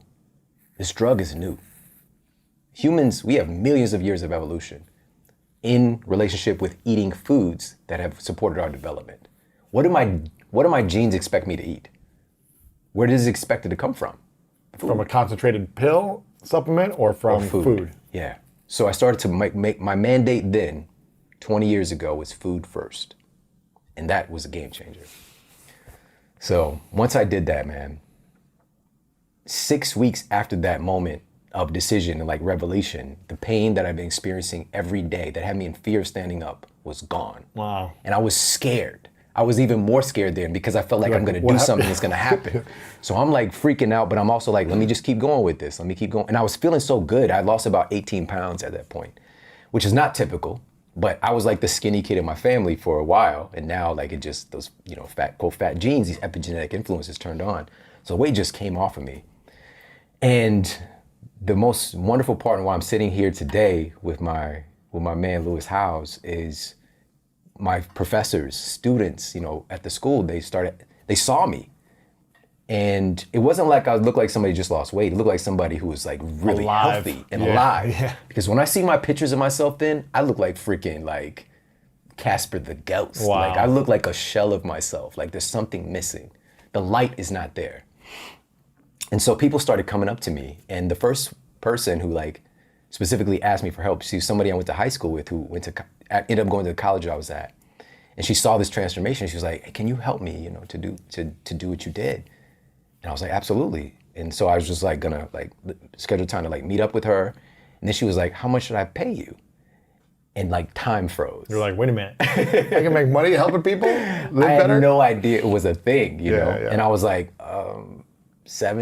This drug is new. Humans, we have millions of years of evolution in relationship with eating foods that have supported our development. What do my genes expect me to eat? Where does it expected to come from? Food. From a concentrated pill supplement or from food? Yeah. So I started to make my mandate then, 20 years ago, was food first. And that was a game changer. So once I did that, man, 6 weeks after that moment of decision and like revelation, the pain that I've been experiencing every day that had me in fear of standing up was gone. Wow. And I was scared. I was even more scared then because I felt like I'm gonna do something that's gonna happen. So I'm like freaking out, but I'm also like, let me just keep going with this. Let me keep going. And I was feeling so good. I lost about 18 pounds at that point, which is not typical, but I was like the skinny kid in my family for a while. And now like it just, those, fat genes, these epigenetic influences turned on. So weight just came off of me. And the most wonderful part and why I'm sitting here today with my man, Lewis Howes, is my professors, students, at the school, they saw me. And it wasn't like I looked like somebody just lost weight. It looked like somebody who was like really healthy and alive. Yeah. Because when I see my pictures of myself then, I look like freaking like Casper the Ghost. Wow. Like I look like a shell of myself. Like there's something missing. The light is not there. And so people started coming up to me, and the first person who like specifically asked me for help, she was somebody I went to high school with who ended up going to the college I was at. And she saw this transformation. She was like, hey, can you help me, to do what you did? And I was like, absolutely. And so I was just like gonna like schedule time to like meet up with her. And then she was like, how much should I pay you? And like time froze. You're like, wait a minute. I can make money helping people live better? I had no idea it was a thing, you know? Yeah. And I was like, $7?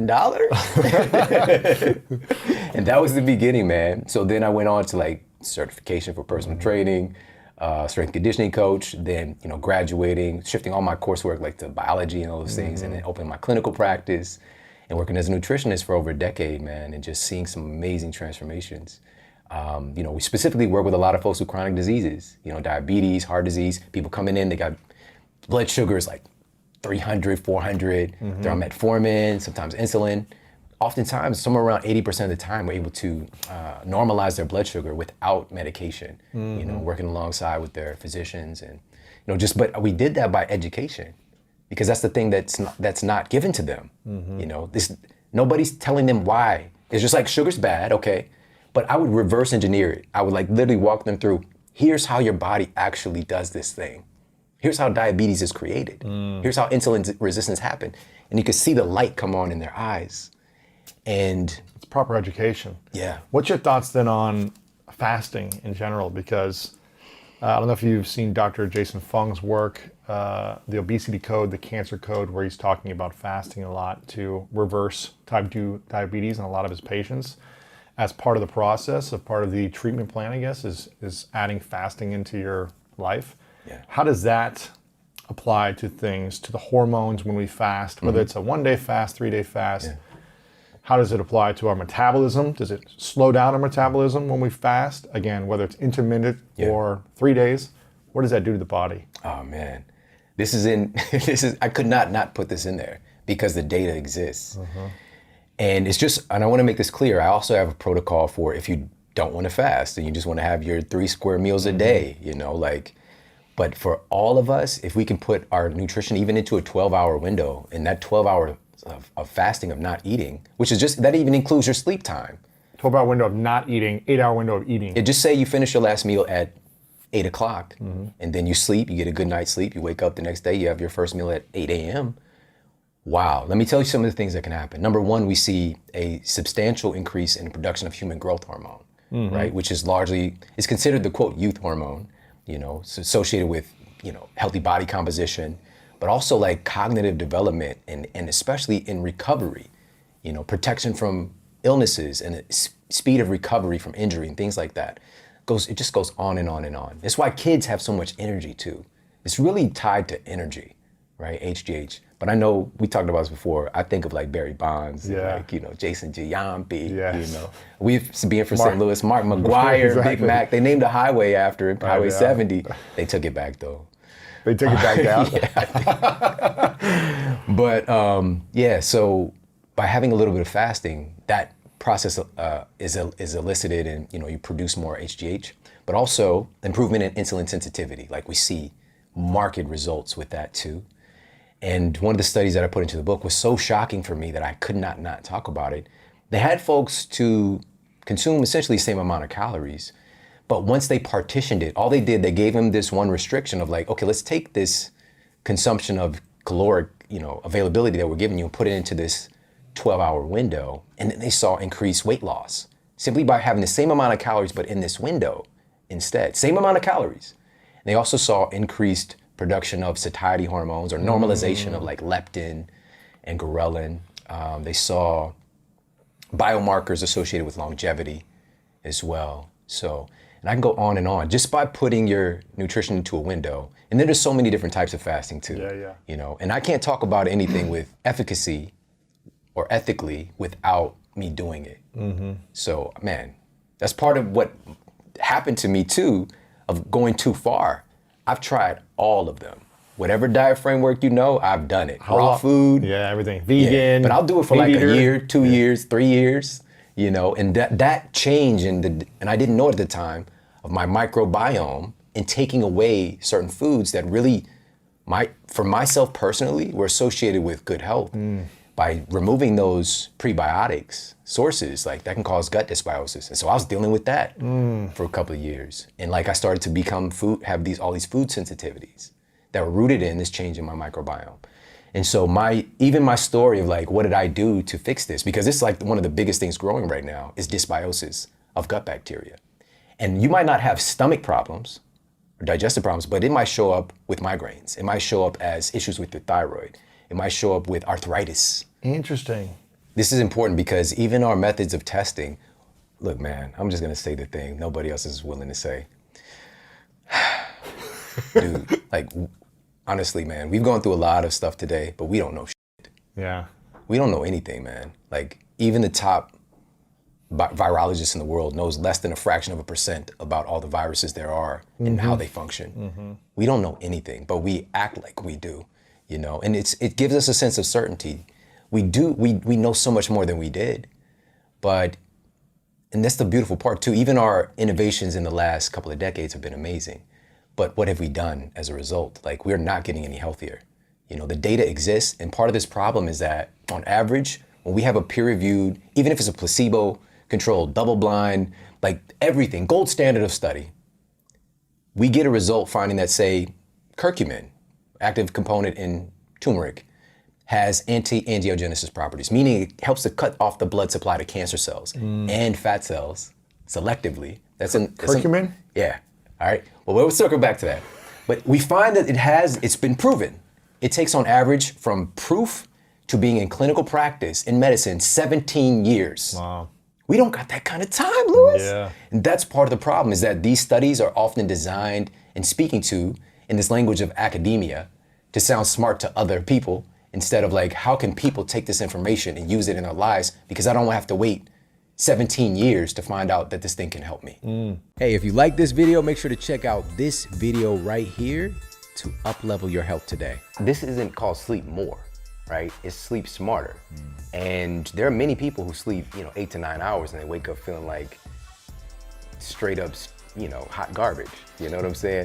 And that was the beginning, man. So then I went on to like certification for personal training, strength and conditioning coach, then, graduating, shifting all my coursework like to biology and all those things, and then opening my clinical practice and working as a nutritionist for over a decade, man, and just seeing some amazing transformations. We specifically work with a lot of folks with chronic diseases, diabetes, heart disease, people coming in, they got blood sugars like 300, 400, they're on metformin, sometimes insulin. Oftentimes, somewhere around 80% of the time, we're able to normalize their blood sugar without medication, working alongside with their physicians. And, but we did that by education, because that's the thing that's not given to them. Nobody's telling them why. It's just like sugar's bad, okay, but I would reverse engineer it. I would like literally walk them through, here's how your body actually does this thing. Here's how diabetes is created. Here's how insulin resistance happened. And you could see the light come on in their eyes. And it's proper education. yeah. What's your thoughts then on fasting in general? Because I don't know if you've seen Dr. Jason Fung's work, the obesity code, the cancer code, where he's talking about fasting a lot to reverse type 2 diabetes in a lot of his patients. As part of the process, of part of the treatment plan, I guess, is adding fasting into your life. Yeah. How does that apply to things, to the hormones when we fast, whether it's a 1-day fast, 3-day fast? Yeah. How does it apply to our metabolism? Does it slow down our metabolism when we fast? Again, whether it's intermittent or 3 days, what does that do to the body? Oh man, I could not put this in there because the data exists. And it's just, and I want to make this clear, I also have a protocol for if you don't want to fast and you just want to have your 3 square meals a day, but for all of us, if we can put our nutrition even into a 12-hour window, and that 12 hour of fasting, of not eating, which is just, that even includes your sleep time. 12-hour window of not eating, 8-hour window of eating. Just say you finish your last meal at 8 o'clock, and then you sleep, you get a good night's sleep, you wake up the next day, you have your first meal at 8 a.m. Wow, let me tell you some of the things that can happen. Number one, we see a substantial increase in the production of human growth hormone, right? Which is considered the quote youth hormone, it's associated with, healthy body composition, but also like cognitive development and especially in recovery, protection from illnesses and speed of recovery from injury and things like that. It just goes on and on and on. That's why kids have so much energy too. It's really tied to energy, right? HGH. But I know we talked about this before. I think of like Barry Bonds, and Jason Giambi, we've being from St. Louis, Mark McGuire, exactly. Big Mac. They named a highway after him, Highway 70. They took it back though. They took it back down? But so by having a little bit of fasting, that process is elicited and you produce more HGH, but also improvement in insulin sensitivity. Like we see marked results with that too. And one of the studies that I put into the book was so shocking for me that I could not talk about it. They had folks to consume essentially the same amount of calories, but once they partitioned it, all they gave them this one restriction of like, okay, let's take this consumption of caloric, availability that we're giving you and put it into this 12-hour window. And then they saw increased weight loss simply by having the same amount of calories, but in this window instead, same amount of calories. And they also saw increased production of satiety hormones or normalization of like leptin and ghrelin. They saw biomarkers associated with longevity as well. So, and I can go on and on just by putting your nutrition into a window. And then there's so many different types of fasting too. And I can't talk about anything with efficacy or ethically without me doing it. So, man, that's part of what happened to me too, of going too far. I've tried all of them. Whatever diet framework I've done it. Raw food. Yeah, everything. Vegan. But I'll do it for like a year, 2 years, 3 years, and that change and I didn't know at the time of my microbiome and taking away certain foods that really for myself personally were associated with good health. By removing those prebiotics sources, like that can cause gut dysbiosis. And so I was dealing with that for a couple of years. And like I started to have all these food sensitivities that were rooted in this change in my microbiome. And so even my story of like, what did I do to fix this? Because it's like one of the biggest things growing right now is dysbiosis of gut bacteria. And you might not have stomach problems or digestive problems, but it might show up with migraines. It might show up as issues with your thyroid. It might show up with arthritis. Interesting. This is important because even our methods of testing, look, man, I'm just gonna say the thing nobody else is willing to say. Dude, like, honestly, man, we've gone through a lot of stuff today, but we don't know shit. Yeah. We don't know anything, man. Like, even the top virologist in the world knows less than a fraction of a percent about all the viruses there are and how they function. We don't know anything, but we act like we do. And it gives us a sense of certainty. We know so much more than we did, and that's the beautiful part too. Even our innovations in the last couple of decades have been amazing, but what have we done as a result? Like, we're not getting any healthier. The data exists, and part of this problem is that on average, when we have a peer-reviewed, even if it's a placebo-controlled, double-blind, like everything, gold standard of study, we get a result finding that, say, curcumin, active component in turmeric, has anti-angiogenesis properties, meaning it helps to cut off the blood supply to cancer cells and fat cells selectively. Curcumin? Yeah. All right. Well, we'll circle back to that. But we find that it's been proven. It takes on average from proof to being in clinical practice in medicine 17 years. Wow. We don't got that kind of time, Louis. Yeah. And that's part of the problem, is that these studies are often designed and speaking to in this language of academia to sound smart to other people, instead of like, how can people take this information and use it in their lives? Because I don't have to wait 17 years to find out that this thing can help me. Hey, if you like this video, make sure to check out this video right here to up-level your health today. This isn't called sleep more, right? It's sleep smarter. And there are many people who sleep, 8 to 9 hours and they wake up feeling like straight up, hot garbage. You know what I'm saying?